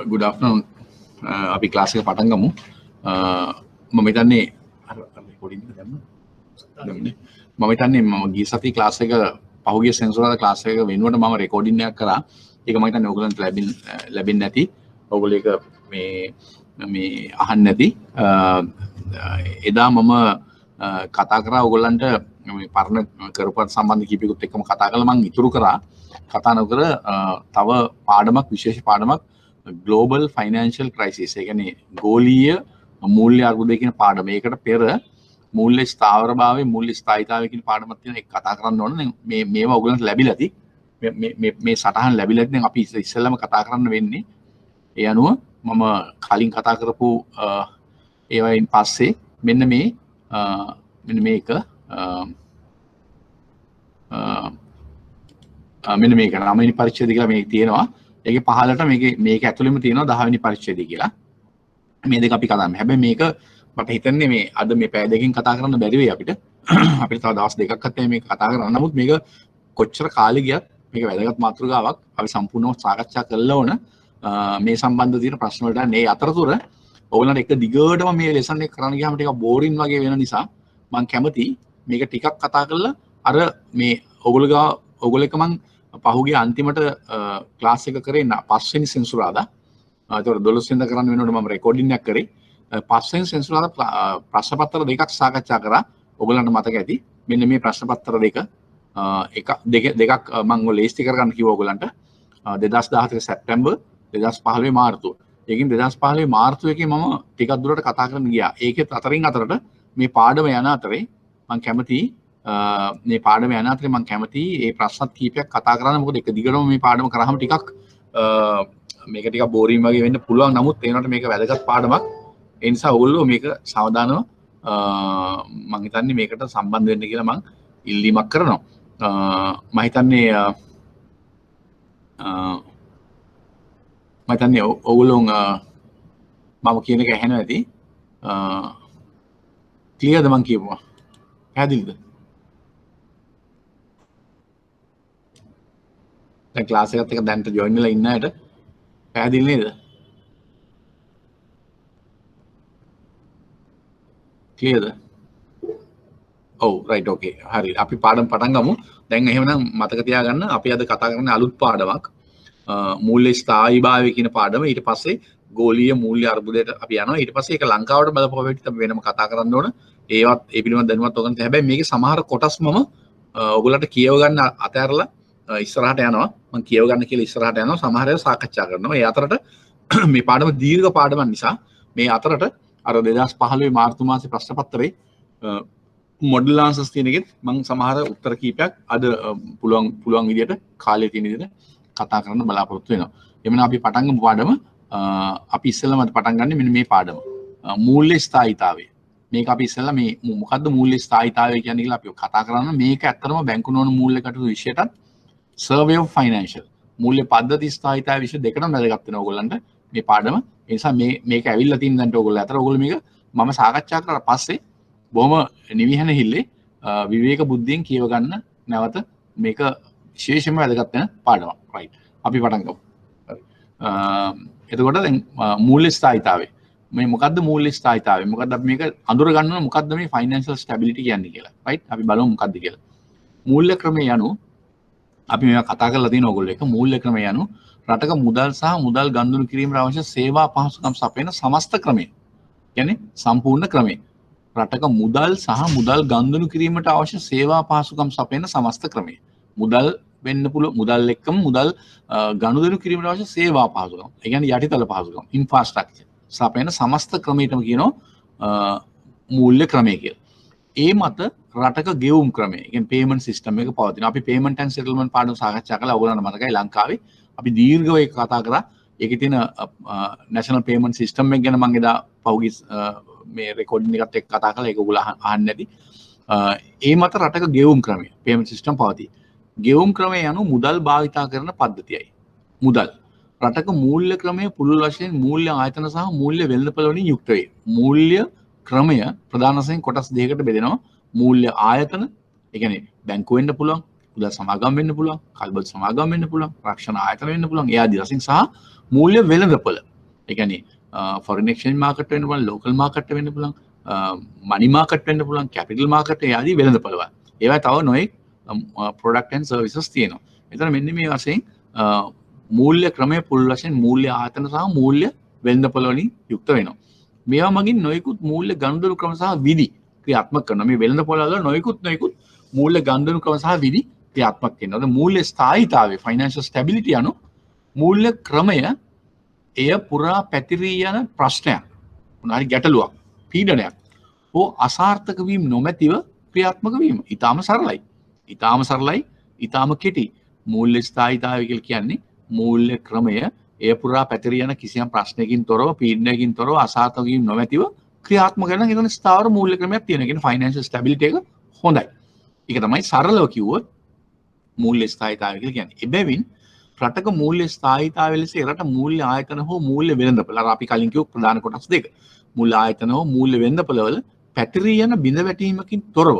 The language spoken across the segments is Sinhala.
good afternoon. අපි ක්ලාස් එක පටන් ගමු. මම හිතන්නේ රෙකෝඩින් එක දැම්මනේ. මම හිතන්නේ මම ගිය සතියේ ක්ලාස් එක පහුගිය සෙන්සුරාදා ක්ලාස් එක වෙනුවට මම රෙකෝඩින් එකක් කරා. ඒක මම හිතන්නේ ඔයගලන්ට ලැබෙන්නේ නැති. ඔයගොල්ලෝ ඒක මේ අහන්නේ නැති. එදා මම කතා කරා ඔයගලන්ට මේ පරණ කරපත් සම්බන්ධ කීපයකට එක්කම කතා කළා. මම ඉතුරු කරා කතා නොකර තව පාඩමක් විශේෂ පාඩමක් global financial crisis ඒ කියන්නේ ගෝලීය මූල්‍ය අර්බුදය කියන පාඩම. ඒකට පෙර මූල්‍ය ස්ථාවරභාවය මූල්‍ය ස්ථායීතාවය කියන පාඩමක් තියෙන එක කතා කරන්න ඕන. දැන් මේවා ඔයගලන්ට ලැබිලා ඇති. මේ සටහන් ලැබිලා ඇති. දැන් අපි ඉස්සෙල්ලාම කතා කරන්න වෙන්නේ ඒ අනුව මම කලින් කතා කරපු ඒවායින් පස්සේ මෙන්න මේක මෙන්න මේක 9 වෙනි පරිච්ඡේදය කියලා මේක තියෙනවා. ඒකේ පහලට මේක ඇතුළෙම තියෙනවා 10 වෙනි පරිච්ඡේදය කියලා. මේ දෙක අපි කතා කරමු. හැබැයි මේක මට හිතන්නේ මේ අද මේ පැය දෙකකින් කතා කරන්න බැරි වෙයි අපිට. අපිට තව දවස් දෙකක් අතේ මේක කතා කරන්න. නමුත් මේක කොච්චර කාලෙ ගියත් මේක වැදගත් මාතෘකාවක්. අපි සම්පූර්ණව සාකච්ඡා කරලා ඕන මේ සම්බන්ධ තියෙන ප්‍රශ්න වලට. මේ අතරතුර ඔයගොල්ලන්ට එක දිගටම මේ ලෙසන් එක කරන්න ගියාම ටිකක් බෝරින් වගේ වෙන නිසා මම කැමති මේක ටිකක් කතා කරලා අර මේ ඔයගොල්ලෝ එක මම පහුගිය අන්තිමට ක්ලාස් එක කරේ 5 වෙනි සෙන්සුරාදා. ඒතකොට 12 වෙනිදා කරන්න වෙනකොට මම රෙකෝඩින් එකක් කරේ. 5 වෙනි සෙන්සුරාදා ප්‍රශ්න පත්‍ර දෙකක් සාකච්ඡා කරා. ඔයගලන්ට මතක ඇති. මෙන්න මේ ප්‍රශ්න පත්‍ර දෙකක් මම ලේස්ති කරගන්න කිව්වා ඔයගලන්ට. 2014 සැප්තැම්බර් 2015 මාර්තු. ඒකින් 2015 මාර්තු එකේ මම ටිකක් දුරට කතා කරන්න ගියා. ඒකෙත් අතරට මේ පාඩම යන අතරේ මම කැමති මේ පාඩම යන අතරේ මම කැමති මේ ප්‍රශ්නත් කීපයක් කතා කරන්න. මොකද එක දිගටම මේ පාඩම කරාම ටිකක් මේක ටිකක් බෝරින් වගේ වෙන්න පුළුවන්. නමුත් ඒනට මේක වැදගත් පාඩමක්. ඒ නිසා ඔයගොල්ලෝ මේක සාවධානව මම හිතන්නේ මේකට සම්බන්ධ වෙන්න කියලා මම ඉල්ලීමක් කරනවා. මම හිතන්නේ ඔයගොල්ලෝ මම කියන එක ඇහෙනවා ඇති. ක්ලියර්ද මම කියපුවා? පැහැදිලිද? දැන් ක්ලාස් එකත් එක දැන්ට ජොයින් වෙලා ඉන්න අයට පැහැදිලි නේද? ක්ලියර්ද? ඔව් රයිට් ඕකේ හරි. අපි පාඩම් පටන් ගමු. දැන් එහෙමනම් මතක තියාගන්න අපි අද කතා කරන්නේ අලුත් පාඩමක්. මූල්‍ය ස්ථායීභාවය කියන පාඩම. ඊට පස්සේ ගෝලීය මූල්‍ය අර්බුදයට අපි යනවා. ඊට පස්සේ ඒක ලංකාවට බලපුවා වෙලට අපි වෙනම කතා කරන්න ඕන. ඒවත් ඒ පිළිබඳව දැනුවත් ඔයගන්ට. හැබැයි මේකේ සමහර කොටස් මම ඔයගොල්ලන්ට කියව ගන්න අතහැරලා ඉස්සරහට යනවා. මම කියව ගන්න කියලා ඉස්සරහට යනවා. සමහර ඒවා සාකච්ඡා කරනවා. ඒ අතරට මේ පාඩම දීර්ඝ පාඩමක් නිසා මේ අතරට අර 2015 මාර්තු මාසේ ප්‍රශ්න පත්‍රයේ මොඩල් ආන්සර්ස් තියෙන එකෙත් මම සමහර උත්තර කීපයක් අද පුළුවන් විදිහට කාලය තියෙන විදිහට කතා කරන්න බලාපොරොත්තු වෙනවා. එමනම් අපි පටන් ගමු පාඩම. අපි ඉස්සෙල්ලාම පටන් ගන්න මෙන්න මේ පාඩම. මූල්‍ය ස්ථායීතාවය. මේක අපි ඉස්සෙල්ලා මේ මොකද්ද මූල්‍ය ස්ථායීතාවය කියන්නේ කියලා අපි කතා කරනවා. මේක ඇත්තටම බැංකු නොවන මූල්‍ය කටයුතු විෂයටත් survey of financial මූල්‍ය පද්ධති ස්ථායීතාවය විෂය දෙකටම වැදගත් වෙනවා ඔයගොල්ලන්ට මේ පාඩම. ඒ නිසා මේක ඇවිල්ලා තියෙන දැන්ට ඔයගොල්ලෝ අතර ඔයගොල්ලෝ මේක මම සාකච්ඡා කරලා පස්සේ බොහොම නිවිහන හිල්ලේ විවේක බුද්ධියෙන් කියව ගන්න නැවත මේක විශේෂයෙන්ම වැදගත් වෙන පාඩමක්. රයිට්. අපි පටන් ගමු. එතකොට දැන් මූල්‍ය ස්ථායීතාවය. මේ මොකද්ද මූල්‍ය ස්ථායීතාවය? මොකද්ද අපි මේක අඳුර ගන්න ඕන මොකද්ද මේ ෆයිනෑන්ෂල් ස්ටැබිලිටි කියන්නේ කියලා. රයිට්. අපි බලමු මොකද්ද කියලා. මූල්‍ය ක්‍රමය යනු අපි මේවා කතා කරලා තියෙන ඕගොල්ලෝ එක මූල්‍ය ක්‍රමය යනු රටක මුදල් සහ මුදල් ගනුදෙනු කිරීමට අවශ්‍ය සේවා පහසුකම් සපයන සමස්ත ක්‍රමය. කියන්නේ සම්පූර්ණ ක්‍රමය. රටක මුදල් සහ මුදල් ගනුදෙනු කිරීමට අවශ්‍ය සේවා පහසුකම් සපයන සමස්ත ක්‍රමය. මුදල් වෙන්න පුළුවන් මුදල් එක්කම මුදල් ගනුදෙනු කිරීමට අවශ්‍ය සේවා පහසුකම්. ඒ කියන්නේ යටිතල පහසුකම්, ඉන්ෆ්‍රාස්ට්‍රක්චර් සපයන සමස්ත ක්‍රමයටම කියනවා මූල්‍ය ක්‍රමය කියලා. ඒ මත රටක ගෙවුම් ක්‍රමය, ඒ කියන්නේ පේමන්ට් සිස්ටම් එක පවතිනවා. අපි පේමන්ට් ඇන්ඩ් සෙටල්මන්ට් පාඩම සාකච්ඡා කළා. ඔයගොල්ලන්ට මතකයි ලංකාවේ අපි දීර්ඝව ඒක කතා කරා. ඒකේ තියෙන නැෂනල් පේමන්ට් සිස්ටම් එක ගැන මම එදා පහුගිය මේ රෙකෝඩින් එකත් එක්ක කතා කළා. ඒක ඔයගොල්ලෝ අහන්නේ නැති. ඒ මත රටක ගෙවුම් ක්‍රමය, පේමන්ට් සිස්ටම් පවතී. ගෙවුම් ක්‍රමය යනු මුදල් භාවිතා කරන පද්ධතියයි. මුදල් රටක මූල්‍ය ක්‍රමය පුළුල් වශයෙන් මූල්‍ය ආයතන සහ මූල්‍ය වෙළඳපොළ වලින් යුක්ත වේ. මූල්‍ය ක්‍රමය ප්‍රධාන වශයෙන් කොටස් දෙකකට බෙදෙනවා. මූල්‍ය ආයතන, ඒ කියන්නේ බැංකුව වෙන්න පුළුවන්, උදා සමාගම් වෙන්න පුළුවන්, කල්බල් සමාගම් වෙන්න පුළුවන්, රක්ෂණ ආයතන වෙන්න පුළුවන්. ඒ ආදී වශයෙන් සහ මූල්‍ය වෙළඳපොළ. ඒ කියන්නේ ෆොරින් එක්ස්චේන්ජ් මාකට් වෙන්න පුළුවන්, ලෝකල් මාකට් වෙන්න පුළුවන්, මනි මාකට් වෙන්න පුළුවන්, කැපිටල් මාකට් ඒ ආදී වෙළඳපොළවල්. ඒවා තව නොයෙක් ප්‍රොඩක්ට් ඇන්ඩ් සර්විසස් තියෙනවා. එතන මෙන්න මේ වශයෙන් මූල්‍ය ක්‍රමයේ පුළුල් වශයෙන් මූල්‍ය ආයතන සහ මූල්‍ය වෙළඳපොළ වලින් යුක්ත වෙනවා. මේවා මගින් නොයෙකුත් මූල්‍ය ගනුදෙනු ක්‍රම සහ විධි ක්‍රියාත්මක කරනවා. මේ වෙළඳපොළ වල නොයෙකුත් මූල්‍ය ගනුදෙනු ක්‍රම සහ විධි ක්‍රියාත්මක වෙනවා. මූල්‍ය ස්ථායීතාවය ෆයිනෑන්ෂල් ස්ටැබිලිටි අනු මූල්‍ය ක්‍රමය එය පුරා පැතිරී යන ප්‍රශ්නයක්. මොනවාරි ගැටලුවක්, පීඩනයක් හෝ අසාර්ථක වීම නොමැතිව ක්‍රියාත්මක වීම. ඊටාම සරලයි. ඊටාම කෙටි. මූල්‍ය ස්ථායීතාවය කියලා කියන්නේ මූල්‍ය ක්‍රමය එය පුරා පැතිරී යන කිසියම් ප්‍රශ්නයකින් තොරව, පීඩනයකින් තොරව, අසාර්ථක වීම නොමැතිව ක්‍රියාත්මක කරන එතන ස්ථාවර මූල්‍ය ක්‍රමයක් තියෙනවා. කියන්නේ ෆයිනෑන්ෂල් ස්ටැබිලිටි එක හොඳයි. ඒක තමයි සරලව කිව්වොත් මූල්‍ය ස්ථායීතාවය කියලා කියන්නේ. එබැවින් රටක මූල්‍ය ස්ථායීතාවය ලෙස රට මූල්‍ය ආයතන හෝ මූල්‍ය වෙළඳපොළ, අර අපි කලින් කිව්ව ප්‍රධාන කොටස් දෙක. මූල්‍ය ආයතන හෝ මූල්‍ය වෙළඳපොළවල පැතිරී යන බිඳ වැටීමකින් තොරව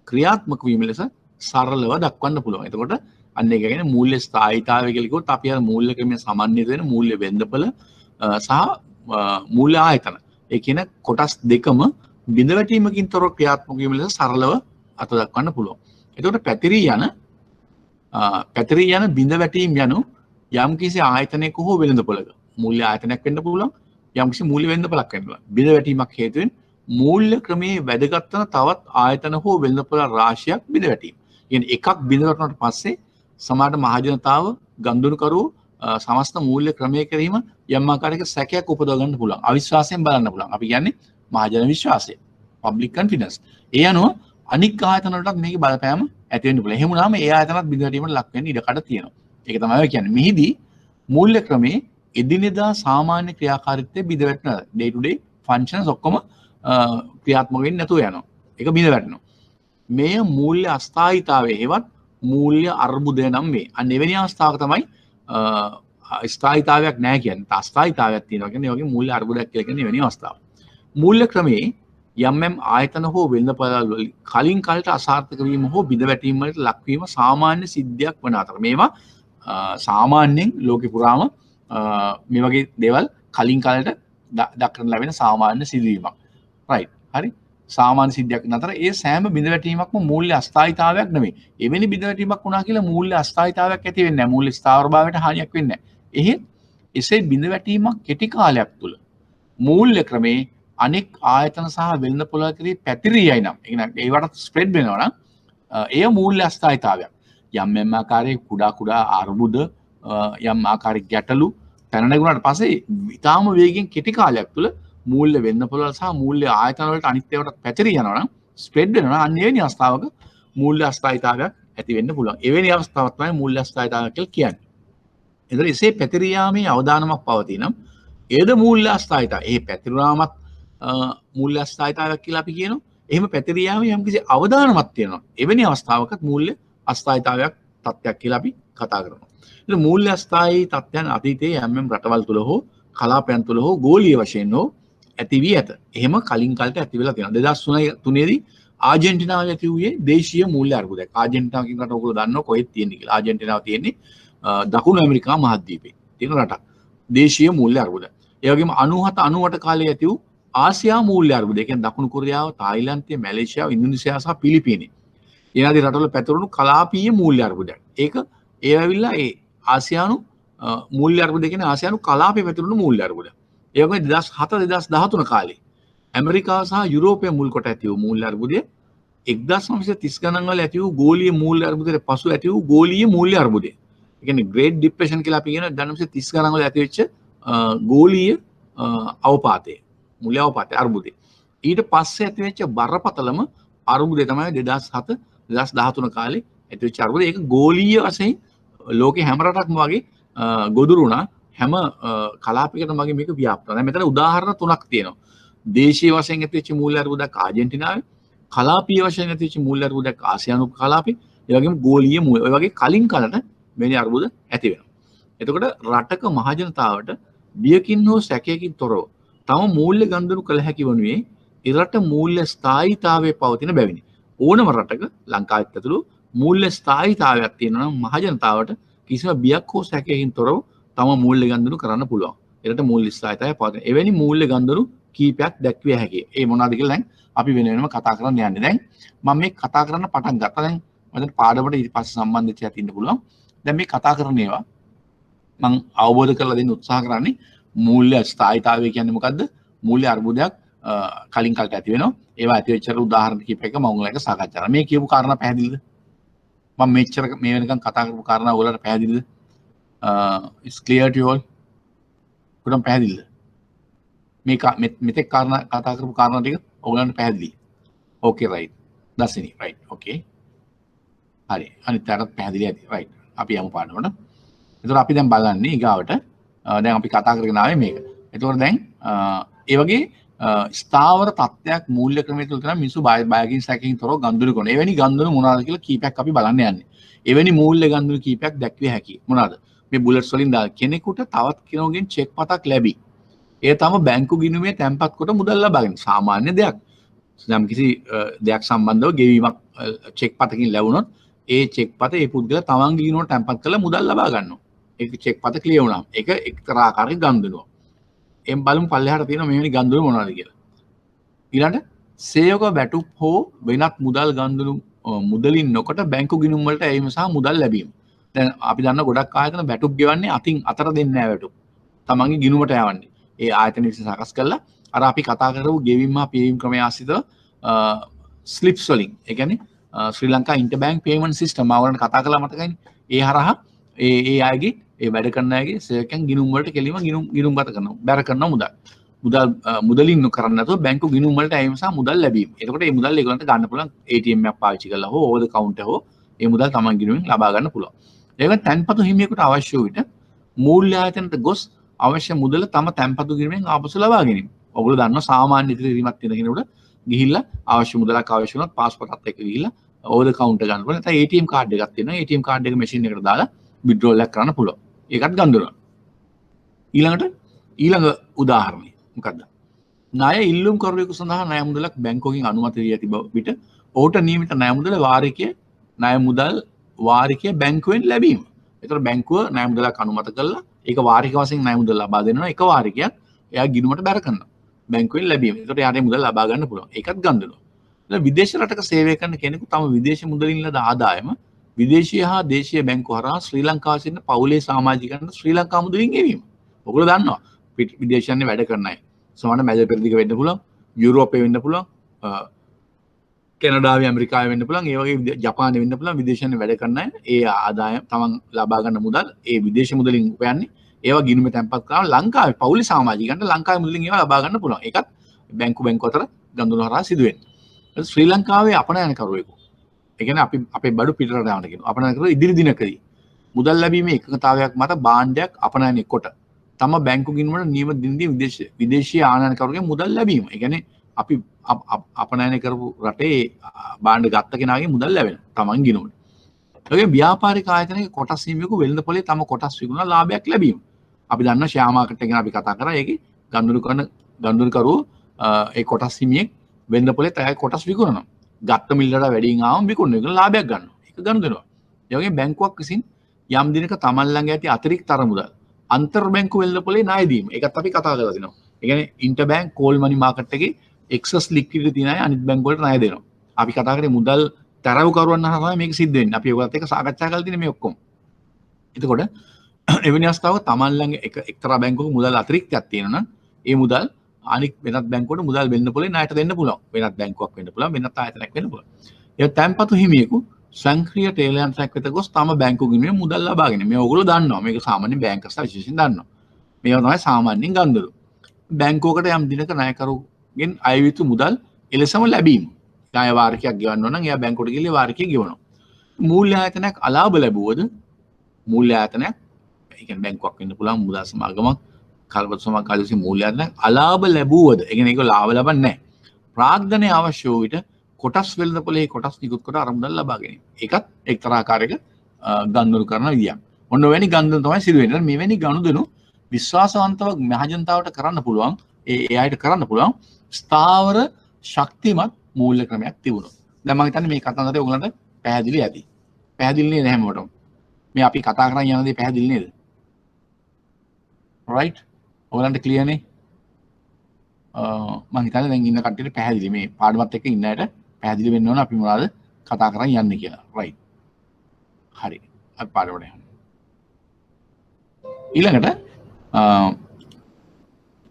ක්‍රියාත්මක වීම ලෙස සරලව දක්වන්න පුළුවන්. එතකොට අන්න ඒක කියන්නේ මූල්‍ය ස්ථායීතාවය කියලා කිව්වොත් අපි අර මූල්‍ය ක්‍රමයේ සමන්විත වෙන මූල්‍ය වෙළඳපොළ සහ මූල්‍ය ආයතන. ඒ කියන කොටස් දෙකම බිඳ වැටීමකින් තොරව ක්‍රියාත්මක වීම ලෙස සරලව අත දක්වන්න පුළුවන්. එතකොට පැතිරී යන බිඳ වැටීම් යනු යම්කිසි ආයතනයක හෝ වෙළඳපොළක මූල්‍ය ආයතනයක් වෙන්න පුළුවන්, යම්කිසි මූල්‍ය වෙළඳපොළක් වෙන්න පුළුවන්. බිඳ වැටීමක් හේතුවෙන් මූල්‍ය ක්‍රමයේ වැදගත් වන තවත් ආයතන හෝ වෙළඳපොළ රාශියක් බිඳ වැටීම. කියන්නේ එකක් බිඳ වැටුණාට පස්සේ සමහර මහජනතාව ගනුදෙනුකරුවෝ සමස්ත මූල්‍ය ක්‍රමයේ කිරීම යම් ආකාරයක සැකයක් උපදව ගන්න පුළුවන්. අවිශ්වාසයෙන් බලන්න පුළුවන්. අපි කියන්නේ මහජන විශ්වාසය, public confidence. ඒ අනුව අනික් ආයතන වලටත් මේකේ බලපෑම ඇති වෙන්න පුළුවන්. එහෙම වුණාම ඒ ආයතනත් බිඳ වැටීමට ලක් වෙන්න ඉඩකඩ තියෙනවා. ඒක තමයි ඔය කියන්නේ. මෙහිදී මූල්‍ය ක්‍රමයේ එදිනෙදා සාමාන්‍ය ක්‍රියාකාරීත්වයේ බිඳ වැටෙන day to day functions ඔක්කොම ක්‍රියාත්මක වෙන්නේ නැතුව යනවා. ඒක බිඳ වැටෙනවා. මේ මූල්‍ය අස්ථායීතාවයේ හේවත් මූල්‍ය අර්බුදය නම් වේ. අන්න එවැනි අවස්ථාවක තමයි ස්ථායීතාවයක් නැහැ කියන්නේ. අස්ථායීතාවයක් තියෙනවා කියන්නේ ඒ වගේ මූල්‍ය අර්බුදයක් කියලා කියන්නේ එවැනි අවස්ථාවක්. මූල්‍ය ක්‍රමයේ යම් ආයතන හෝ වෙළඳපොළ වල කලින් කලට අසාර්ථක වීම හෝ බිඳ වැටීම වලට ලක්වීම සාමාන්‍ය සිද්ධියක් වන අතර මේවා සාමාන්‍යයෙන් ලෝකෙ පුරාම මේ වගේ දේවල් කලින් කලට දක්වන ලැබෙන සාමාන්‍ය සිදුවීමක්. රයිට්. හරි. සාමාන්‍ය සිද්ධියක් නතර ඒ සෑම බිඳ වැටීමක්ම මූල්‍ය අස්ථායීතාවයක් නෙමෙයි. එවැනි බිඳ වැටීමක් වුණා කියලා මූල්‍ය අස්ථායීතාවයක් ඇති වෙන්නේ නැහැ. මූල්‍ය ස්ථාවරභාවයට හානියක් වෙන්නේ නැහැ. එහෙත් එසේ බිඳ වැටීමක් කෙටි කාලයක් තුල මූල්‍ය ක්‍රමේ අනෙක් ආයතන සහ වෙළඳපොළ කෙරෙහි පැතිරී යයි නම්, ඒ කියන්නේ ඒවට ස්ප්‍රෙඩ් වෙනවා නම් එය මූල්‍ය අස්ථායීතාවයක්. යම් ආකාරයේ කුඩා අර්බුද, යම් ආකාරයේ ගැටලු පැන නැගුණාට පස්සේ ඊටාම වේගෙන් කෙටි කාලයක් තුල මූල්‍ය වෙළඳපොළ සහ මූල්‍ය ආයතන වලට අනිත් ඒවාට පැතිරී යනවා නම්, ස්ප්‍රෙඩ් වෙනවා නම් අන්න එවැනි අවස්ථාවක මූල්‍ය අස්ථායීතාවයක් ඇති වෙන්න පුළුවන්. එවැනි අවස්ථාවක් තමයි මූල්‍ය අස්ථායීතාවය කියලා කියන්නේ. එතකොට එසේ පැතිරී යාමේ අවදානමක් පවතිනම් ඒද මූල්‍ය අස්ථායීතාවය. ඒ පැතිරුණාමත් මූල්‍ය අස්ථායීතාවයක් කියලා අපි කියනවා. එහෙම පැතිරී යාමේ යම්කිසි අවදානමක් තියෙනවා. එවැනි අවස්ථාවකත් මූල්‍ය අස්ථායීතාවයක් තත්ත්වයක් කියලා අපි කතා කරනවා. ඉතින් මූල්‍ය අස්ථායී තත්ත්වයන් අතීතයේ යම් රටවල් තුල හෝ කලාපයන් තුල හෝ ගෝලීය වශයෙන් හෝ ඇති වී ඇත. එහෙම කලින් කාලට ඇති වෙලා තියෙනවා. 2003 දී ආජන්ටිනාවේ ඇති වූයේ දේශීය මූල්‍ය අර්බුදයක්. ආජන්ටිනාව කියන රට ඔයගොල්ලෝ දන්නවා කොහෙද තියෙන්නේ කියලා. ආජන්ටිනාව තියෙන්නේ දකුණු ඇමරිකා මහද්වීපේ තියෙන රටක්. දේශීය මූල්‍ය අර්බුදය. ඒ වගේම 97 98 කාලේ ඇති වූ ආසියා මූල්‍ය අර්බුදය. ඒ කියන්නේ දකුණු කොරියාව, තායිලන්තය, මැලේසියාව, ඉන්දුනීසියාව සහ පිලිපීනය. එනාදී රටවල පැතිරුණු කලාපීය මූල්‍ය අර්බුදයක්. ඒක ඇවිල්ලා ඒ ආසියානු මූල්‍ය අර්බුදය කියන්නේ ආසියානු කලාපයේ පැතිරුණු මූල්‍ය අර්බුදය. ඒ වගේම 2007 2013 කාලේ ඇමරිකාව සහ යුරෝපය මුල් කොට ඇති වූ මූල්‍ය අර්බුදය 1930 ගණන් වල ඇති වූ ගෝලීය මූල්‍ය අර්බුදයට පසු ඇති වූ ගෝලීය මූල්‍ය අර්බුදය. ඒ කියන්නේ ග්‍රේට් ડિප්‍රෙෂන් කියලා අපි කියන 1930 ගණන් වල ඇති වෙච්ච ගෝලීය අවපාතය, මූල්‍ය අවපාතය අර්බුදය. ඊට පස්සේ ඇති වෙච්ච බරපතලම අර්බුදය තමයි 2007 2013 කාලේ ඇති වෙච්ච අර්බුදය. ඒක ගෝලීය වශයෙන් ලෝකේ හැම රටක්ම වගේ ගොදුරු වුණා. හැම කලාපයකටම වගේ මේක ව්‍යාප්ත වෙනවා. මෙතන උදාහරණ තුනක් තියෙනවා. දේශීය වශයෙන් ඇතිවෙච්ච මූල්‍ය අර්බුදයක් ආජන්ටිනාවේ, කලාපීය වශයෙන් ඇතිවෙච්ච මූල්‍ය අර්බුදයක් ආසියානු කලාපේ, ඒ වගේම ගෝලීය මූල්‍ය. ඔය වගේ කලින් කලට මෙවැනි අර්බුද ඇති වෙනවා. එතකොට රටක මහජනතාවට බියකින් හෝ සැකයකින් තොරව තම මූල්‍ය ගනුදෙනු කළ හැකි වනුයේ එරට මූල්‍ය ස්ථායීතාවයේ පවතින බැවිනි. ඕනම රටක ලංකාවත් ඇතුළු මූල්‍ය ස්ථායීතාවයක් තියෙනවා නම් මහජනතාවට කිසිම බියක් හෝ සැකයකින් තොරව තම මූල්‍ය ගනුදෙනු කරන්න පුළුවන්. ඒකට මූල්‍ය ස්ථායීතාවය පවතින. එවැනි මූල්‍ය ගනුදෙනු කීපයක් දැක්විය හැකියි. ඒ මොනවාද කියලා දැන් අපි වෙන වෙනම කතා කරන්න යන්නේ. දැන් මම මේ කතා කරන්න පටන් ගත්තා. දැන් මම පාඩමට ඊට පස්සේ සම්බන්ධ වෙච්ච ඉන්න පුළුවන්. දැන් මේ කතා කරන ඒවා මම අවබෝධ කරලා දෙන්න උත්සාහ කරන්නේ මූල්‍ය ස්ථායීතාවය කියන්නේ මොකද්ද? මූල්‍ය අර්බුදයක් කලින් කලට ඇති වෙනවා. ඒවා ඇති වෙච්ච උදාහරණ කීපයක මම ඔයගලට සාකච්ඡා කරනවා. මේ කියපු කාරණා පැහැදිලිද? මම මෙච්චර මේ වෙනකන් කතා කරපු කාරණා ඔයගලට පැහැදිලිද? It's clear to you all? උඩම් පැහැදිලිද? මේ මෙතෙක් කාරණා කතා කරපු කාරණා ටික ඔයගලන්ට පැහැදිලි. Okay right. දසිනි right. Okay. හරි. අනිත් අයටත් පැහැදිලි ඇති. right. අපි යමු පාඩමට. එතකොට අපි දැන් බලන්නේ ඊගාවට දැන් අපි කතා කරගෙන ආවේ මේක. එතකොට දැන් ඒ වගේ ස්ථාවර තත්ත්වයක් මූල්‍ය ක්‍රමයේ තුල කරන මිනිස්සු බයකින් සැකකින් තොරව ගනුදෙනු කරන. එවැනි ගනුදෙනු මොනවාද කියලා කීපයක් අපි බලන්න යන්නේ. එවැනි මූල්‍ය ගනුදෙනු කීපයක් දැක්විය හැකියි. මොනවාද? මේ බුලට්ස් වලින් දාලා කෙනෙකුට තවත් කෙනෙකුගෙන් චෙක් පතක් ලැබී. ඒ තම බැංකු ගිණුමේ තැන්පත් කොට මුදල් ලබාගෙන සාමාන්‍ය දෙයක්. යම් කිසි දෙයක් සම්බන්ධව ගෙවීමක් චෙක් පතකින් ලැබුණොත් ඒ චෙක් පත ඒ පුද්ගලයා තමන්ගේ ගිණුමට තැන්පත් කරලා මුදල් ලබා ගන්නවා. ඒක චෙක් පත ක්ලියර් වුණාම ඒක එක්තරා ආකාරයක ගනුදෙනුවක්. එම් බලමු පල්ලෙහාට තියෙන මෙවැනි ගනුදෙනු මොනවද කියලා. ඊළඟට සේවක වැටුප් හෝ වෙනත් මුදල් ගනුදෙනු මුදලින් නොකොට බැංකු ගිණුම් වලට ඇවීම සහ මුදල් ලැබීම. දැන් අපි දන්න ගොඩක් ආයතන වැටුප් ගෙවන්නේ අතින් අතර දෙන්නේ නැහැ වැටුප්. තමන්ගේ ගිණුමට යවන්නේ. ඒ ආයතන විසින් සකස් කළා අර අපි කතා කරපු ගෙවීම හා පියවීම ක්‍රමයේ ආශ්‍රිතව ස්ලිප්ස් වලින්. ඒ කියන්නේ ශ්‍රී ලංකා ඉන්ටර්බැංක් පේමන්ට් සිස්ටම් ආවරණ කතා කළා මතකයිනේ. ඒ හරහා ඒ අයගේ ඒ වැඩ කරන අයගේ සේවකයන් ගිණුම් වලට කෙලිම ගිණුම්ගත කරනවා. බැර කරනවා මුදලින් නොකරන්න නැතුව බැංකු ගිණුම් වලට ඇවීම සහ මුදල් ලැබීම. එතකොට මේ මුදල් ඒගොල්ලන්ට ගන්න පුළුවන් ATM එකක් පාවිච්චි කරලා හෝ ඕවර් ද කවුන්ටර් හෝ මේ මුදල් තමන් ගිණුමින් ලබා ගන්න පුළුවන්. ඒක තැන්පතු හිමියෙකුට අවශ්‍ය වූ විට මූල්‍ය ආයතනයට ගොස් අවශ්‍ය මුදල තම තැන්පතු ගිණුමෙන් ආපසු ලබා ගැනීම. ඔයගොල්ලෝ දන්නවා සාමාන්‍ය ඉදිරිමත් තියෙන කෙනෙකුට ගිහිල්ලා අවශ්‍ය මුදලක් අවශ්‍ය වුණොත් පාස්පෝර්ට් එකක් ගිහිල්ලා ඕවර් ද කවුන්ටර් ගන්න පුළුවන්. නැත්නම් ATM කාඩ් එකක් තියෙනවා. ATM කාඩ් එක මැෂින් එකට දාලා විත්ඩ්‍රෝල් එකක් කරන්න පුළුවන්. ඒකත් ගන්නවා. ඊළඟ උදාහරණය මොකක්ද? ණය ඉල්ලුම් කරුවෙකු සඳහා ණය මුදලක් බැංකුවකින් අනුමත දී ඇති විට ඔහුට නියමිත ණය මුදල වාරිකය බැංකුවෙන් ලැබීම. ඒතර බැංකුව ණය මුදලක් අනුමත කළා ඒක වාරික වශයෙන් ණය මුදල ලබා දෙනවා. එක වාරිකයක් එයා ගිණුමට බැර කරනවා. බැංකුවෙන් ලැබීම. ඒතර එයාට මුදල් ලබා ගන්න පුළුවන්. ඒකත් ගන්නවා. එතන විදේශ රටක සේවය කරන කෙනෙකු තම විදේශ මුදලින් ලද ආදායම විදේශීය හා දේශීය බැංකු හරහා ශ්‍රී ලංකාවේ සිටින පවුලේ සමාජිකයන්ට ශ්‍රී ලංකා මුදලින් ගෙවීම. ඔයගොල්ලෝ දන්නවා විදේශයන්හි වැඩ කරන අය. සමහර මැද පෙරදිග වෙන්න පුළුවන්, යුරෝපේ වෙන්න පුළුවන්, කැනඩාවේ ඇමරිකාවේ වෙන්න පුළුවන්, ඒ වගේ ජපානයේ වෙන්න පුළුවන් විදේශයන්හි වැඩ කරන අය. ඒ ආදායම තමන් ලබා ගන්න මුදල් ඒ විදේශ මුදලින් උපයන්නේ ඒවා ගිණුමේ තැන්පත් කරලා ලංකාවේ පවුලේ සමාජිකයන්ට ලංකාවේ මුදලින් ඒවා ලබා ගන්න පුළුවන්. ඒකත් බැංකු අතර ගනුදෙනු හරහා සිදු වෙන්නේ. ශ්‍රී ලංකාවේ අපනයනකරුවෙකු ඒ කියන්නේ අපේ බඩු පිටරට යවන්න කියනවා. අපනයනකරුව ඉදිරි දිනකදී මුදල් ලැබීමේ එකඟතාවයක් මත භාණ්ඩයක් අපනයනය කොට තම බැංකු ගිණුමට නියම දිනදී විදේශීය ආනයනකරුවගේ මුදල් ලැබීම. ඒ කියන්නේ අපි අපනයනය කරපු රටේ භාණ්ඩ ගත්ත කෙනාගේ මුදල් ලැබෙනවා තමන් ගිණුමට. ඒ වගේ ව්‍යාපාරික ආයතනයක කොටස් හිමියෙකු වෙළඳ පොලේ තම කොටස් විකුණලා ලාභයක් ලැබීම. අපි දන්නවා ෂෙයා මාකට් එක ගැන අපි කතා කරා. ඒකේ ගනුදෙනුකරුවෝ ඒ කොටස් හිමියෙක් වෙළඳ පොලේ තය කොටස් විකුණනවා. ගත්ත මිලට වැඩියෙන් ආවම විකුණන එක ලාභයක් ගන්නවා. ඒක ගනුදෙනුවක්. ඒ වගේ බැංකුවක් විසින් යම් දිනක තමන් ළඟ ඇති අතිරික්ත මුදල් අන්තර් බැංකු වෙළඳ පොලේ ණය දීම. ඒකත් අපි කතා කරලා තිනවා. ඒ කියන්නේ ඉන්ටර් බැංක් කෝල් මනි මාකට් එකේ එක්සස් ලික්විඩිටි තියෙන අය අනිත් බැංකු වලට ණය දෙනවා. අපි කතා කරේ මුදල් තරව කරුවන් හරහා තමයි මේක සිද්ධ වෙන්නේ. අපි ඔයගොල්ලත් එක්ක සාකච්ඡා කරලා තියෙන මේ ඔක්කොම. එතකොට එවැනි අවස්ථාවක තමන් ළඟ එක්තරා බැංකුවක මුදල් අතිරික්තයක් තියෙනවා නම් ඒ මුදල් අනික් වෙනත් බැංකුවකට මුදල් වෙන්න පොලේ ණයට දෙන්න පුළුවන්. වෙනත් බැංකුවක් වෙන්න පුළුවන්, වෙනත් ආයතනයක් වෙන්න පුළුවන්. ඒ තැන්පතු හිමියෙකු සංක්‍රීය ටෙලයන්ට්‍රක් වෙත ගොස් තම බැංකු ගිණුමේ මුදල් ලබාගෙන. මේ ඔයගොල්ලෝ දන්නවා. මේක සාමාන්‍ය බැංකර්ස්ලා විශේෂයෙන් දන්නවා. මේවා තමයි සාමාන්‍යයෙන් ගනුදෙනු. බැංකුවකට යම් දිනක ණයකරුගෙන් අය යුතු මුදල් එලෙසම ලැබීම. ණය වාරිකයක් ගෙවන්න ඕන නම් එයා බැංකුවට ගිහලා වාරිකය ගෙවනවා. මූල්‍ය ආයතනයක් අලාභ ලැබුවද මූල්‍ය ආයතනයක් ඒ කියන්නේ බැංකුවක් වෙන්න පුළුවන්, මුදල් සමාගමක්, කල්පත සමාගම විසින් මූල්‍ය ආයතනයක් අලාභ ලැබුවද ඒ කියන්නේ ඒක ලාභ ලබන්නේ නැහැ. ප්‍රාග්ධනයේ අවශ්‍ය වූ විට කොටස් වෙළඳ පොලේ කොටස් නිකුත් කොට අරමුදල් ලබා ගැනීම. ඒකත් එක්තරා ආකාරයක ගනුදෙනු කරන විදියක්. ඔන්න වෙනි ගනුදෙනු තමයි සිදු වෙන්නේ. මෙවැනි ගනුදෙනු විශ්වාසවන්තව මහජනතාවට කරන්න පුළුවන්. ඒ අයට කරන්න පුළුවන් ස්ථාවර ශක්තිමත් මූල්‍ය ක්‍රමයක් තිබුණොත්. දැන් මම හිතන්නේ මේ කතන්දරේ ඔයගලන්ට පැහැදිලි ඇති. පැහැදිලි නේද හැමෝටම? මේ අපි කතා කරන් යන දේ පැහැදිලි නේද? right? ඔයගලන්ට ක්ලියර් නේ? මම හිතන්නේ දැන් ඉන්න කට්ටියට පැහැදිලි මේ පාඩමත් එක්ක ඉන්න අයට පැහැදිලි වෙන්න ඕන අපි මොනවද කතා කරන් යන්නේ කියලා. right. හරි. අපි පාඩමට යමු. ඊළඟට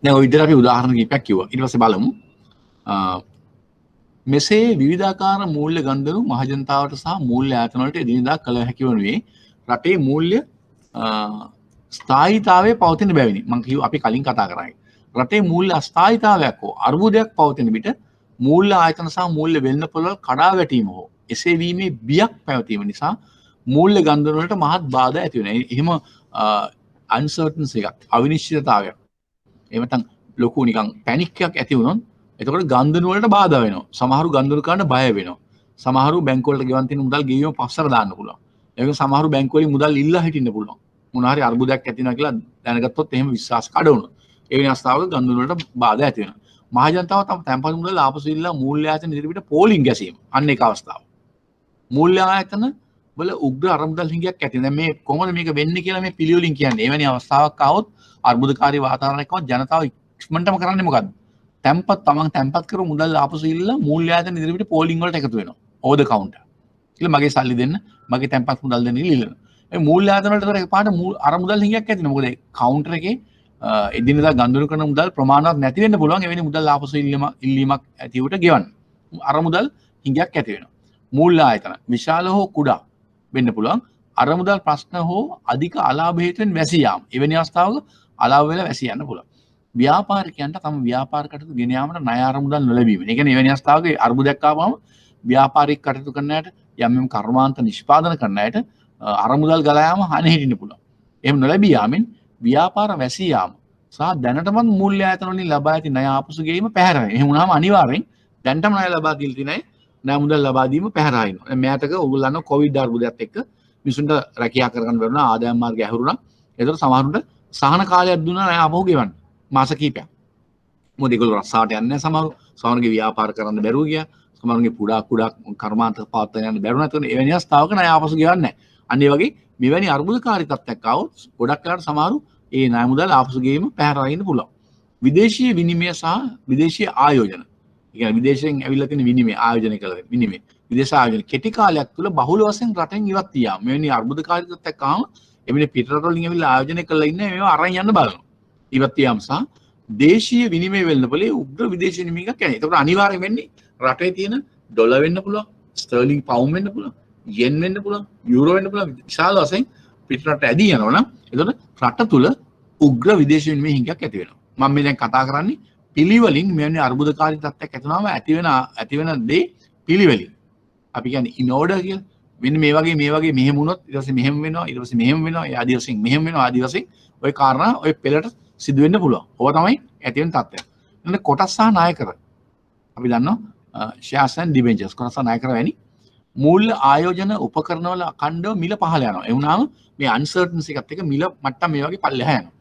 දැන් ඔය විදිහට අපි උදාහරණ කිහිපයක් කිව්වා. ඊට පස්සේ බලමු මෙසේ විවිධාකාර මූල්‍ය ගන්ධනු මහජනතාවට සහ මූල්‍ය ආයතන වලට එදිනෙදා කළ හැකි වනුයේ රටේ මූල්‍ය ස්ථායීතාවය පවතින බැවිනි. මම කිව්වා අපි කලින් කතා කරා. රටේ මූල්‍ය අස්ථායීතාවයක් හෝ අර්බුදයක් පවතින විට මූල්‍ය ආයතන සහ මූල්‍ය වෙළඳපොළ කඩා වැටීම හෝ එසේ වීමේ බියක් පැවතීම නිසා මූල්‍ය ගන්ධන වලට මහත් බාධා ඇති වෙනවා. එහෙම අන්සර්ටන්සි එකක්, අවිනිශ්චිතතාවයක්. එහෙම නැත්නම් ලොකු නිකන් පැනික් එකක් ඇති වුණොත් එතකොට ගන්ධන වලට බාධා වෙනවා. සමහරු ගන්ධන කරන්න බය වෙනවා. සමහරු බැංකු වලට ගෙවන් තියෙන මුදල් ගෙවීම පස්සට දාන්න පුළුවන්. ඒක සමහරු බැංකු වලින් මුදල් ඉල්ලා හිටින්න පුළුවන්. මොනවා හරි අර්බුදයක් ඇති වෙනවා කියලා දැනගත්තොත් එහෙම විශ්වාස කඩ වුණොත්. ඒ වෙන අවස්ථාවක ගන්ධන වලට බාධා ඇති වෙනවා. මහජනතාව තම තැන්පත් මුදල් ආපසු ඉල්ලා මූල්‍ය ආයතන ඉදිරියට පෝලිං ගැසීම. අන්න ඒක අවස්ථාව. මූල්‍ය ආයතන වල උග්‍ර අරමුදල් හිඟයක් ඇති. දැන් මේ කොහොමද මේක වෙන්නේ කියලා මේ පිළිවෙලින් කියන්නේ. එවැනි අවස්ථාවක් ආවොත් අර්බුදකාරී වාතාවරණයක් වුණත් ජනතාව ඉක්මනටම කරන්නේ මොකද්ද? තමන් තැන්පත් කරු මුදල් ආපසු ඉල්ලලා මූල්‍ය ආයතන ඉදිරියට පෝලිං වලට එකතු වෙනවා. ඕවර් ද කවුන්ටර්. කියලා මගේ සල්ලි දෙන්න, මගේ තැන්පත් මුදල් දෙන්න ඉල්ලනවා. මේ මූල්‍ය ආයතන වලට තර එකපාරට අර මුදල් හිඟයක් ඇති වෙනවා. මොකද කවුන්ටර් එකේ එදිනෙදා ගන්දුණු කරන මුදල් ප්‍රමාණවත් නැති වෙන්න පුළුවන්. එවැනි මුදල් ආපසු ඉල්ලීමක් ඇතිවට ගෙවන්න. අර මුදල් හිඟයක් ඇති වෙනවා. මූල්‍ය ආයතන විශාල හෝ කුඩා වෙන්න පුළුවන්. අර මුදල් ප්‍රශ්න හෝ අධික අලාභ හේතුවෙන් වැසී යාම. එවැනි අවස්ථාවක අලාභ වෙලා වැසී යන්න පුළුවන්. ව්‍යාපාරිකයන්ට තම ව්‍යාපාර කටයුතු ගෙන යාමට ණය අරමුදල් නොලැබීම. ඒ කියන්නේ එවැනි අවස්ථාවක අර්බුදයක් ආවම ව්‍යාපාරික කටයුතු කරන අයට යම් කර්මාන්ත නිෂ්පාදන කරන අයට අරමුදල් ගලා යාම හානි හිටින්න පුළුවන්. එහෙම නොලැබී යාමෙන් ව්‍යාපාර වැසී යාම සහ දැනටමත් මූල්‍ය ආයතන වලින් ලබා ඇති ණය ආපසු ගෙවීම පැහැර වෙනවා. එහෙම වුණාම අනිවාර්යෙන් දැනටම ණය ලබා දීලා තියෙන අය ණය මුදල් ලබා දීම පැහැර හිනවා. දැන් මෑතක ඕගොල්ලෝ කොවිඩ් අර්බුදයත් එක්ක මිනිසුන්ට රැකියා කරගන්න බැරි වුණා, ආදායම් මාර්ගය ඇහුරුණා. ඒතර සමහරුන්ට සහන කාලයක් දුන්නා ණය ආපහු ගෙවන්න. මාස කිහිපයක්. මොකද ඒගොල්ලෝ රස්සාවට යන්නේ නැහැ සමහරු. සමහරුගේ ව්‍යාපාර කරන්න බැරුව ගියා. සමහරුගේ කුඩා කර්මාන්ත පවත්වාගෙන යන්න බැරුව නැතුව එවැනි අවස්ථාවක ණය ආපසු ගෙවන්නේ නැහැ. අන්න ඒ වගේ මෙවැනි අර්බුදකාරී තත්ත්වයක් ආවොත් ගොඩක් වෙලාවට සමහරු ඒ ණය මුදල් ආපසු ගෙවීම පැහැර අරින්න පුළුවන්. විදේශීය විනිමය සහ විදේශීය ආයෝජන. ඒ කියන්නේ විදේශයෙන් ඇවිල්ලා තියෙන විනිමය ආයෝජනය කළ විනිමය. විදේශ ආයෝජන කෙටි කාලයක් තුළ බහුල වශයෙන් රටෙන් ඉවත් වියාම. මෙවැනි අර්බුදකාරී තත්ත්වයක් ආවම එවැනි පිටරට වලින් ඇවිල්ලා ආයෝජනය කරලා ඉන්නේ මේවා අරන් යන්න බලනවා. ඉවත් වියාම සහ දේශීය විනිමය වෙළඳපොලේ උග්‍ර විදේශීය විනිමයක් යන්නේ. ඒකට අනිවාර්යෙන් වෙන්නේ රටේ තියෙන ඩොලර් වෙන්න පුළුවන්, ස්ටර්ලිං පවුන්ඩ් වෙන්න පුළුවන්, යෙන් වෙන්න පුළුවන්, යුරෝ වෙන්න පුළුවන්. විශාල වශයෙන් පිටරට ඇදී යනවා නම් එතකොට රට තුල උග්‍ර විදේශීය විනිමය හිඟයක් ඇති වෙනවා. මම මේ දැන් කතා කරන්නේ පිළිවෙලින් මෙවැනි අර්බුදකාරී තත්ත්වයක් ඇති වුණාම ඇති වෙන දේ පිළිවෙලින්. අපි කියන්නේ in order කියලා. වෙන මේ වගේ මෙහෙම වුණොත් ඊට පස්සේ මෙහෙම වෙනවා, ඊට පස්සේ මෙහෙම වෙනවා, ආදි වශයෙන් මෙහෙම වෙනවා, ආදි වශයෙන් ওই කාරණා ওই පෙළට සිදු වෙන්න පුළුවන්. ඕවා තමයි ඇති වෙන තත්ත්වය. ඊළඟ කොටස් සහ ණයකර. අපි දන්නවා shares and debentures කොටස් සහ ණයකර වැනි මූල්‍ය ආයෝජන උපකරණ වල අඛණ්ඩව මිල පහළ යනවා. ඒ වුණාම මේ uncertainty එකත් එක්ක මිල මට්ටම් මේ වගේ පල්ලෙහා යනවා.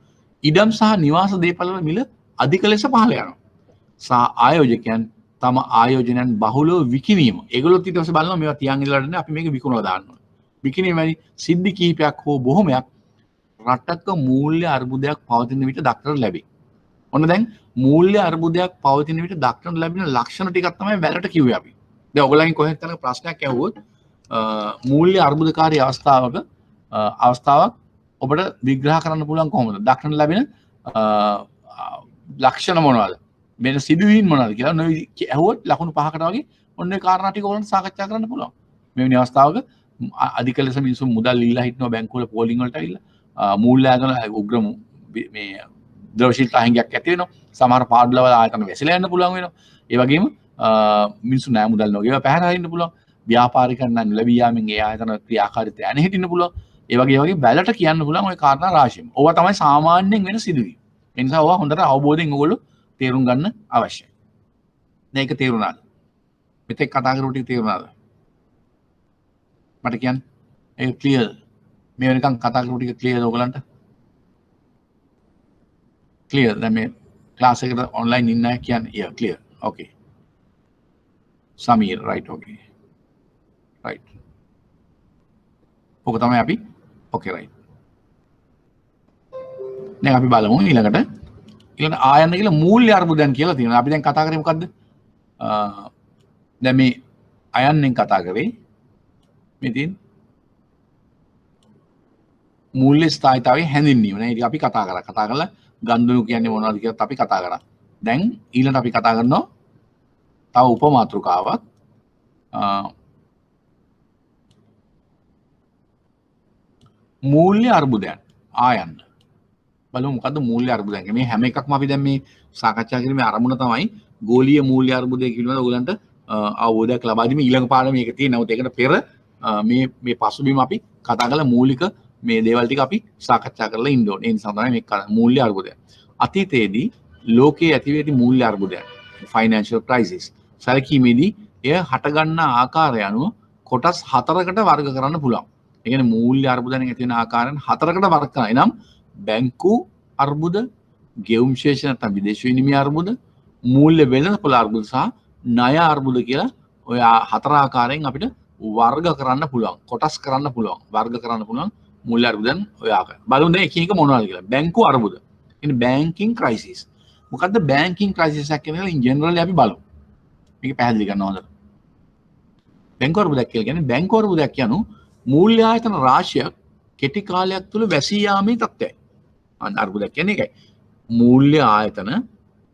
ඉඩම් සහ නිවාස දේපළ වල මිල අධික ලෙස පහළ යනවා. සහ ආයෝජකයන් තම ආයෝජනයන් බහුලව විකිණීම. ඒගොල්ලොත් ඊට පස්සේ බලනවා මේවා තියන් ඉල්ලලා නැහැ අපි මේක විකුණලා දාන්නවා. විකිණීම වැනි සිද්ධි කීපයක් හෝ බොහොමයක් රටක මූල්‍ය අර්බුදයක් පවතින විට දක්නට ලැබේ. ඔන්න දැන් මූල්‍ය අර්බුදයක් පවතින විට දක්නට ලැබෙන ලක්ෂණ ටිකක් තමයි වැලට කිව්වේ අපි. දැන් ඔයගොල්ලන්ගෙන් කොහෙද තන ප්‍රශ්නයක් ඇහුවොත් මූල්‍ය අර්බුදකාරී අවස්ථාවක් ඔබට විග්‍රහ කරන්න පුළුවන් කොහොමද? දක්නට ලැබෙන ලක්ෂණ මොනවද? වෙන සිදුවීම් මොනවද කියලා නොවි ඇහුවොත් ලකුණු 5කට වගේ ඔන්න ඒ කාරණා ටික ඔයගොල්ලන්ට සාකච්ඡා කරන්න පුළුවන්. මෙවැනි අවස්ථාවක අධික ලෙස මිනිස්සු මුදල් ඉල්ලා හිටනවා බැංකුවල පෝලිං වලට ඇවිල්ලා මූල්‍ය ආයතන උග්‍ර මේ ද්‍රවශීලතා හිඟයක් ඇති වෙනවා. සමහර පාඩුවල ආයතන වැසිලා යන්න පුළුවන් වෙනවා. ඒ වගේම මිනිස්සු ණය මුදල් නොගෙව පැහැර හරින්න පුළුවන්. ව්‍යාපාරිකයන් නම් ලැබී යාමෙන් ඒ ආයතන ක්‍රියාකාරීත්වය ඇන හිටින්න පුළුවන්. ඒ වගේ බැලට කියන්න පුළුවන් ওই කාරණා රාශියම. ඕවා තමයි සාමාන්‍යයෙන් වෙන සිදුවීම්. ඒ නිසා ඕවා හොඳට අවබෝධයෙන් ඔයගොල්ලෝ තේරුම් ගන්න අවශ්‍යයි. දැන් ඒක තේරුණාද? මෙතෙක් කතා කරපු ටික තේරුණාද? මට කියන්න. ඒක ක්ලියර්. මේ වෙනකන් කතා කරපු ටික ක්ලියර්ද ඔයගලන්ට? ක්ලියර්. දැන් මේ ක්ලාස් එකට ඔන්ලයින් ඉන්න අය කියන්නේ යා ක්ලියර්. ඕකේ. Samir right okay. Right. ඕක තමයි අපි ඕකේ රයිට්. දැන් අපි බලමු ඊළඟට ආයන්න කියලා මූල්‍ය අර්බුදයන් කියලා තියෙනවා. අපි දැන් කතා කරේ මොකද්ද? දැන් මේ අයන්නෙන් කතා කරේ මේ තියෙන මූල්‍ය ස්ථායීතාවයේ හැඳින්වීම නේ. ඒක අපි කතා කරලා ගන්ධණු කියන්නේ මොනවද කියලා අපි කතා කරා. දැන් ඊළඟට අපි කතා කරනවා තව උපමාතෘකාවක්. මූල්‍ය අර්බුදයන් ආයන්න. බලමු මොකද්ද මූල්‍ය අර්බුදයන්. මේ හැම එකක්ම අපි දැන් මේ සාකච්ඡා කිරීමේ අරමුණ තමයි ගෝලීය මූල්‍ය අර්බුදය පිළිබඳව ඔයගලන්ට අවබෝධයක් ලබා දීම. ඊළඟ පාඩම මේක තියෙනවා. නමුත් ඒකට පෙර මේ පසුබිම අපි කතා කළ මූලික මේ දේවල් ටික අපි සාකච්ඡා කරලා ඉන්න ඕනේ. ඒ නිසා තමයි මේ මූල්‍ය අර්බුදය. අතීතයේදී ලෝකයේ ඇති වෙති මූල්‍ය අර්බුදයන් ෆයිනෑන්ෂල් ක්‍රයිසිස් සැලකීමේදී එය හටගන්න ආකාරය අනුව කොටස් 4කට වර්ග කරන්න පුළුවන්. ඒ කියන්නේ මූල්‍ය අර්බුදයන් ඇති වෙන ආකාරයන් 4කට වර්ග කරනවා. එනම් බැංකු අර්බුද, ගෙවුම් ශේෂ නැත්නම් විදේශ විනිමය අර්බුද, මූල්‍ය වෙළඳපොළ අර්බුද සහ ණය අර්බුද කියලා ඔය 4 ආකාරයෙන් අපිට වර්ග කරන්න පුළුවන්. කොටස් කරන්න පුළුවන්. වර්ග කරන්න පුළුවන් මූල්‍ය අර්බුදයන් ඔය ආකාරය. බලමු දැන් එක එක මොනවද කියලා. බැංකු අර්බුද. කියන්නේ බැංකින් ක්‍රයිසිස්. මොකද්ද බැංකින් ක්‍රයිසිස් එක කියන්නේ ඉන් ජෙනරලි අපි බලමු. මේක පැහැදිලි කරන්න හොඳට. බැංකු අර්බුදයක් කියලා කියන්නේ බැංකු අර්බුදයක් කියනු මූල්‍ය ආයතන රාශියක් කෙටි කාලයක් තුළ වැසී යාමේ තත්ත්වයයි. අර්බුදයක් කියන්නේ ඒකයි. මූල්‍ය ආයතන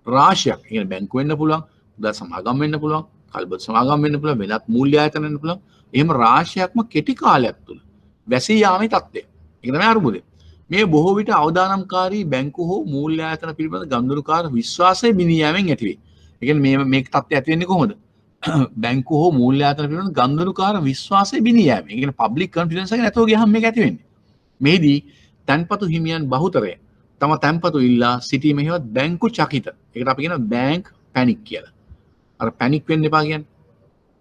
රාශියක්. ඒ කියන්නේ බැංකු වෙන්න පුළුවන්, මුදල් සමාගම් වෙන්න පුළුවන්, කල්බත් සමාගම් වෙන්න පුළුවන්, වෙනත් මූල්‍ය ආයතන වෙන්න පුළුවන්. එහෙම රාශියක්ම කෙටි කාලයක් තුළ වැසී යාමේ තත්ත්වය. ඒක තමයි අර්බුදය. මේ බොහෝ විට අවදානම්කාරී බැංකු හෝ මූල්‍ය ආයතන පිළිබඳ ගනුදෙනුකාර විශ්වාසය බිඳී යාමෙන් ඇති වේ. ඒ කියන්නේ මේක තත්ත්වය ඇති වෙන්නේ කොහොමද? බැංකු හෝ මූල්‍ය ආයතන පිළිබඳ ගනුදෙනුකාර විශ්වාසය බිඳී යාම. ඒ කියන්නේ පබ්ලික් කොන්ෆිඩන්ස් එක නැතුව ගියහම මේක ඇති වෙන්නේ. මෙහිදී තැන්පතු හිමියන් බහුතරය තම තැන්පතු ඉල්ලා සිටීම හේවත් බැංකු චකිත. ඒකට අපි කියනවා බැංක් පැනික් කියලා. අර පැනික් වෙන්න එපා කියන්නේ.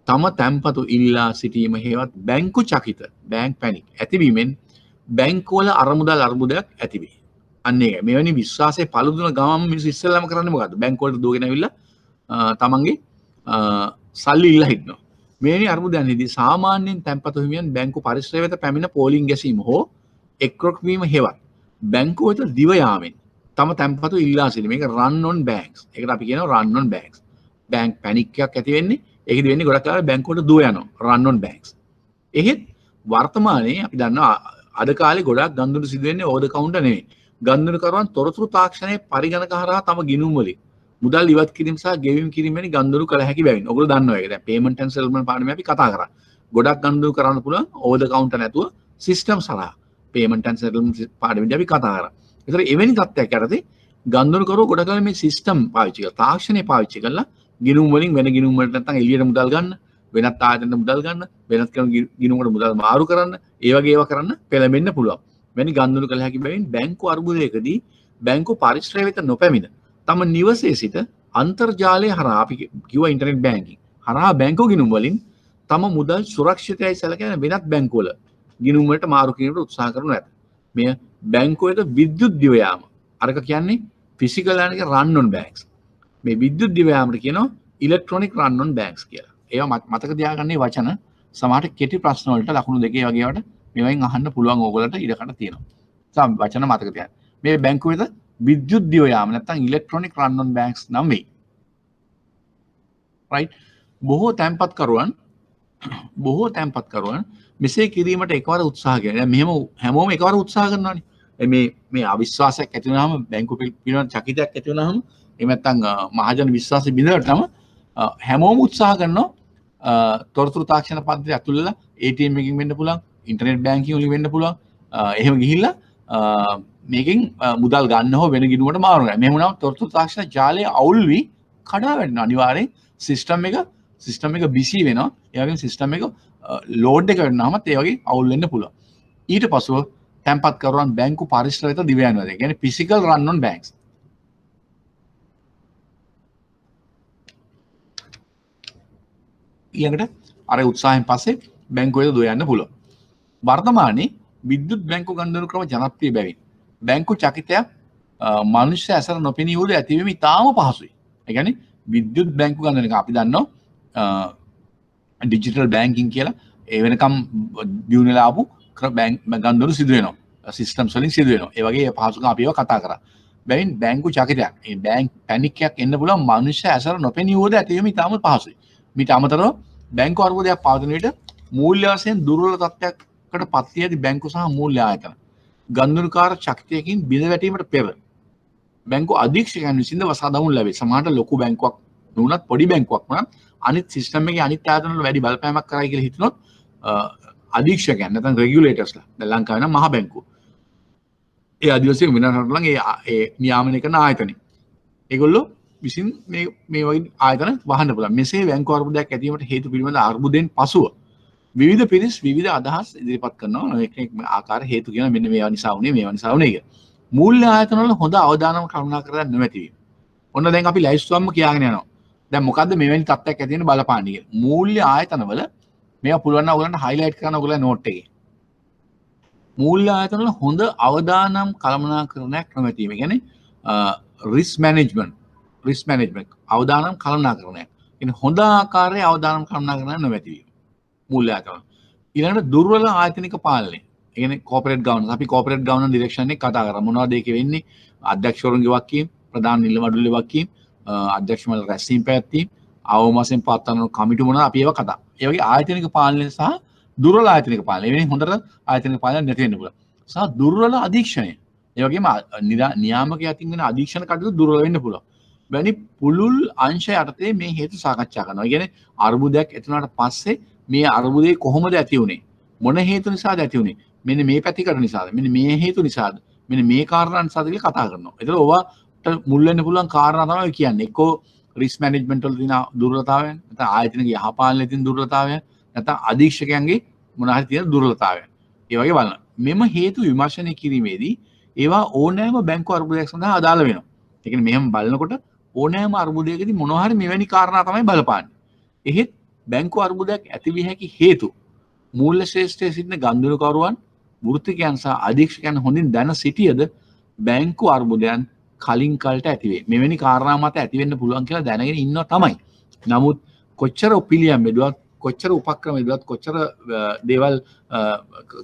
තම තැන්පතු ඉල්ලා සිටීම හේවත් බැංකු චකිත බැංක් පැනික් ඇතිවීමෙන් බැංකුවල අරමුදල් අර්බුදයක් ඇති වේ. අන්න ඒකයි. මෙවැනි විශ්වාසයේ පළුදුන ගමන් මිනිස්සු ඉස්සෙල්ලාම කරන්නේ මොකද්ද? බැංකුවලට දුවගෙන ඇවිල්ලා තමන්ගේ සල්ලි ඉල්ලා හිටනවා. මෙවැනි අර්බුදයන්හිදී සාමාන්‍යයෙන් තැන්පතු හිමියන් බැංකු පරිශ්‍රය වෙත පැමිණ පෝලිං ගැසීම හෝ එක්රොක් වීම හෙවත් බැංකුව වෙත දිව යාමෙන් තම තැන්පතු ඉල්ලා සිටීම. මේක run on banks. ඒකට අපි කියනවා run on banks. Bank panic එකක් ඇති වෙන්නේ. ඒකෙදි වෙන්නේ ගොඩක් වෙලාවට බැංකුවට දුව යනවා. run on banks. එහෙත් වර්තමානයේ අපි දන්නවා අද කාලේ ගොඩක් ගනුදෙනු සිදු වෙන්නේ ඕවර් ද කවුන්ටර් නෙවෙයි. ගනුදෙනුකරුවන් තොරතුරු තාක්ෂණයේ පරිගණක හරහා තම ගිණුම් වලින් මුදල් ඉවත් කිරීම සහ ගෙවීම කිරීම වැනි ගනුදෙනු කළ හැකි බැවින්. ඔයගොල්ලෝ දන්නවා ඒක. දැන් payment and settlement පාඩමේ අපි කතා කරා. ගොඩක් ගනුදෙනු කරන්න පුළුවන් ඕවර් ද කවුන්ටර් නැතුව සිස්ටම් සරහා. payment and settlement පාඩමේදී අපි කතා කරා. ඒතර එවැනි තත්ත්වයක් යටතේ ගනුදෙනුකරුවෝ ගොඩක් වෙලාවට මේ සිස්ටම් පාවිච්චි කරලා තාක්ෂණය පාවිච්චි කරලා ගිණුම් වලින් වෙන ගිණුම් වලට නැත්නම් එළියට මුදල් ගන්න, වෙනත් ආයතනට මුදල් ගන්න, වෙනත් කෙනෙක් ගිණුම් වලට මුදල් මාරු කරන්න, ඒ වගේ ඒවා කරන්න පෙළඹෙන්න පුළුවන්. වැනි ගනුදෙනු කළ හැකි බැවින් බැංකු අර්බුදයකදී බැංකු පරිශ්‍රය වෙත නොපැමිණ තම නිවසේ සිට අන්තර්ජාලය හරහා අපි කිව්වා ඉන්ටර්නෙට් බැංකින් හරහා බැංකු ගිණුම් වලින් තම මුදල් සුරක්ෂිතයි සැලකෙන වෙනත් බැංකුවල ගිණුම් වලට මාරු කිරීමට උත්සාහ කරනු ඇත. මෙය බැංකුවේද විද්‍යුත් දිව යාම. අරක කියන්නේ ෆිසිකල් යන්නේ run on banks. මේ විද්‍යුත් දිව යාමට කියනවා ඉලෙක්ට්‍රොනික run on banks කියලා. ඒවා මතක තියාගන්නේ වචන සමහරට කෙටි ප්‍රශ්න වලට ලකුණු දෙකේ වගේ වට මේවෙන් අහන්න පුළුවන් ඕගොල්ලන්ට ඉඩකඩ තියෙනවා. සම වචන මතක තියාගන්න. මේ බැංකුවේද විද්‍යුත් දිව යාම නැත්නම් ඉලෙක්ට්‍රොනික run on banks නම් වෙයි. right? බොහෝ තැන්පත්කරුවන් මෙසේ කිරීමට එකවර උත්සාහ කරනවා. දැන් මෙහෙම හැමෝම එකවර උත්සාහ කරනවානේ. මේ අවිශ්වාසයක් ඇති වුනහම බැංකු පිළිබඳ චකිතයක් ඇති වුනහම එහෙම නැත්නම් මහජන විශ්වාසය බිඳවටම හැමෝම උත්සාහ කරනවා තොරතුරු තාක්ෂණ පද්ධතිය ඇතුළේ ATM එකකින් වෙන්න පුළුවන්, ඉන්ටර්නෙට් බැංකින් වලින් වෙන්න පුළුවන්. එහෙම ගිහිල්ලා මේකෙන් මුදල් ගන්න හෝ වෙන ගිණුමකට මාරු කරනවා. මෙහෙම වුණාම තොරතුරු තාක්ෂණ ජාලය අවුල් වී කඩා වැටෙනවා. අනිවාර්යෙන් සිස්ටම් එක බිසි වෙනවා. ඒ වගේම සිස්ටම් එක ලෝඩ් එක වෙනවමත් ඒ වගේ අවුල් වෙන්න පුළුවන්. ඊට පස්ව තැන්පත්කරුවන් බැංකු පරිශ්‍රය වෙත දිව යනවා. ඒ කියන්නේ physical run on banks. ඊළඟට අර උත්සාහයෙන් පස්සේ බැංකුවේද දුව යන්න පුළුවන්. වර්තමානයේ විද්‍යුත් බැංකු ගනුදෙනු ක්‍රම ජනප්‍රිය බැවින් බැංකු චකිතයක් මනුෂ්‍ය ඇසට නොපෙනී වූද ඇතිවීම ඉතාම පහසුයි. ඒ කියන්නේ විද්‍යුත් බැංකු ගනුදෙනු අපි දන්නවා ඩිජිටල් බැංකින් කියලා ඒ වෙනකම් දියුණුවලා ආපු ගන්දුරු සිදු වෙනවා සිස්ටම්ස් වලින් සිදු වෙනවා ඒ වගේ පහසුකම් අපි ඒවා කතා කරා බැවින් බැංකු චකිතයක් මේ බැංක් පැනික් එකක් එන්න පුළුවන් මනුෂ්‍ය ඇසර නොපෙනී වුවද ඇතිවීම ඉතාම පහසුයි මීට අමතරව බැංකු අර්බුදයක් පවතින විට මූල්‍ය වශයෙන් දුර්වල තත්ත්වයකට පත් වී ඇති බැංකු සහ මූල්‍ය ආයතන ගන්දුරුකාර ශක්තියකින් බිඳ වැටීමට පෙර බැංකු අධීක්ෂකයන් විසින්ද වසා දමනු ලැබේ සමහරට ලොකු බැංකුවක් නුනත් පොඩි බැංකුවක් වුණත් අනිත් සිස්ටම් එකේ අනිත් ආයතන වල වැඩි බලපෑමක් කරයි කියලා හිතනොත් අධීක්ෂකයන් නැත්නම් රෙගියුලේටර්ස්ලා දැන් ලංකාවේ නම් මහ බැංකුව ඒ අධිවසිය වෙන රටවල ඒ නියාමනය කරන ආයතන ඒගොල්ලෝ විසින් මේ වගේ ආයතන වහන්න පුළුවන් මෙසේ බැංකු අර්බුදයක් ඇතිවීමට හේතු පිළිබඳ අර්බුදයෙන් පසුව විවිධ පිරිස් විවිධ අදහස් ඉදිරිපත් කරනවා එක් ආකාර හේතු කියන මෙන්න මේවා නිසා වුණේ කියලා මූල්‍ය ආයතන වල හොඳ අවධානම කරුණා කරලා නොමැති වීම. ඔන්න දැන් අපි ලයිස්තුවම්ම කියාගෙන යනවා. දැන් මොකද්ද මෙවැනි තත්ත්වයක් ඇති වෙන බලපාන්නේ කියලා. මූල්‍ය ආයතන වල මේවා පුළුවන් නම් ඔයගලන්ට highlight කරන්න ඔයගලගේ note එකේ. මූල්‍ය ආයතන වල හොඳ අවධානම් කළමනාකරණයක් නොමැති වීම. කියන්නේ risk management අවධානම් කළමනාකරණයක්. කියන්නේ හොඳ ආකාරයේ අවධානම් කළමනාකරණයක් නොමැති වීම. මූල්‍ය ආයතන. ඊළඟට දුර්වල ආයතනික පාලනය. කියන්නේ corporate governance අපි corporate governance direction එක කතා කරා මොනවද ඒකේ වෙන්නේ අධ්‍යක්ෂවරුන්ගේ වගකීම් ප්‍රධාන නිල මඩුල්ලේ වගකීම් අධ්‍යක්ෂමල රැස්වීම පැවැත්වීම අවමසෙන් පවත්වන කමිටු මොනවද අපි ඒවා කතා. ඒ වගේ ආයතනික පාලනය සහ දුර්වල ආයතනික පාලනය. එවැනි හොඳට ආයතනික පාලනය නැති වෙන්න පුළුවන්. සහ දුර්වල අධීක්ෂණය. ඒ වගේම නියාමකයා අතින් වෙන අධීක්ෂණ කටයුතු දුර්වල වෙන්න පුළුවන්. වැනි පුළුල් අංශ යටතේ මේ හේතු සාකච්ඡා කරනවා. ඒ කියන්නේ අර්බුදයක් ඇති වුණාට පස්සේ මේ අර්බුදේ කොහොමද ඇති වුනේ? මොන හේතු නිසාද ඇති වුනේ? මෙන්න මේ පැතිකඩ නිසාද මෙන්න මේ හේතු නිසාද මෙන්න මේ කාරණා නිසාද කියලා කතා කරනවා. ඒතර ඔයාට මුල් වෙන්න පුළුවන් කාරණා තමයි කියන්නේ. එක්කෝ රිස්ක් මැනේජ්මන්ට් වල තියෙන දුර්වලතාවයන්, නැත්නම් ආයතනික යහපාලනයේ තියෙන දුර්වලතාවයන්, නැත්නම් අධීක්ෂකයන්ගේ මොන හරි තියෙන දුර්වලතාවයන්. ඒ වගේ බලන්න. මෙම හේතු විමර්ශනය කිරීමේදී ඒවා ඕනෑම බැංකු අර්බුදයක් සඳහා අදාළ වෙනවා. ඒ කියන්නේ මෙහෙම බලනකොට ඕනෑම අර්බුදයකදී මොනවා හරි මෙවැනි කාරණා තමයි බලපාන්නේ. එහෙත් බැංකු අර්බුදයක් ඇතිවිය හැකි හේතු මූල්‍ය ශ්‍රේෂ්ඨයේ සිටින ගන්දුරුකරුවන් වෘත්තිකයන් සහ අධීක්ෂකයන් හොඳින් දැන සිටියද බැංකු අර්බුදයන් කලින් කලට ඇතිවේ. මෙවැනි කාරණා මත ඇති වෙන්න පුළුවන් කියලා දැනගෙන ඉන්නවා තමයි. නමුත් කොච්චර පිළියම් බෙදුවත් කොච්චර උපක්‍රම බෙදුවත් කොච්චර දේවල්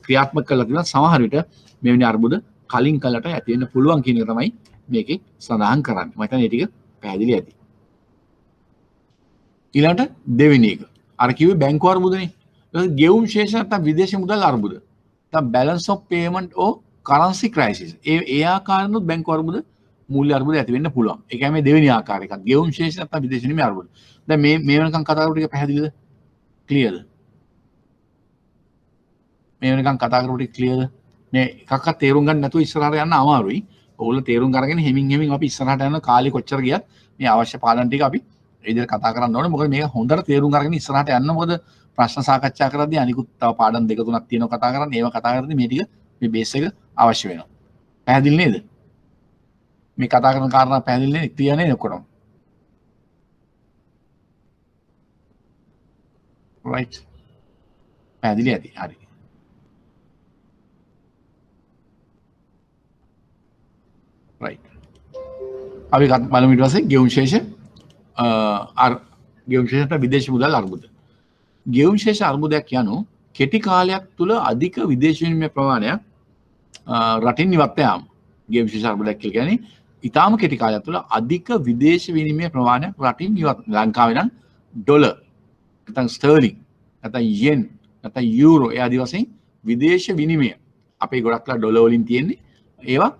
ක්‍රියාත්මක කළා කියලා සමහර විට මෙවැනි අර්බුද කලින් කලට ඇති වෙන්න පුළුවන් කියන එක තමයි මේකේ සඳහන් කරන්නේ. මම හිතන්නේ මේ ටික පැහැදිලි ඇති. ඊළඟට දෙවෙනි එක. අර කිව්වේ බැංකු අර්බුදනේ. ගෙවුම් ශේෂ නැත්නම් විදේශ මුදල් අර්බුද. නැත්නම් balance of payment or currency crisis. ඒ ආකාරනුත් බැංකු අර්බුද මූල්‍ය අර්බුද ඇති වෙන්න පුළුවන්. ඒ කියන්නේ මේ දෙවෙනි ආකාර එකක්. ගෙවුම් ශේෂ නැත්නම් විදේශ නිමේ අර්බුද. දැන් මේ වෙනකන් කතා කරපු ටික පැහැදිලිද? ක්ලියර්ද? මේ වෙනකන් කතා කරපු ටික ක්ලියර්ද? මේ එකක්වත් තේරුම් ගන්න නැතුව ඉස්සරහට යන්න අමාරුයි. ඕගොල්ලෝ තේරුම් අරගෙන හෙමින් අපි ඉස්සරහට යන කාලේ කොච්චර ගියත් මේ අවශ්‍ය පාඩම් ටික අපි ඒ විදිහට කතා කරන්න ඕනේ. මොකද මේක හොඳට තේරුම් අරගෙන ඉස්සරහට යන්න. මොකද ප්‍රශ්න සාකච්ඡා කරද්දී අනිකුත් තව පාඩම් දෙක තුනක් තියෙනවා කතා කරන්න. ඒවා කතා කරද්දී මේ ටික මේ බේස් එක අවශ්‍ය වෙනවා. පැහැදිලි නේද? මේ කතා කරන කාරණා පැහැදිලි නේද? ක්ලියර් නේද ඔක්කොටම? right. පැහැදිලි ඇති. හරි. right. අපි බලමු ඊට පස්සේ ගෙවුම් ශේෂ ගෙවුම් ශේෂට විදේශ මුදල් අර්බුද. ගෙවුම් ශේෂ අර්බුදයක් යනු කෙටි කාලයක් තුල අධික විදේශ විනිමය ප්‍රමාණයක් රටින් ඉවත් යාම. ගෙවුම් ශේෂ අර්බුදයක් කියන්නේ ඊටාම කෙටි කාලයක් තුල අධික විදේශ විනිමය ප්‍රමාණයක් රටින් ඉවත්. ලංකාවේ නම් ඩොලර් නැත්නම් ස්ටර්ලිං නැත්නම් යෙන් නැත්නම් යූරෝ ඒ ආදී වශයෙන් විදේශ විනිමය අපේ ගොඩක්ලා ඩොලර් වලින් තියෙන්නේ. ඒවා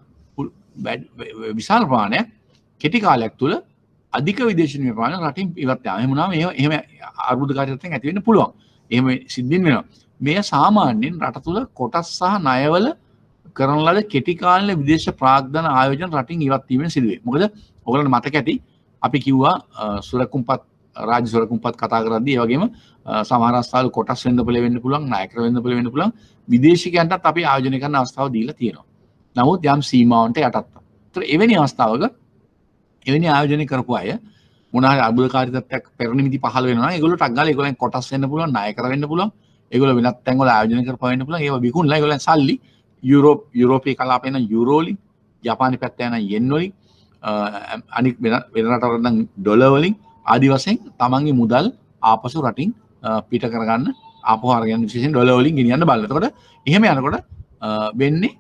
විශාල ප්‍රමාණයක් කෙටි කාලයක් තුල අධික විදේශ විනිමය ප්‍රමාණයක් රටින් ඉවත් යාම. එහෙම වුණාම එහෙම අර්බුදකාරී තත්ත්වයන් ඇති වෙන්න පුළුවන්. එහෙම සිද්ධ වෙනවා. මේ සාමාන්‍යයෙන් රට තුල කොටස් සහ ණයවල කරන ලද කෙටි කාලීන විදේශ ප්‍රාග්ධන ආයෝජන රටින් ඉවත් වීමෙන් සිදුවේ. මොකද ඔයගොල්ලන්ට මතක ඇති අපි කිව්වා සුරකුම්පත් රාජ්‍ය සුරකුම්පත් කතා කරද්දී ඒ වගේම සමහර අවස්ථාවල කොටස් වෙන්දපොළ වෙන්න පුළුවන්, නායකර වෙන්දපොළ වෙන්න පුළුවන්. විදේශිකයන්ටත් අපි ආයෝජනය කරන අවස්ථාව දීලා තියෙනවා. නමුත් යම් සීමාවන්ට යටත්ව. ඒතර එවැනි අවස්ථාවක එවැනි ආයෝජනය කරපු අය මොනවා අර්බුදකාරී තත්ත්වයක් පෙරනිමිති පහළ වෙනවා නම් ඒගොල්ලෝ ටක් ගාලා ඒගොල්ලන් කොටස් වෙන්න පුළුවන්, නායකර වෙන්න පුළුවන්. ඒගොල්ලෝ වෙනත් තැන්වල ආයෝජනය කරපුවා වෙන්න පුළුවන්. ඒවා විකුණලා ඒගොල්ලන් සල්ලි යුරෝපීය කලාපේ නම් යුරෝ වලින්, ජපානි පැත්තේ නම් යෙන් වලින්, අනික් වෙන රටවල නම් ඩොලර් වලින් ආදි වශයෙන් තමන්ගේ මුදල් ආපසු රටින් පිට කරගන්න ආපහු අරගෙන විශේෂයෙන් ඩොලර් වලින් ගෙනියන්න බලන්න. එතකොට එහෙම යනකොට වෙන්නේ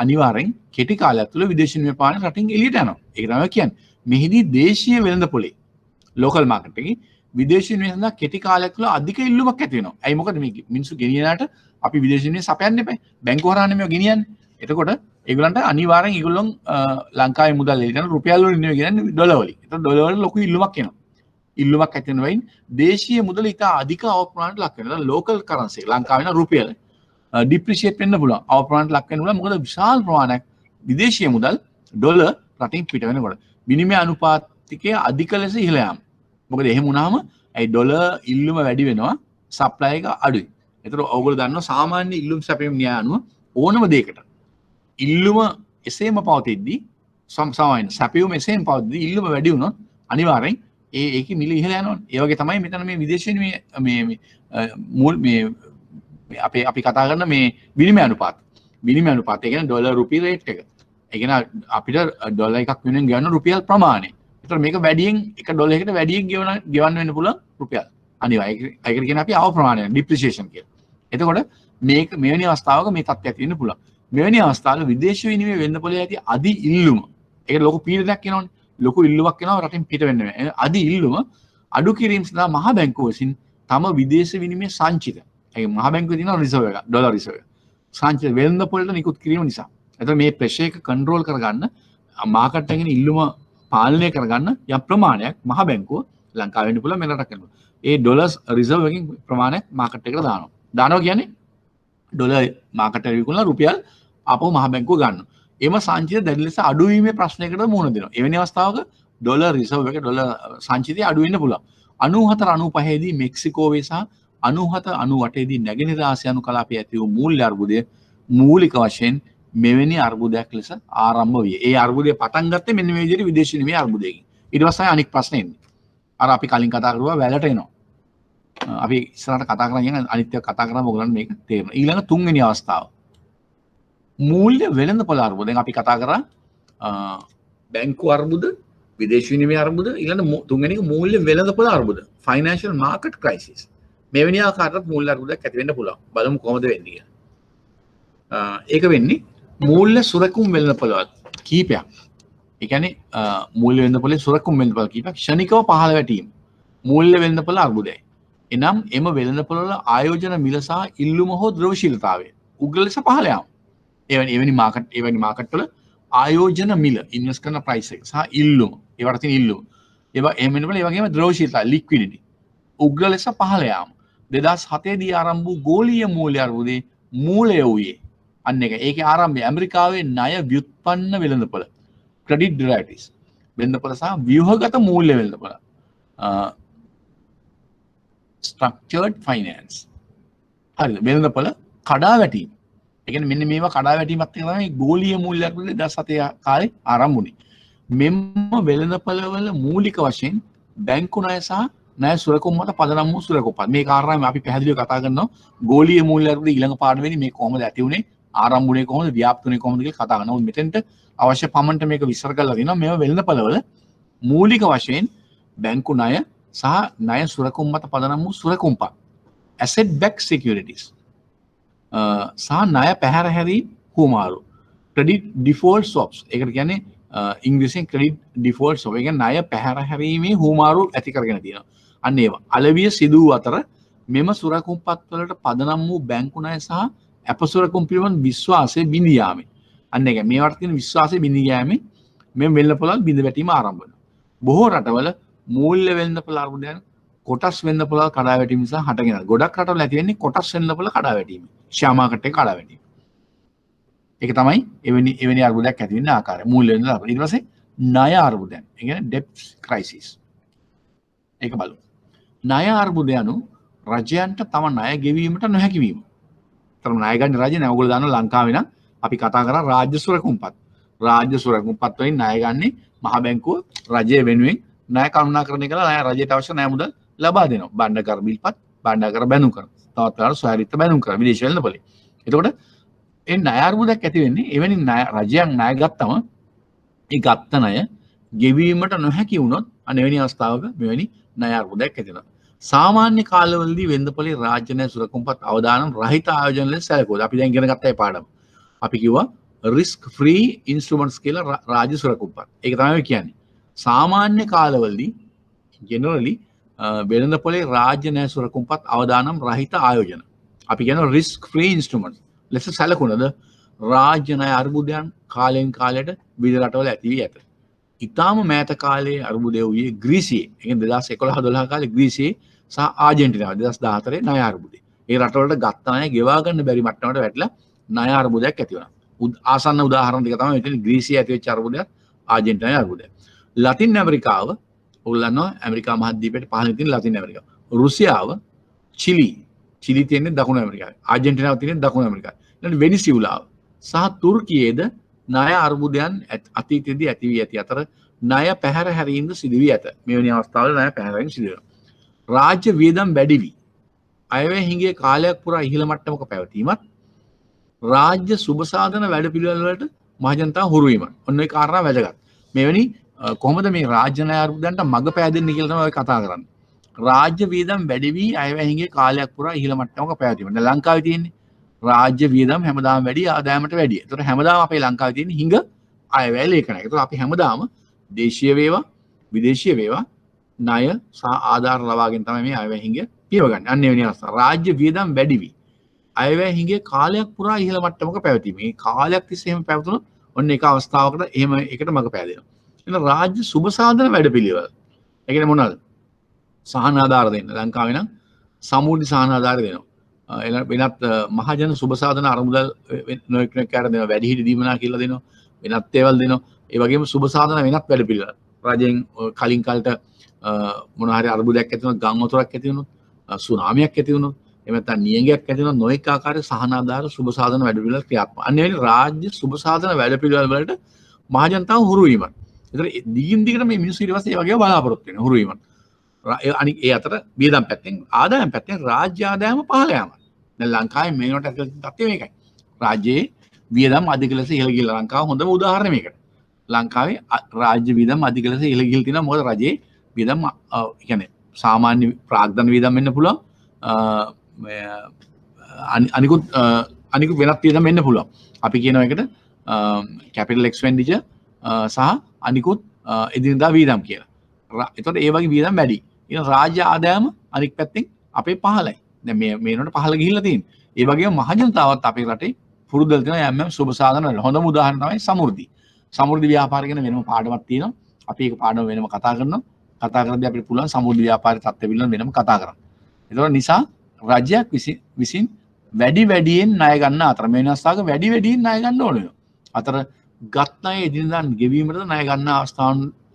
අනිවාර්යෙන් කෙටි කාලයක් තුළ විදේශ විනිමය පාලන රටින් එළියට යනවා. ඒක තමයි කියන්නේ. මෙහිදී දේශීය වෙළඳපොලේ ලෝකල් මාකට් එකේ විදේශ විනිමය සඳහා කෙටි කාලයක් තුළ අධික ඉල්ලුමක් ඇති වෙනවා. ඇයි මොකද මේ මිනිස්සු ගෙනියනට අපි විදේශ විනිමය සපයන්න එපා. බැංකුව හරහානේ මේක ගෙනියන්නේ. එතකොට ඒගොල්ලන්ට අනිවාර්යෙන් ඒගොල්ලොන් ලංකාවේ මුදල් එළියට යන රුපියල් වලින් නෙවෙයි ගෙනන්නේ ඩොලර් වලින්. එතකොට ඩොලර් වල ලොකු ඉල්ලුමක් එනවා. ඉල්ලුමක් ඇති වෙන වෙයින් දේශීය මුදල ඉතා අධික අවප්‍රමාණයට ලක් වෙනවා. ලෝකල් කරන්සි ලංකාවේ නම් රුපියල ඩිප්‍රීෂিয়েට් වෙන්න පුළුවන්. අවප්‍රමාණයට ලක් වෙන්න පුළුවන්. මොකද විශාල ප්‍රමාණයක් විදේශීය මුදල් ඩොලර් රටින් පිට වෙනකොට විනිමය අනුපාතිකය අධික ලෙස ඉහළ යාම. මොකද එහෙම වුණාම ඒ ඩොලර් ඉල්ලුම වැඩි වෙනවා, සප්ලයි එක අඩුයි. ඒතර ඔයගොල්ලෝ දන්නවා සාමාන්‍ය ඉල්ලුම් සැපයීම න්‍යාය අනුව ඕනම දෙයකට ඉල්ලුම එසේම පවතිද්දී සාමාන්‍ය සැපයීම එසේම පවතිද්දී ඉල්ලුම වැඩි වුණොත් අනිවාර්යෙන් ඒකේ මිල ඉහළ යනවනේ. ඒ වගේ තමයි මෙතන මේ විදේශ මේ අපි කතා කරන මේ විනිමය අනුපාත. විනිමය අනුපාතය කියන්නේ ඩොලර් රුපියල් රේට් එක. ඒ කියන්නේ අපිට ඩොලර් එකක් වෙනුවෙන් ගෙවන රුපියල් ප්‍රමාණය. ඒතර මේක වැඩියෙන් එක ඩොලර් එකකට වැඩියෙන් ගෙවන්න වෙන්න පුළුවන් රුපියල්. අනිවාර්යයෙන් ඒකට කියන අපි ආව ප්‍රමාණය ඩිප්‍රීෂিয়েෂන් කියලා. එතකොට මේක මෙවැනි අවස්ථාවක මේ තත්ත්වයක් තියෙන්න පුළුවන්. මෙවැනි අවස්ථාවල විදේශ විනිමය වෙන්න පොලේ ඇති අධි ඉල්ලුම. ඒක ලොකු පීඩනයක් එනවනේ. ලොකු ඉල්ලුමක් එනවා රටින් පිට වෙන්න බෑ. අධි ඉල්ලුම අඩු කිරීම සඳහා මහ බැංකුව විසින් තම විදේශ විනිමය සංචිත. ඒ මහ බැංකුවේ තියෙන රිසර්ව් එක, ඩොලර් රිසර්ව් එක. සංචිත වෙළඳ පොළට නිකුත් කිරීම නිසා. එතකොට මේ ප්‍රෙෂර් එක කන්ට්‍රෝල් කරගන්න මාකට් එකේ ඉල්ලුම පාලනය කරගන්න යම් ප්‍රමාණයක් මහ බැංකුව ලංකාවෙ වෙන්න පුළුවන් මෙලට කරනවා. ඒ ඩොලර් රිසර්ව් එකකින් ප්‍රමාණයක් මාකට් එකට දානවා. දානවා කියන්නේ ඩොලර් මාකට් එකේ විකුණලා රුපියල් ආපහු මහ බැංකුව ගන්නවා. එම සංචිත දැඩි ලෙස අඩු වීමේ ප්‍රශ්නයකට මුහුණ දෙනවා. එවැනි අවස්ථාවක ඩොලර් රිසර්ව් එක ඩොලර් සංචිතය අඩු වෙන්න පුළුවන්. 94 95 දී මෙක්සිකෝවේ සහ 97 98 දී නැගෙනහිර ආසියානු කලාපයේ ඇති වූ මූල්‍ය අර්බුදය මූලික වශයෙන් මෙවැනි අර්බුදයක් ලෙස ආරම්භ විය. ඒ අර්බුදය පටන් ගත්තේ මෙන්න මේ විදිහට විදේශ විනිමය අර්බුදයකින්. ඊට පස්සේ අනික් ප්‍රශ්නේ එන්නේ. අර අපි කලින් කතා කරුවා වැලට එනවා. අපි ඉස්සරහට කතා කරගෙන යන අනිත් ඒවා කතා කරාම ඔයගොල්ලන්ට මේක තේරෙනවා. ඊළඟ තුන්වෙනි අවස්ථාව. මූල්‍ය වෙළඳපොළ අර්බුද. දැන් අපි කතා කරා බැංකු අර්බුද, විදේශ විනිමය අර්බුද, ඊළඟ තුන්වෙනි එක මූල්‍ය වෙළඳපොළ අර්බුද. Financial market crisis. මෙවැනි ආකාරයට මූල්‍ය අර්බුදයක් ඇති වෙන්න පුළුවන්. බලමු කොහොමද වෙන්නේ කියලා. ඒක වෙන්නේ මූල්‍ය සුරකුම් වෙළඳපොළවල් කීපයක්. ඒ කියන්නේ මූල්‍ය වෙළඳපොළේ සුරකුම් වෙළඳපොළ කීපයක් ක්ෂණිකව පහළ වැටීම. මූල්‍ය වෙළඳපොළ අර්බුදයයි. එනම් එම වෙළඳපොළවල ආයෝජන මිල සහ ඉල්ලුම හෝ ද්‍රව්‍යශීලතාවය උග්‍ර ලෙස පහළ යාම. එවැනි මාකට් වල ආයෝජන මිල ඉන්වෙස්ට් කරන ප්‍රයිස් එක සහ ඉල්ලුම ඒවට තියෙන ඉල්ලුම ඒවා එහෙම වෙනකොට ඒ වගේම ද්‍රව්‍යශීලතාවය ලික්විඩිටි උග්‍ර ලෙස පහළ යාම 2007 දී ආරම්භ වූ ගෝලීය මූල්‍ය අර්බුදයේ මූලය වූයේ අන්න එක. ඒකේ ආරම්භය ඇමරිකාවේ ණය ව්‍යුත්පන්න වෙළඳපොළ ක්‍රෙඩිට් ඩෙරිවේටිව්ස් වෙළඳපොළ සහ ව්‍යුහගත මූල්‍ය වෙළඳපොළ ස්ට්‍රක්චර්ඩ් ෆයිනෑන්ස්. හරිද? වෙළඳපොළ කඩා වැටීම. ඒ කියන්නේ මෙන්න මේවා කඩා වැටීමත් එක්ක තමයි ගෝලීය මූල්‍ය අර්බුදය 2007 කාලේ ආරම්භ වුණේ. මෙම වෙළඳපොළවල මූලික වශයෙන් බැංකු ණය සහ ණය සුරකුම් මත පදනම් වූ සුරකුම්පත්. මේ කාරණා අපි පැහැදිලිව කතා කරනවා. ගෝලීය මූල්‍ය අර්බුදය ඊළඟ පාඩමේදී මේ කොහොමද ඇති වුණේ, ආරම්භ වුණේ කොහොමද, ව්‍යාප්ත වුණේ කොහොමද කියලා කතා කරනවා. මෙතෙන්ට අවශ්‍ය පමණට මේක විස්තර කරලා දෙනවා. මේවා වෙළඳපොළවල මූලික වශයෙන් බැංකු ණය සහ ණය සුරකුම් මත පදනම් වූ සුරකුම්පත්. asset backed securities. සහ ණය පැහැර හැරීම් හුමාරු. Credit default ස්වොප්ස්. ඒකට කියන්නේ ඉංග්‍රීසියෙන් ක්‍රෙඩිට් ඩිෆෝල්ට් ස්වොප්. ඒ කියන්නේ ණය පැහැර හැරීමේ හුමාරු ඇති කරගෙන තියෙනවා. අන්න ඒවා. අලවිය සිදු වූ අතර මෙම සුරකුම්පත් වලට පදනම් වූ බැංකු ණය සහ අප සුරකුම් පිළිබඳ විශ්වාසය බිඳී යාමේ. අන්න ඒක මේවට තියෙන විශ්වාසය බිඳී යාමේ මේ වෙළඳපොළ බිඳ වැටීම ආරම්භ වෙනවා. බොහෝ රටවල මූල්‍ය වෙළඳපොළ අර්බුදයන් කොටස් වෙළඳපොළ කඩා වැටීම නිසා හටගෙන. ගොඩක් රටවල ඇති වෙන්නේ කොටස් වෙළඳපොළ කඩා වැටීම. ෂෙයා මාකට් එක කඩා වැටීම. ඒක තමයි එවැනි අර්බුදයක් ඇති වෙන්න ආකාරය. මූල්‍ය වෙළඳ අර්බුද. ඊට පස්සේ ණය අර්බුදයන්. ඒ කියන්නේ ඩෙප්ට් ක්‍රයිසිස්. ඒක බලමු. ණය අර්බුදය anu රජයන්ට තම ණය ගෙවීමට නොහැකි වීම. තරම ණය ගන්න රජය නෑ. ඔයගොල්ලෝ දන්නවා ලංකාවේ නම් අපි කතා කරා රාජ්‍ය සුරකුම්පත්. රාජ්‍ය සුරකුම්පත් වලින් ණය ගන්නේ මහ බැංකුව රජය වෙනුවෙන් ණය කරුණාකරණය කළා ණය රජයට අවශ්‍ය ණය මුදල් ලබා දෙනවා. භාණ්ඩාගාර බිල්පත්, භාණ්ඩාගාර බැඳුම් කරනවා. තවත් වෙලාවට ස්වයංරිත බැඳුම් කරනවා විදේශ වෙළඳපොලේ. එතකොට ඒ ණය අර්බුදයක් ඇති වෙන්නේ එවැනි රජයන් ණය ගත්තම ඒ ගත්ත ණය ගෙවීමට නොහැකි වුණොත් අනෙවැනි අවස්ථාවක මෙවැනි ණය අර්බුදයක් ඇති වෙනවා. සාමාන්‍ය කාලවලදී වෙළඳපොලේ රාජ්‍ය ණය සුරකුම්පත් අවදානම් රහිත ආයෝජන ලෙස සැලකුවා. අපි දැන් ඉගෙන ගත්ත ඒ පාඩම. අපි කිව්වා risk free instruments කියලා රාජ්‍ය සුරකුම්පත්. ඒක තමයි කියන්නේ. සාමාන්‍ය කාලවලදී generally වෙළඳපොලේ රාජ්‍ය ණය සුරකුම්පත් අවදානම් රහිත ආයෝජන. අපි කියනවා risk free instruments ලෙස සැලකුණද රාජ්‍ය ණය අර්බුදයන් කාලයෙන් කාලයට විවිධ රටවල ඇති වී ඇත. ඉතාම මෑත කාලයේ අර්බුදය වූයේ ග්‍රීසියේ. ඒ කියන්නේ 2011-12 කාලේ ග්‍රීසියේ සහ ආජන්ටිනාව 2014 ණය අර්බුදය. ඒ රටවලට ගත්ත ණය ගෙවා ගන්න බැරි මට්ටමකට වැටිලා ණය අර්බුදයක් ඇති වුණා. ආසන්න උදාහරණ දෙක තමයි මෙතන ග්‍රීසියේ ඇති වෙච්ච අර්බුදයක් ආජන්ටිනාවේ අර්බුදයක්. ලතින් ඇමරිකාව ඔයගොල්ලෝ ඇමරිකා මහද්වීපයට පහළින් තියෙන ලතින් ඇමරිකාව. රුසියාව, චිලි තියෙන්නේ දකුණු ඇමරිකාවේ. ආජන්ටිනාව තියෙන්නේ දකුණු ඇමරිකාවේ. ඊළඟ වෙනිසියුලාව සහ තුර්කියේද ණය අර්බුදයන් අතීතයේදී ඇති වී ඇති අතර ණය පැහැර හැරීමද සිදු වී ඇත. මෙවැනි අවස්ථාවල ණය පැහැර හැරීම සිදු වෙනවා. රාජ්‍ය වියදම් වැඩි වී අයවැය හිඟේ කාලයක් පුරා ඉහළ මට්ටමක පැවතීමත් රාජ්‍ය සුබ සාධන වැඩපිළිවෙළ වලට මහජනතාව හුරු වීම. ඔන්න ඒ කාරණා වැදගත්. මෙවැනි කොහොමද මේ රාජ්‍ය ණය අර්බුදයන්ට මඟ පෑදෙන්නේ කියලා තමයි ඔය කතා කරන්නේ. රාජ්‍ය වියදම් වැඩි වී අයවැය හිඟේ කාලයක් පුරා ඉහළ මට්ටමක පැවතීම. දැන් ලංකාවේ තියෙන්නේ රාජ්‍ය වියදම් හැමදාම වැඩි ආදායමට වැඩි. ඒතර හැමදාම අපේ ලංකාවේ තියෙන හිඟ අයවැය ලේඛනය. ඒතර අපි හැමදාම දේශීය වේවා විදේශීය වේවා ණය සහ ආධාර ලබාගෙන තමයි මේ අයවැය හිඟ පියවගන්නේ. අන්න එවැනි අවස්ථා. රාජ්‍ය වියදම් වැඩි වී අයවැය හිඟේ කාලයක් පුරා ඉහළ මට්ටමක පැවතීම. මේ කාලයක් තිස්සේ එහෙම පැවතුනොත් ඔන්න එක අවස්ථාවකට එහෙම එකට මඟ පෑදෙනවා. එහෙනම් රාජ්‍ය සුබ සාධන වැඩපිළිවෙල. ඒ කියන්නේ මොනවාද? සහන ආධාර දෙන්න. ලංකාවේ නම් සමෘද්ධි සහන ආධාර දෙනවා. වෙනත් මහජන සුබ සාධන අරමුදල් නොයෙක් කාට දෙනවා. වැඩිහිටි දීමනා කියලා දෙනවා. වෙනත් ඒවල් දෙනවා. ඒ වගේම සුබ සාධන වෙනත් වැඩපිළිවෙල. රජයෙන් කලින් කාලට මොන හරි අර්බුදයක් ඇති වුණොත්, ගම් වතුරක් ඇති වුණොත්, සුනාමියක් ඇති වුණොත්, එහෙම නැත්නම් නියඟයක් ඇති වුණොත් නොයෙක් ආකාරයේ සහන ආධාර සුබ සාධන වැඩපිළිවෙල ක්‍රියාත්මක. අන්න ඒ රාජ්‍ය සුබ සාධන වැඩපිළිවෙල වලට මහජනතාව හුරු වීමක්. ඒතර දිගින් දිගට මේ මිනිස්සු ඊට පස්සේ ඒ වගේම බලාපොරොත්තු වෙනවා හුරු වීමක්. අනික ඒ අතර වියදම් පැත්තෙන් ආදායම් පැත්තෙන් රාජ්‍ය ආදායම පහළ යාමක්. දැන් ලංකාවේ මේනොට ඇතුළත තත්ත්වය මේකයි. රාජ්‍යයේ වියදම් අධික ලෙස ඉහළ ගිහිල්ලා ලංකාව හොඳම උදාහරණය මේකට. ලංකාවේ රාජ්‍ය වියදම් අධික ලෙස ඉහළ ගිහිල්ලා තියෙනවා. මොකද රජයේ වියදම් කියන්නේ සාමාන්‍ය ප්‍රාග්ධන වියදම් වෙන්න පුළුවන්. අනිකුත් වෙනත් වියදම් වෙන්න පුළුවන්. අපි කියනවා එකට කැපිටල් එක්ස්පෙන්ඩිචර් සහ අනිකුත් එදිනදා වියදම් කියලා. එතකොට ඒ වගේ වියදම් වැඩි. ඊට රාජ්‍ය ආදායම අනික් පැත්තෙන් අපේ පහළයි. දැන් මේනොට පහළ ගිහිල්ලා තියෙන්නේ. ඒ වගේම මහජනතාවත් අපේ රටේ පුරුද්දල් තියෙන යම් සුබ සාධන වල හොඳම උදාහරණ තමයි සමෘද්ධි. සමෘද්ධි ව්‍යාපාර ගැන වෙනම පාඩමක් තියෙනවා. අපි ඒක පාඩම වෙනම කතා කරනවා. කතා කරද්දී අපිට පුළුවන් සමෘද්ධි ව්‍යාපාරයේ තත්ත්ව පිළිබඳව වෙනම කතා කරන්න. ඒතකොට නිසා රජයක් විසින් වැඩියෙන් ණය ගන්න අතර මේ වෙනස්තාවක වැඩියෙන් ණය ගන්න ඕන වෙනවා. අතර ගත් ණය එදිනදා ගෙවීමට ණය ගන්න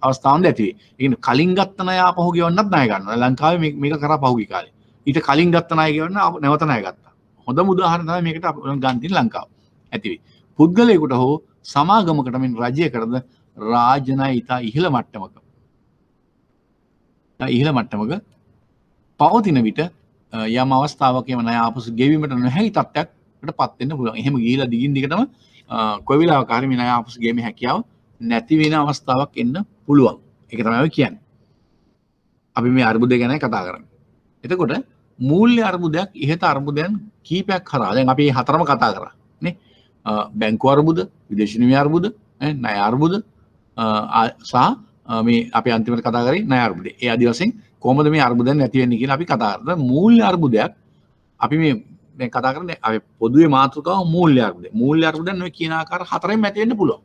අවස්ථාවන් ඇති වෙයි. ඒ කියන්නේ කලින් ගත්ත ණය ආපහු ගෙවන්නත් ණය ගන්නවා. ලංකාවේ මේක කරා පහුගිය කාලේ. ඊට කලින් ගත්ත ණය ගෙවන්න නැවත ණය ගත්තා. හොඳම උදාහරණ තමයි මේකට ගන්න තියෙන ලංකාව. ඇති වෙයි. පුද්ගලයෙකුට හෝ සමාගමකට මෙන් රජයකටද රාජ්‍ය ණය ඉතා ඉහළ මට්ටමක පවතින විට යම් අවස්ථාවක එම ණය ආපසු ගෙවීමට නොහැකි තත්ත්වයකට පත් වෙන්න පුළුවන්. එහෙම ගිහිලා දිගින් දිගටම කොයි වෙලාවක හරි මේ ණය ආපසු ගෙවීමේ හැකියාව නැති වෙන අවස්ථාවක් එන්න පුළුවන්. ඒක තමයි ඔය කියන්නේ. අපි මේ අර්බුදය ගැන කතා කරන්නේ. එතකොට මූල්‍ය අර්බුදයක් ඉහත අර්බුදයන් කීපයක් කරා දැන් අපි හතරම කතා කරා නේ. බැංකු අර්බුද, විදේශ නිවි අර්බුද, ණය අර්බුද සහ මේ අපි අන්තිමට කතා කරේ ණය අර්බුදය. ඒ ආදි වශයෙන් කොහොමද මේ අර්බුදයන් නැති වෙන්නේ කියලා අපි කතා කරා. මූල්‍ය අර්බුදයක් අපි මේ කතා කරන්නේ අපි පොදුවේ මාතෘකාව මූල්‍ය අර්බුදය. මූල්‍ය අර්බුදයන් ඔය කියන ආකාර හතරෙන් ඇති වෙන්න පුළුවන්.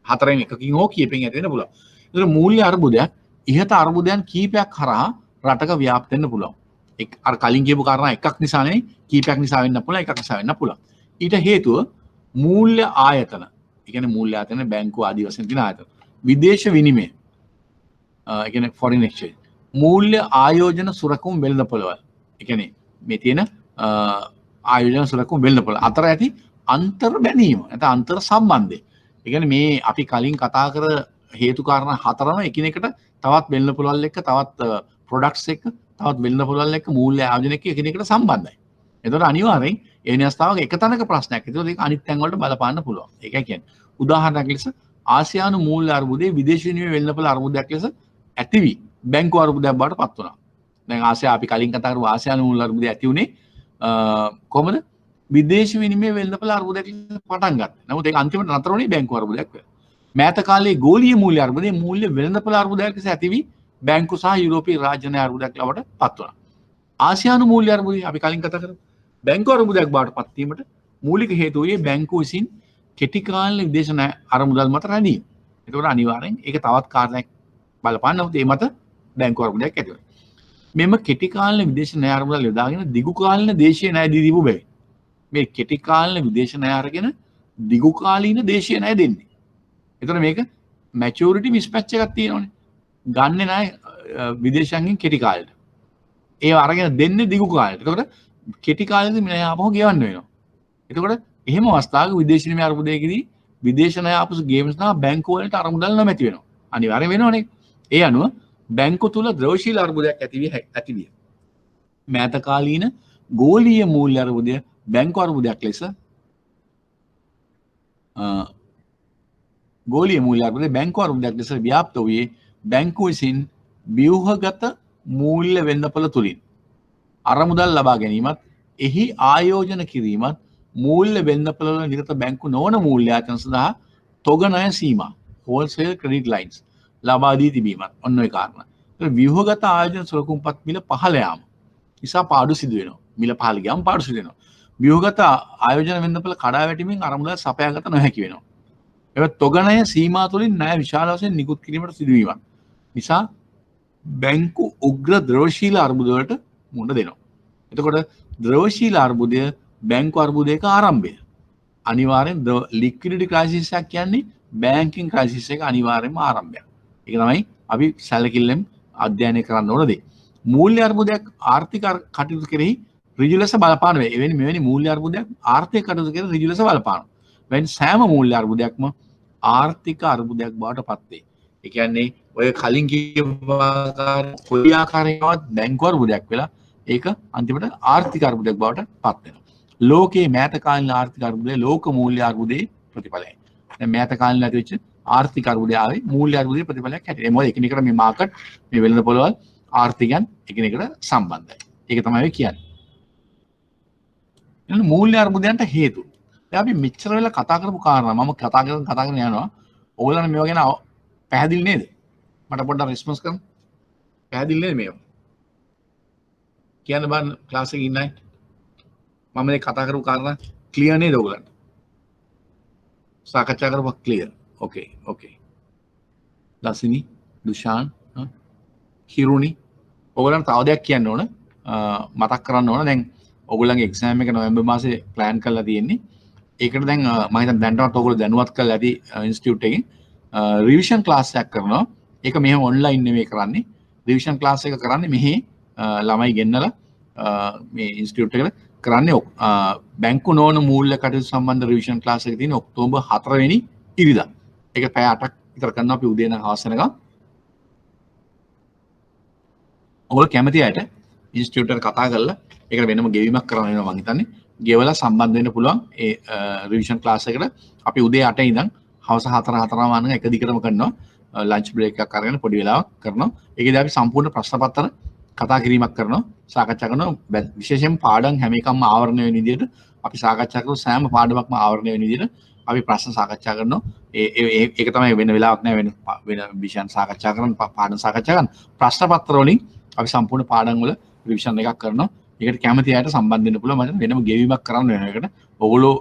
හතරෙන් එකකින් හෝ කීපෙන් ඇති වෙන්න පුළුවන්. ඒතර මූල්‍ය අර්බුදයක් ඉහත අර්බුදයන් කීපයක් කරා රටක ව්‍යාප්ත වෙන්න පුළුවන්. අර කලින් කියපු කාරණා එකක් නිසා නෙවෙයි කීපයක් නිසා වෙන්න පුළුවන් එකක් නිසා වෙන්න පුළුවන්. ඊට හේතුව මූල්‍ය ආයතන. ඒ කියන්නේ මූල්‍ය ආයතන බැංකු ආදී වශයෙන් තියෙන ආයතන. විදේශ විනිමය. ඒ කියන්නේ foreign exchange. මූල්‍ය ආයෝජන සුරකුම් වෙළඳපොළවල්. ඒ කියන්නේ මේ තියෙන ආයෝජන සුරකුම් වෙළඳපොළ අතර ඇති අන්තර් බැඳීම. නැත්නම් අන්තර් සම්බන්ධය. ඒ කියන්නේ මේ අපි කලින් කතා කර හේතු කාරණා හතරම එකිනෙකට තවත් වෙළඳපොළවල් එක්ක තවත් ප්‍රොඩක්ට්ස් එක්ක තවත් වෙළඳපොළවල් එක්ක මූල්‍ය ආයෝජන එක්ක එකිනෙකට සම්බන්ධයි. එතකොට අනිවාර්යෙන් ඒ වෙනස්තාවක එක තැනක ප්‍රශ්නයක්. ඒතකොට ඒක අනිත් තැන් වලට බලපාන්න පුළුවන්. ඒකයි කියන්නේ. උදාහරණයක් ලෙස ආසියානු මූල්‍ය අර්බුදයේ විදේශ විනිමය වෙළඳපොළ අර්බුදයක් ලෙස ඇතිවි බැංකු අර්බුදයක් බවට පත් වුණා. දැන් ආසියා අපි කලින් කතා කරපු ආසියානු මූල්‍ය අර්බුදය ඇති උනේ කොහමද? විදේශ විනිමය වෙළඳපොළ අර්බුදයක් පටන් ගත්තා. නමුත් ඒක අන්තිමට නතර වුණේ බැංකු අර්බුදයක් වෙලා. මෑත කාලේ ගෝලීය මූල්‍ය අර්බුදයේ මූල්‍ය වෙළඳපොළ අර්බුදයක් ලෙස ඇතිවි බැංකු සහ යුරෝපීය රාජ්‍ය ණය අර්බුදයක් ලබට පත් වුණා. ආසියානු මූල්‍ය අර්බුදය අපි කලින් කතා කරමු. බැංකු අර්බුදයක් බවට පත් වීමට මූලික හේතුව වූයේ බැංකුව විසින් කෙටි කාලීන විදේශ ණය අරමුදල් මත රැඳීම. ඒකෝට අනිවාර්යෙන් ඒක තවත් කාරණයක් බලපාන නමුත් ඒ මත බැංකු අර්බුදයක් ඇති වෙනවා. මෙම කෙටි කාලීන විදේශ ණය අරමුදල් යොදාගෙන දිගු කාලීන දේශීය ණය දී දීපු බැවින් මේ කෙටි කාලීන විදේශ ණය අරගෙන දිගු කාලීන දේශීය ණය දෙන්නේ. එතකොට මේක මැචියුරිටි මිස්මැච් එකක් තියෙනවනේ. ගන්න ණය විදේශයන්ගෙන් කෙටි කාලෙට. ඒව අරගෙන දෙන්නේ දිගු කාලෙට. එතකොට කෙටි කාලෙදී ණය ආපහු ගෙවන්න වෙනවා. එතකොට එහෙම අවස්ථාවක විදේශ විනිමය අර්බුදයකදී විදේශ ණය ආපසු ගේමස් නම් බැංකු වලට අරමුදල් නොමැති වෙනවා. අනිවාර්යෙන් වෙනවනේ. ඒ අනුව බැංකු තුල ද්‍රවශීල අර්බුදයක් ඇතිවිය. මෑත කාලීන ගෝලීය මූල්‍ය අර්බුදය බැංකු අර්බුදයක් ලෙස ගෝලීය මූල්‍ය අර්බුදය බැංකු අර්බුදයක් ලෙස ව්‍යාප්ත වූයේ බැංකු විසින් ව්‍යුහගත මූල්‍ය වෙළඳපොළ තුලින් අරමුදල් ලබා ගැනීමත් එහි ආයෝජන කිරීමත් මූල්‍ය වෙළඳපොළ වල නිරත බැංකු නොවන මූල්‍ය ආයතන සඳහා තොග ණය සීමා wholesale credit lines ලබා දී තිබීමත් ඔන්න ඔය කාරණා. ඒක ව්‍යුහගත ආයෝජන සුරකුම්පත් මිල පහළ යාම නිසා පාඩු සිදු වෙනවා. මිල පහළ ගියාම පාඩු සිදු වෙනවා. ව්‍යුහගත ආයෝජන වෙළඳපොළ කඩා වැටීමෙන් අරමුදල් සපයාගත නොහැකි වෙනවා. ඒවත් තොග ණය සීමා තුලින් ණය විශාල වශයෙන් නිකුත් කිරීමට සිදුවීමක් නිසා බැංකු උග්‍ර ද්‍රවශීල අර්බුද වලට මුහුණ දෙනවා. එතකොට ද්‍රවශීල අර්බුදය බැංකු අර්බුදයක ආරම්භය. අනිවාර්යෙන් ලික්විඩිටි ක්‍රයිසිස් එකක් කියන්නේ බැංකින් ක්‍රයිසිස් එක අනිවාර්යෙන්ම ආරම්භයක්. ඒක තමයි අපි සැලකිල්ලෙන් අධ්‍යයනය කරන්න ඕන දේ. මූල්‍ය අර්බුදයක් ආර්ථික කටයුතු කෙරෙහි ඍජු ලෙස බලපාන වේ. එවැනි මෙවැනි මූල්‍ය අර්බුදයක් ආර්ථික කටයුතු කෙරෙහි ඍජු ලෙස බලපානවා. වෙන සෑම මූල්‍ය අර්බුදයක්ම ආර්ථික අර්බුදයක් බවට පත් වේ. ඒ කියන්නේ ඔය කලින් කියපු කොයි ආකාරයකවත් බැංකු අර්බුදයක් වෙලා ඒක අන්තිමට ආර්ථික අර්බුදයක් බවට පත් වෙනවා. ලෝකයේ මෑත කාලීන ආර්ථික අර්බුදය ලෝක මූල්‍ය අර්බුදයේ ප්‍රතිඵලයයි. දැන් මෑත කාලීන ඇති වෙච්ච ආර්ථික අර්බුදය ආවේ මූල්‍ය අර්බුදයේ ප්‍රතිඵලයක් හැටියට. මොකද එකිනෙකට මේ මාකට් මේ වෙළඳ පොළවල් ආර්ථිකයන් එකිනෙකට සම්බන්ධයි. ඒක තමයි ඔය කියන්නේ. එහෙනම් මූල්‍ය අර්බුදයන්ට හේතු. දැන් අපි මෙච්චර වෙලා කතා කරපු කාරණා මම කතා කරගෙන යනවා. ඕගොල්ලන් මේවා ගැන පැහැදිලි නේද? මට පොඩ්ඩක් රෙස්පොන්ස් කරන්න. පැහැදිලි නේද මේවා? කියන්න බෑ ක්ලාස් එකේ ඉන්නයි. මම මේ කතා කරපු කාරණා ක්ලියර් නේද ඔයගොල්ලන්ට? සාකච්ඡා කරපුවා ක්ලියර්. ඕකේ. දසිනි, දුෂාන්, හිරුනි ඔයගොල්ලන්ට තව දෙයක් කියන්න ඕන. මතක් කරන්න ඕන දැන් ඔයගොල්ලන්ගේ එක්සෑම් එක නොවැම්බර් මාසේ ප්ලෑන් කරලා තියෙන්නේ. ඒකට දැන් මම හිතන්නේ දැනටවත් ඔයගොල්ලෝ දැනුවත් කරලා ඇති ඉන්ස්ටිටියුට් එකෙන් රිවිෂන් ක්ලාස් එකක් කරනවා. ඒක මෙහෙම ඔන්ලයින් නෙමෙයි කරන්නේ. රිවිෂන් ක්ලාස් එක කරන්නේ මෙහි ළමයි ගෙන්නලා මේ ඉන්ස්ටිටියුට් එකට කරන්නේ බැංකු නොවන මූල්‍ය කටයුතු සම්බන්ධ රිවිෂන් ක්ලාස් එක තියෙන ඔක්තෝබර් 4 වෙනි ඉරිදා. ඒක පැය 8ක් විතර කරනවා අපි උදේ ඉඳන් හවස වෙනකම්. ඔයගොල්ලෝ කැමති අයට ඉන්ස්ටිටියුට් එකට කතා කරලා ඒකට වෙනම ගෙවීමක් කරන්න වෙනවා මම හිතන්නේ. ගෙවලා සම්බන්ධ වෙන්න පුළුවන් ඒ රිවිෂන් ක්ලාස් එකට. අපි උදේ 8 ඉඳන් හවස 4:04 මානක එක දිගටම කරනවා. ලන්ච් බ්‍රේක් එකක් අරගෙන පොඩි වෙලාවක් කරනවා. ඒකේදී අපි සම්පූර්ණ ප්‍රශ්න පත්‍ර කතා කිරීමක් කරනවා, සාකච්ඡා කරනවා. විශේෂයෙන් පාඩම් හැම එකක්ම ආවරණය වෙන විදිහට අපි සාකච්ඡා කරන සෑම පාඩමක්ම ආවරණය වෙන විදිහට අපි ප්‍රශ්න සාකච්ඡා කරනවා. ඒක තමයි වෙන වෙලාවක් නෑ වෙන විෂයන් සාකච්ඡා කරන පාඩම් සාකච්ඡා කරන ප්‍රශ්න පත්‍ර වලින් අපි සම්පූර්ණ පාඩම් වල රිවිෂන් එකක් කරනවා. ඒකට කැමති අයට සම්බන්ධ වෙන්න පුළුවන්. මම වෙනම ගෙවීමක් කරන්න වෙන එකට. ඔයගොල්ලෝ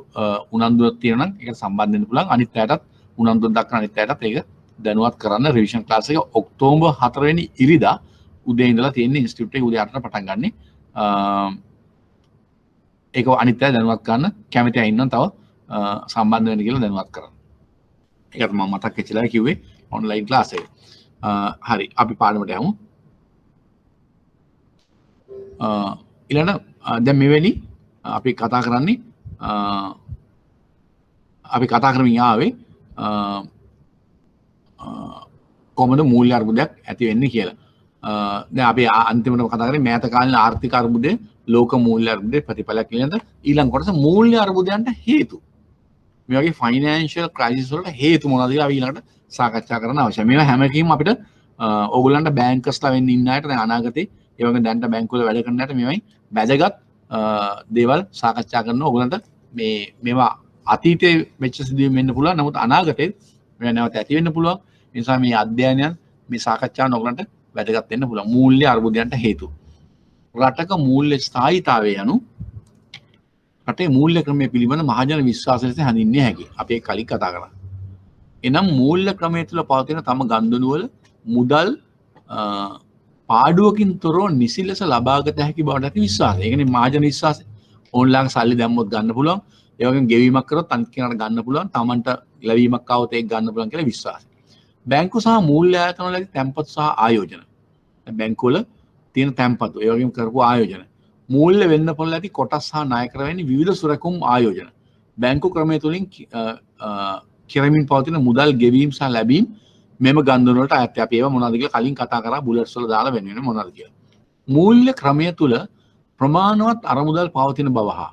උනන්දුවක් තියෙනවා නම් ඒකට සම්බන්ධ වෙන්න පුළුවන්. අනිත් අයටත් උනන්දුවක් දක්වන අනිත් අයටත් ඒක දැනුවත් කරන්න. රිවිෂන් ක්ලාස් එක ඔක්තෝබර් 4 වෙනි ඉරිදා උදේ ඉඳලා තියෙන ඉන්ස්ටිටියුට් එකේ උදේ 8ට පටන් ගන්න. ඒක අනිත් අය දැනුවත් ගන්න කැමති අය ඉන්නවා තව සම්බන්ධ වෙන්න කියලා දැනුවත් කරන්න. ඒකට මම මතක් වෙච්චලා කිව්වේ ඔන්ලයින් ක්ලාස් එක. හරි අපි පාඩමට යමු. ඊළඟ දැන් මෙවැනි අපි කතා කරන්නේ අපි කතා කරමින් ආවේ කොහොමද මූල්‍ය අර්බුදයක් ඇති වෙන්නේ කියලා. දැන් අපි අන්තිමට කතා කරේ මෑත කාලීන ආර්ථික අර්බුදය ලෝක මූල්‍ය අර්බුදයේ ප්‍රතිඵලයක් කියලාද ඊළඟ කොටස මූල්‍ය අර්බුදයන්ට හේතු. මේ වගේ ෆයිනෑන්ෂල් ක්‍රයිසිස් වලට හේතු මොනවද කියලා අපි ඊළඟට සාකච්ඡා කරන්න අවශ්‍යයි. මේවා හැම එකකින්ම අපිට ඕගොල්ලන්ට බැංකර්ස්ලා වෙන්න ඉන්න අයට දැන් අනාගතේ ඒ වගේ දැන්ට බැංකුවල වැඩ කරන්නට මේවයි වැදගත් දේවල් සාකච්ඡා කරනවා. ඔයගලන්ට මේවා අතීතයේ වෙච්ච සිදුවීම් වෙන්න පුළුවන්. නමුත් අනාගතේ මේවා නැවත ඇති වෙන්න පුළුවන්. ඒ නිසා මේ අධ්‍යයනයන් මේ සාකච්ඡාවන් ඔයගලන්ට වැදගත් වෙන්න පුළුවන්. මූල්‍ය අර්බුදයන්ට හේතු. රටක මූල්‍ය ස්ථායීතාවය යනු රටේ මූල්‍ය ක්‍රමය පිළිබඳ මහජන විශ්වාසය ලෙස හඳුන්වන්නේ හැකියි. අපි ඒක කලින් කතා කරා. එනම් මූල්‍ය ක්‍රමය තුළ පවතින තම ගනුදෙනු වල මුදල් පාඩුවකින් තොරව නිසි ලෙස ලබාගත හැකි බවට ඇති විශ්වාසය. ඒ කියන්නේ මහජන විශ්වාසය. ඕන්ලයින් සල්ලි දැම්මොත් ගන්න පුළුවන්. ඒ වගේම ගෙවීමක් කරොත් අනිත් කෙනාට ගන්න පුළුවන්. Tamanට ලැබීමක් ආවොත් ඒක ගන්න පුළුවන් කියලා විශ්වාසය. බැංකු සහ මූල්‍ය ආයතන වල තැන්පත් සහ ආයෝජන. බැංකු වල තියෙන තැන්පතු ඒ වගේම කරපු ආයෝජන. මූල්‍ය වෙන්න පුළුවන් ඇති කොටස් සහ ණය කරවැනි විවිධ සුරකුම් ආයෝජන. බැංකු ක්‍රමය තුලින් කෙරමින් පවතින මුදල් ගෙවීම සහ ලැබීම මෙම ගනුදෙනු වලට අයත්. අපි ඒවා මොනවද කියලා කලින් කතා කරා බුලට්ස් වල දාලා වෙන වෙන මොනවද කියලා. මූල්‍ය ක්‍රමය තුල ප්‍රමාණවත් අරමුදල් පවතින බව හා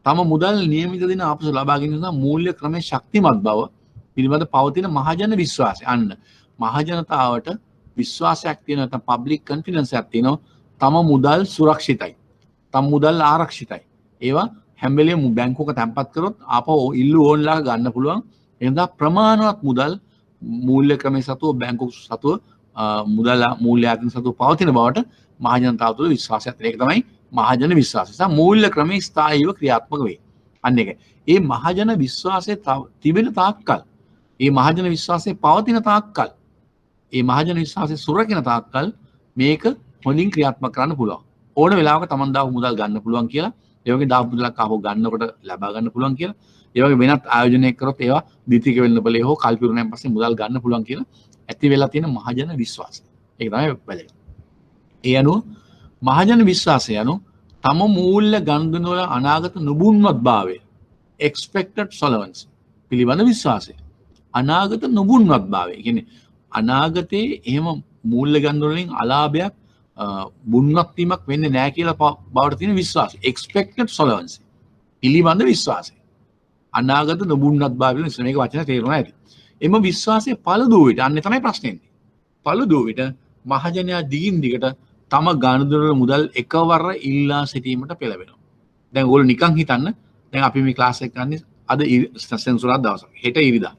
තම මුදල් නියමිත දින ආපසු ලබා ගැනීම සඳහා මූල්‍ය ක්‍රමයේ ශක්තිමත් බව පිළිබඳ පවතින මහජන විශ්වාසය. අන්න මහජනතාවට විශ්වාසයක් තියෙන නැත්නම් පබ්ලික් කොන්ෆිඩන්ස් එකක් තියෙනවා. තම මුදල් සුරක්ෂිතයි. තම මුදල් ආරක්ෂිතයි. ඒවා හැම වෙලේම බැංකුවක තැන්පත් කරොත් ආපහු ඉල්ලු ඕන්ලා ගන්න පුළුවන්. එහෙනම් ප්‍රමාණවත් මුදල් මූල්‍ය ක්‍රමයේ සතුව බැංකු සතුව මුදල් මූල්‍ය ආයතන සතුව පවතින බවට මහජනතාව තුළ විශ්වාසයක් තියෙන. ඒක තමයි මහජන විශ්වාසය. සහ මූල්‍ය ක්‍රමයේ ස්ථායීව ක්‍රියාත්මක වේ. අන්න ඒක. මේ මහජන විශ්වාසය තිබෙන තාක්කල්, මේ මහජන විශ්වාසය පවතින තාක්කල්, මේ මහජන විශ්වාසය සුරකින තාක්කල් මේක හොඳින් ක්‍රියාත්මක කරන්න පුළුවන්. ඕන වෙලාවක Taman දාපු මුදල් ගන්න පුළුවන් කියලා, ඒ වගේ දාපු මුදලක් ආපහු ගන්නකොට ලබා ගන්න පුළුවන් කියලා, ඒ වගේ වෙනත් ආයෝජනයක් කරොත් ඒවා ද්විතීයික වෙන්න බලේ හෝ කල්පිරුණෙන් පස්සේ මුදල් ගන්න පුළුවන් කියලා ඇති වෙලා තියෙන මහජන විශ්වාසය. ඒක තමයි වැදගත්. ඒ අනුව මහජන විශ්වාසය අනුව තම මූල්‍ය ගනුදෙනු වල අනාගත නුබුන්වත් භාවය expected solvency පිළිබඳ විශ්වාසය. අනාගත නුබුන්වත් භාවය කියන්නේ අනාගතයේ එහෙම මූල්‍ය ගනුදෙනු වලින් අලාභයක් බුන්වත් වීමක් වෙන්නේ නැහැ කියලා බවට තියෙන විශ්වාසය. expected solvency පිළිබඳ විශ්වාසය. අනාගත නුබුන්වත් භාවය නිසා මේක වචන තේරුණා ඇති. එම විශ්වාසයේ පළදුව විට අන්නේ තමයි ප්‍රශ්නේ. පළදුව විට මහජනයා දිගින් දිගට තම ගනුදෙනු මුදල් එකවර ඉල්ලා සිටීමට පෙළඹෙනවා. දැන් ඕගොල්ලෝ නිකන් හිතන්න. දැන් අපි මේ ක්ලාස් එක ගන්නේ අද සෙන්සුරාදා දවසක්. හෙට ඉරිදා.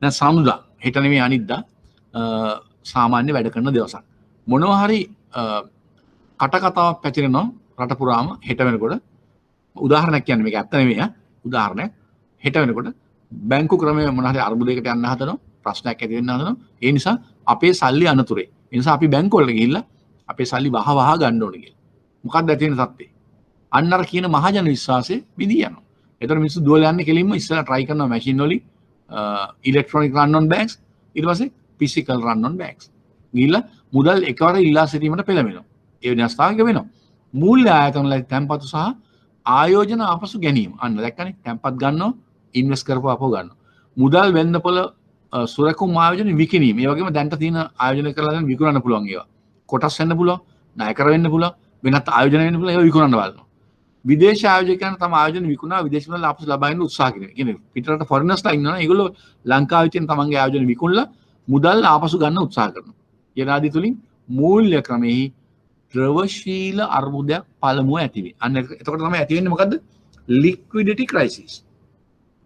දැන් සමුදා. හෙට නෙමෙයි අනිද්දා. සාමාන්‍ය වැඩ කරන දවසක්. මොනවා හරි කට කතාවක් පැතිරෙනවා රට පුරාම හෙට වෙනකොට. උදාහරණයක් කියන්නේ මේක ඇත්ත නෙමෙයි. උදාහරණයක්. හෙට වෙනකොට බැංකු ක්‍රමය මොන හරි අර්බුදයකට යන්න හදනවා. ප්‍රශ්නයක් ඇති වෙන්න හදනවා. ඒ නිසා අපේ සල්ලි අනතුරේ. ඒ නිසා අපි බැංකුව වලට ගිහිල්ලා අපේ සල්ලි වහ ගන්න ඕනේ කියලා. මොකක්ද ඇති වෙන තත්ත්වය? අන්න අර කියන මහජන විශ්වාසය විදී යනවා. ඒතර මිනිස්සු දුවල යන්නේ කෙලින්ම ඉස්සලා try කරනවා මැෂින් වලින් electronic run on banks ඊට පස්සේ physical run on banks. ගිහිල්ලා මුදල් එකවර ඉල්ලා සිටීමට පෙළඹෙනවා. ඒ විනාශාවික වෙනවා. මූල්‍ය ආයතන වල තැන්පතු සහ ආයෝජන ආපසු ගැනීම. අන්න දැක්කනේ තැන්පත් ගන්නවා ඉන්වෙස්ට් කරපුව ආපහු ගන්නවා. මුදල් වෙන්නපොළ සුරකුම් ආයෝජන විකිණීම. ඒ වගේම දැන්ට තියෙන ආයෝජන කරලා දැන් විකුණන්න පුළුවන් ඒවා. කොටස් වෙන්න පුළුවන්, ණය කර වෙන්න පුළුවන්, වෙනත් ආයෝජන වෙන්න පුළුවන් ඒවා විකුණන්න බලනවා. විදේශ ආයෝජකයන් තම ආයෝජන විකුණා විදේශ වල ආපසු ලබා ගන්න උත්සාහ කරනවා. කියන්නේ පිටරට ෆොරිනර්ස්ලා ඉන්නවනේ ඒගොල්ලෝ ලංකාවේ තියෙන තමන්ගේ ආයෝජන විකුණලා මුදල් ආපසු ගන්න උත්සාහ කරනවා. යනාදී තුලින් මූල්‍ය ක්‍රමෙහි ද්‍රවශීල අර්බුදයක් පළමුව ඇති වේ. අන්න එතකොට තමයි ඇති වෙන්නේ මොකද්ද? liquidity crisis.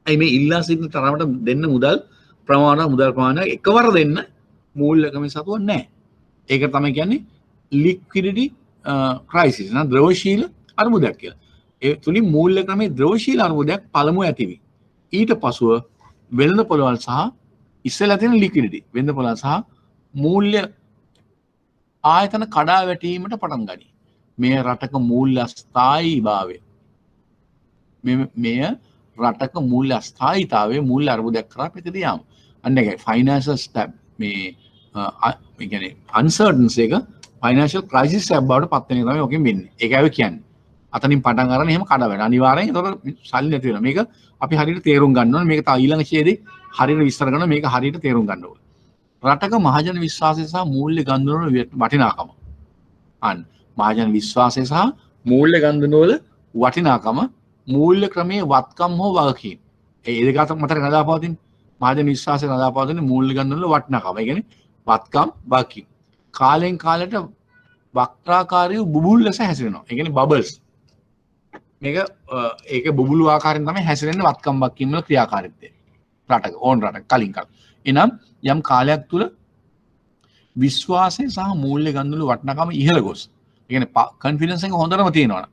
අයි මේ ඉල්ලා සිටින තරමට දෙන්න මුදල් ප්‍රමාණයක් එකවර දෙන්න මූල්‍ය ක්‍රමයේ සතුව නැහැ. ඒක තමයි කියන්නේ liquidity crisis න ද්‍රවශීල අර්බුදයක් කියලා. ඒ තුලින් මූල්‍ය ක්‍රමයේ ද්‍රවශීල අර්බුදයක් පළමුව ඇති වේ. ඊට පසුව වෙළඳ පොළවල් සහ ඉස්සෙල්ලා තියෙන liquidity වෙළඳ පොළවල් සහ මූල්‍ය ආයතන කඩා වැටීමට පටන් ගනී. මේ රටක මූල්‍ය අස්ථායීභාවය මෙය රටක මූල්‍ය අස්ථායීතාවයේ මූල්‍ය අර්බුදයක් කරා පිටට යාම. අන්න ඒක ෆයිනෑන්ෂල් ස්ටැප් මේ කියන්නේ අන්සර්ටන්සි එක ෆයිනෑන්ෂල් ක්‍රයිසිස් එකක් බවට පත් වෙන එක තමයි ඔකෙන් වෙන්නේ. ඒකයි කියන්නේ. අතනින් පටන් අරගෙන එහෙම කඩ වෙන. අනිවාර්යෙන් ඒතකොට සල්ලි නැති වෙනවා. මේක අපි හරියට තේරුම් ගන්න ඕනේ. මේක තව ඊළඟ ඡේදේ හරියට විස්තර කරනවා. මේක හරියට තේරුම් ගන්න ඕනේ. රටක මහජන විශ්වාසය සහ මූල්‍ය ගනුදෙනු වල වටිනාකම. අන්න මහජන විශ්වාසය සහ මූල්‍ය ගනුදෙනු වල වටිනාකම මූල්‍ය ක්‍රමයේ වත්කම් හෝ වගකීම්. ඒ දෙක අතර මතක නදාපවතින මහජන විශ්වාසය නදාපවතින මූල්‍ය ගනුදෙනු වල වටිනාකම. ඒ කියන්නේ වත්කම් වගකීම්. කාලෙන් කාලයට වක්‍රාකාරී බුබුල් ලෙස හැසිරෙනවා. ඒ කියන්නේ බබල්ස්. මේක ඒක බුබුලු ආකාරයෙන් තමයි හැසිරෙන්නේ වත්කම් වක්කීම් වල ක්‍රියාකාරීත්වය. රටක ඕන රටක කලින් කල. එනම් යම් කාලයක් තුල විශ්වාසය සහ මූල්‍ය ගන්දුළු වටිනකම ඉහළ ගොස්. ඒ කියන්නේ කොන්ෆිඩන්ස් එක හොඳටම තියෙනවා.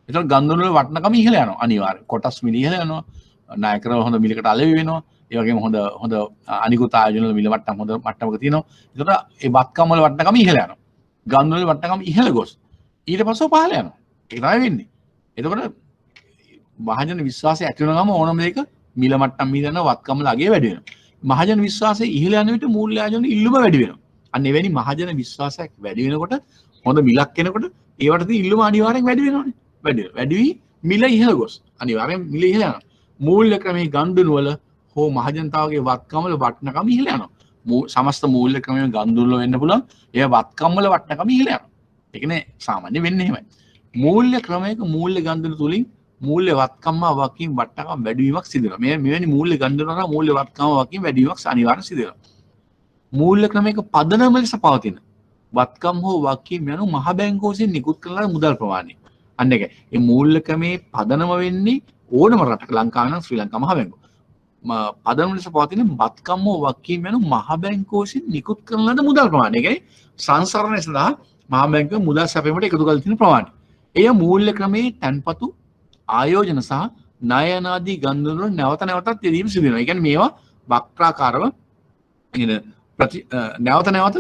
ඒතකොට ගන්දුළු වල වටිනකම ඉහළ යනවා අනිවාර්යයෙන්. කොටස් මිල ඉහළ යනවා. නායකරව හොඳ මිලකට අලෙවි වෙනවා. ඒ වගේම හොඳ අනිකුත් ආයෝජන වල මිල වට්ටම් හොඳ මට්ටමක තියෙනවා. ඒතකොට ඒ වත්කම් වල වටිනකම ඉහළ යනවා. ගන්දුළු වල වටිනකම ඉහළ ගොස්. ඊට පස්සේ පහළ යනවා. ඒක තමයි වෙන්නේ. එතකොට මහජන විශ්වාසය ඇති වෙන ගම ඕනම දෙයක මිල මට්ටම් මිල යන වත්කම් වල අගය වැඩි වෙනවා. මහජන විශ්වාසය ඉහළ යන විට මූල්‍ය ආයෝජන ඉල්ලුම වැඩි වෙනවා. අන්න එවැනි මහජන විශ්වාසයක් වැඩි වෙනකොට හොඳ මිලක් එනකොට ඒවට තියෙන ඉල්ලුම අනිවාර්යෙන් වැඩි වෙනවනේ. වැඩි වී මිල ඉහළ ගොස්. අනිවාර්යෙන් මිල ඉහළ යනවා. මූල්‍ය ක්‍රමයේ ගනුදෙනු වල හෝ මහජනතාවගේ වත්කම් වල වටිනකම ඉහළ යනවා. සමස්ත මූල්‍ය ක්‍රමයේ ගනුදෙනු වල වෙන්න පුළුවන්. ඒ වත්කම් වල වටිනකම ඉහළ යනවා. ඒ කියන්නේ සාමාන්‍ය වෙන්නේ එහෙමයි. මූල්‍ය ක්‍රමයක මූල්‍ය ගනුදෙනු තුලින් මූල්‍ය වත්කම් වකින් වටනකම් වැඩි වීමක් සිදු වෙනවා. මෙවැනි මූල්‍ය ගනුදෙනු වල මූල්‍ය වත්කම් වකින් වැඩි වීමක් අනිවාර්යෙන් සිදු වෙනවා. මූල්‍ය ක්‍රමයක පදනම ලෙස පවතින වත්කම් හෝ වකින් යනු මහ බැංකුවෙන් නිකුත් කරන මුදල් ප්‍රමාණය. අන්න ඒක. මේ මූල්‍ය ක්‍රමේ පදනම වෙන්නේ ඕනම රටක ලංකාව නම් ශ්‍රී ලංකා මහ බැංකුව. පදනම ලෙස පවතින වත්කම් හෝ වකින් යනු මහ බැංකුවෙන් නිකුත් කරන ලද මුදල් ප්‍රමාණය. ඒ කියන්නේ සංසරණය සඳහා මහ බැංකුව මුදල් සැපයීමට එකතු කළ තියෙන ප්‍රමාණය. එය මූල්‍ය ක්‍රමේ තන්පතු ආයෝජන සහ ණය ආදී ගනුදෙනු වල නැවත යෙදීම සිදු වෙනවා. ඒ කියන්නේ මේවා වක්‍රාකාරව නැවත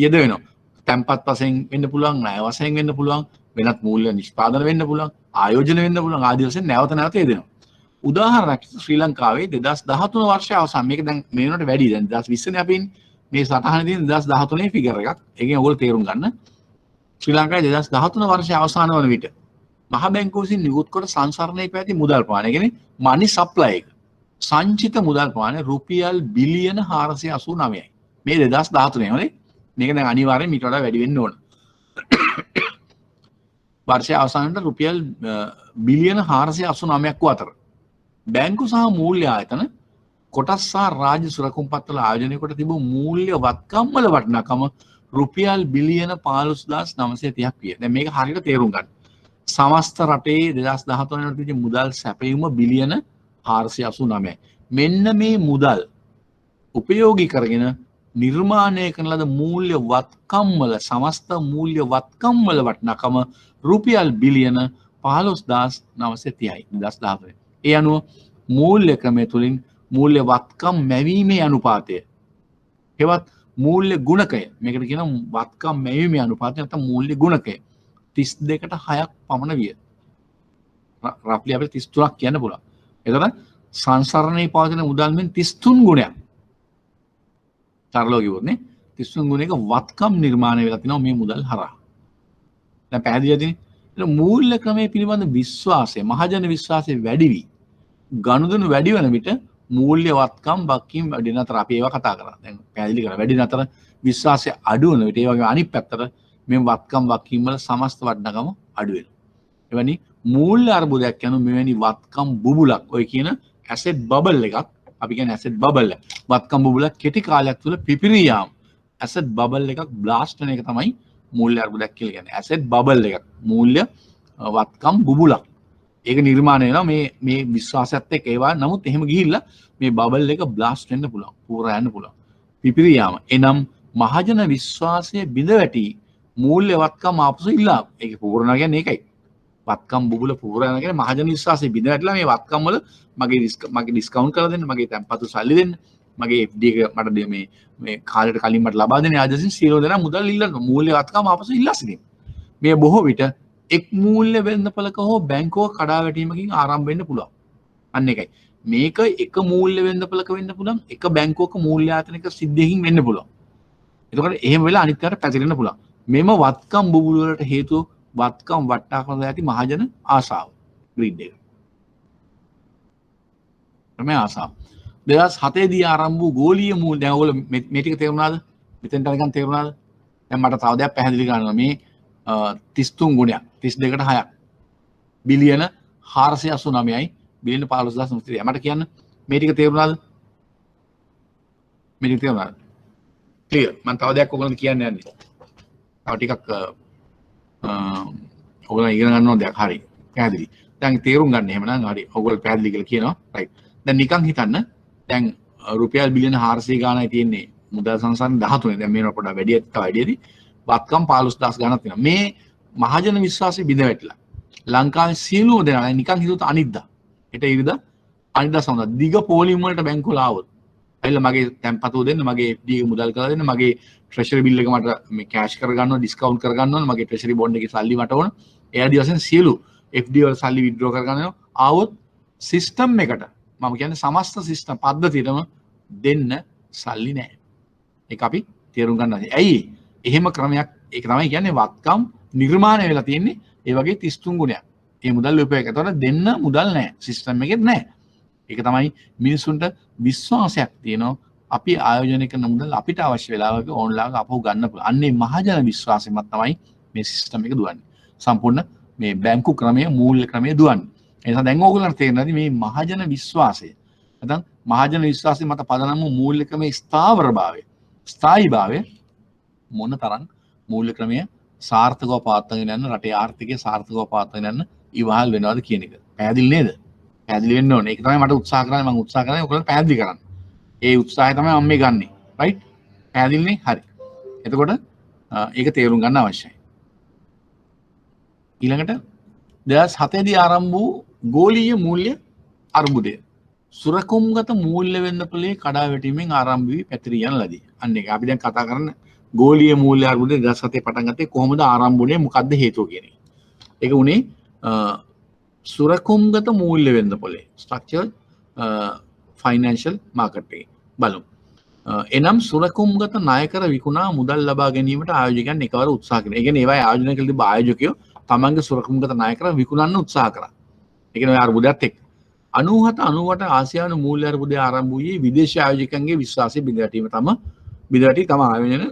යෙද වෙනවා. තැන්පත් වශයෙන් වෙන්න පුළුවන්, ණය වශයෙන් වෙන්න පුළුවන්, වෙනත් මූල්‍ය නිෂ්පාදන වෙන්න පුළුවන්, ආයෝජන වෙන්න පුළුවන් ආදී වශයෙන් නැවත යෙදෙනවා. උදාහරණයක් ශ්‍රී ලංකාවේ 2013 වර්ෂය අවසන් මේක දැන් මේ වෙනකොට වැඩි. දැන් 2020 නේ අපි ඉන්නේ. මේ සටහනේ තියෙන 2013 ෆිගර් එකක්. ඒකෙන් ඔයගොල්ලෝ තේරුම් ගන්න. ශ්‍රී ලංකාවේ 2013 වර්ෂය අවසන් වන විට මහ බැංකුවෙන් නිකුත් කොට සංසරණයේ පැවති මුදල් ප්‍රමාණය කියන්නේ මනි සප්ලයි එක. සංචිත මුදල් ප්‍රමාණය රුපියල් බිලියන 489යි. මේ 2013 හොනේ. මේක දැන් අනිවාර්යෙන් ඊට වඩා වැඩි වෙන්න ඕන. වර්ෂය අවසානයේ රුපියල් බිලියන 489ක් වූ අතර බැංකු සහ මූල්‍ය ආයතන කොටස් සහ රාජ්‍ය සුරකුම්පත්වල ආයෝජනය කොට තිබූ මූල්‍ය වත්කම් වල වටිනාකම රුපියල් බිලියන 15930ක් විය. දැන් මේක හරියට තේරුම් ගන්න. සමස්ත රටේ 2013 වලට තිබුණු මුදල් සැපයීම බිලියන 489යි. මෙන්න මේ මුදල් උපයෝගී කරගෙන නිර්මාණය කරන ලද මූල්‍ය වත්කම් වල සමස්ත මූල්‍ය වත්කම් වල වටිනාකම රුපියල් බිලියන 15930යි 2013. ඒ අනුව මූල්‍ය ක්‍රමය තුලින් මූල්‍ය වත්කම් මැවීමේ අනුපාතය හෙවත් මූල්‍ය ගුණකය මේකට කියන වත්කම් මැවීමේ අනුපාතය නැත්නම් මූල්‍ය ගුණකය 32ට 6ක් පමණ විය. රෆ්ලි අපිට 33ක් කියන්න පුළුවන්. එතකොට සංසරණයේ පවතින මුදල් මෙන් 33 ගුණයක්. තරලෝ කිව්වොත් නේ 33 ගුණයක වත්කම් නිර්මාණය වෙලා තිනවා මේ මුදල් හරහා. දැන් පැහැදිලිද? ඒක මූල්‍ය ක්‍රමයේ පිළිබඳ විශ්වාසය, මහජන විශ්වාසය වැඩි වී ගනුදෙනු වැඩි වෙන විට මූල්‍ය වත්කම් වකින් වැඩි නතර අපි ඒවා කතා කරා. දැන් පැහැදිලි කරා. වැඩි නතර විශ්වාසය අඩු වෙන විට ඒ වගේ අනිත් පැත්තට මේ වත්කම් වකින් වල සමස්ත වටිනාකම අඩු වෙනවා. එවැනි මූල්‍ය අර්බුදයක් යන මෙවැනි වත්කම් බුබුලක් ඔය කියන ඇසෙට් බබල් එකක් අපි කියන්නේ ඇසෙට් බබල් එක. වත්කම් බුබුලක් කෙටි කාලයක් තුළ පිපිරී යාම ඇසෙට් බබල් එකක් බ්ලාස්ට් වෙන එක තමයි මූල්‍ය අර්බුදයක් කියලා කියන්නේ. ඇසෙට් බබල් එකක් මූල්‍ය වත්කම් බුබුලක්. ඒක නිර්මාණය වෙනවා මේ විශ්වාසයත් එක්ක ඒවා. නමුත් එහෙම ගිහිල්ලා මේ බබල් එක බ්ලාස්ට් වෙන්න පුළුවන්. පුරා යන්න පුළුවන්. පිපිරී යාම. එනම් මහජන විශ්වාසය බිඳ වැටි මූල්‍ය වත්කම් ආපසු ඉල්ලා. ඒක පුරනවා කියන්නේ ඒකයි. වත්කම් බුබුල පුරනවා කියන්නේ මහජන විශ්වාසය බිඳ වැටලා මේ වත්කම් වල මගේ ඩිස්කවුන්ට් කරලා දෙන්න, මගේ තැන්පතු සල්ලි දෙන්න, මගේ FD එක මට මේ කාලයට කලින් මට ලබා දෙන ආදර්ශින් සියලු දෙනා මුදල් ඉල්ලන මූල්‍ය වත්කම් ආපසු ඉල්ලා සිටින. මේ බොහෝ විට එක් මූල්‍ය වෙළඳපළක හෝ බැංකුවක කඩා වැටීමකින් ආරම්භ වෙන්න පුළුවන්. අන්න එකයි. මේක එක මූල්‍ය වෙළඳපළක වෙන්න පුළුවන්, එක බැංකුවක මූල්‍ය ආයතනයක සිද්ධියකින් වෙන්න පුළුවන්. එතකොට එහෙම වෙලා අනිත් පැත්තට පැතිරෙන්න පුළුවන්. මෙම වත්කම් බුබුල වලට හේතුව වත්කම් වට්ටාකරන ඇති මහජන ආශාව. ග්‍රීඩ් එක. මේ ආශාව. 2007 දී ආරම්භ වූ ගෝලීය මූල්‍ය දැන් ඔයගොල්ලෝ මේ ටික තේරුණාද? මෙතෙන්ට නිකන් තේරුණාද? දැන් මට තව දෙයක් පැහැදිලි කරන්න මේ 33 ගුණයක් 32ට 6ක් බිලියන 489යි බිලියන 15000 මට කියන්න මේ ටික තේරුණාද? මේ ටික තේරුණාද? ක්ලියර්. මම තව දෙයක් ඔයගොල්ලන්ට කියන්න යන්නේ. තව ටිකක් ඔයගොල්ලෝ ඉගෙන ගන්න ඕන දෙයක් හරි පැහැදිලි. දැන් තේරුම් ගන්න එහෙමනම් හරි. ඔයගොල්ලෝ පැහැදිලි කියලා කියනවා. රයිට්. දැන් නිකන් හිතන්න දැන් රුපියල් බිලියන 400 ගාණයි තියෙන්නේ මුදල් සංසාරේ 13. දැන් මේනවා පොඩ්ඩක් වැඩි තව වැඩිදී. වත්කම් 15000 ගණන් තියෙනවා. මේ මහජන විශ්වාසය බිඳ වැටිලා. ලංකාවේ සියලුම දෙනා නිකන් හිතුවොත් අනිද්දා. හෙට ඉරිදා අනිද්දා සඳහා දිග පොලිම් වලට බැංකුවල ආවොත්. ඇවිල්ලා මගේ තැන්පතුව දෙන්න, මගේ FD එක මුදල් කරලා දෙන්න, මගේ ට්‍රෙෂරි බිල් එක මට මේ කෑෂ් කරගන්න ඕන, ඩිස්කවුන්ට් කරගන්න ඕන, මගේ ට්‍රෙෂරි බොන්ඩ් එකේ සල්ලි මට ඕන. ඒ ආදී වශයෙන් සියලු FD වල සල්ලි විත්ඩ්‍රෝ කරගන්න ආවොත් සිස්ටම් එකට මම කියන්නේ සමස්ත සිස්ටම් පද්ධතියටම දෙන්න සල්ලි නැහැ. ඒක අපි තේරුම් ගන්න ඕනේ. ඇයි? එහෙම ක්‍රමයක් ඒක තමයි කියන්නේ වත්කම් නිර්මාණය වෙලා තියෙන්නේ ඒ වගේ 33 ගුණයක්. ඒ මුදල් උපයෝග. ඒතකොට දෙන්න මුදල් නැහැ. සිස්ටම් එකෙත් නැහැ. ඒක තමයි මිනිසුන්ට විශ්වාසයක් තියෙනවා. අපි ආයෝජනය කරන මුදල් අපිට අවශ්‍ය වෙලාවක ඕන්ලාක අපහු ගන්න පුළුවන්. අන්නේ මහජන විශ්වාසෙමත් තමයි මේ සිස්ටම් එක දුවන්නේ. සම්පූර්ණ මේ බැංකු ක්‍රමය මූල්‍ය ක්‍රමය දුවන්නේ. ඒ නිසා දැන් ඕගොල්ලන්ට තේරෙනවාද මේ මහජන විශ්වාසය. නැත්නම් මහජන විශ්වාසය මත පදනම් වූ මූල්‍ය ක්‍රමයේ ස්ථාවරභාවය, ස්ථායීභාවය මොන තරම් මූල්‍ය ක්‍රමය සාර්ථකව පවත්වාගෙන යන රටේ ආර්ථිකය සාර්ථකව පවත්වාගෙන යන ඉවහල් වෙනවද කියන එක. පැහැදිලි නේද? පැහැදිලි වෙන්න ඕනේ. ඒක තමයි මට උත්සාහ කරන්නේ. මම උත්සාහ කරන්නේ ඔයගොල්ලෝ පැහැදිලි කරන්න. ඒ උත්සාහය තමයි මම මේ ගන්නෙ. රයිට්? පැහැදිලිනේ? හරි. එතකොට ඒක තේරුම් ගන්න අවශ්‍යයි. ඊළඟට 2007 දී ආරම්භ වූ ගෝලීය මූල්‍ය අර්බුදය සුරකුම්ගත මූල්‍ය වෙළඳපොලේ කඩා වැටීමෙන් ආරම්භ වී පැතිරී යන ලදී. අන්න ඒක අපි දැන් කතා කරන ගෝලීය මූල්‍ය අර්බුදය 2007 පටන් ගත්තේ කොහොමද ආරම්භ වුණේ මොකද්ද හේතුව කියන එක. ඒක උනේ සුරකුම්ගත මූල්‍ය වෙළඳපොලේ ස්ට්‍රක්චර්ඩ් ෆයිනෑන්ෂල් මාකට් එකේ බලමු. එනම් සුරකුම්ගත ණයකර විකුණා මුදල් ලබා ගැනීමට ආයෝජකයන් එකවර උත්සාහ කරනවා. ඒ කියන්නේ ඒවා ආයෝජනය කළ තිබ්බ ආයෝජකයෝ තමන්ගේ සුරකුම්ගත ණයකර විකුණන්න උත්සාහ කරා. ඒ කියන්නේ ඔය අර්බුදයත් එක්ක 97 ආසියානු මූල්‍ය අර්බුදය ආරම්භ වූයේ විදේශී ආයෝජකයන්ගේ විශ්වාසය බිඳ වැටි තම ආයෝජන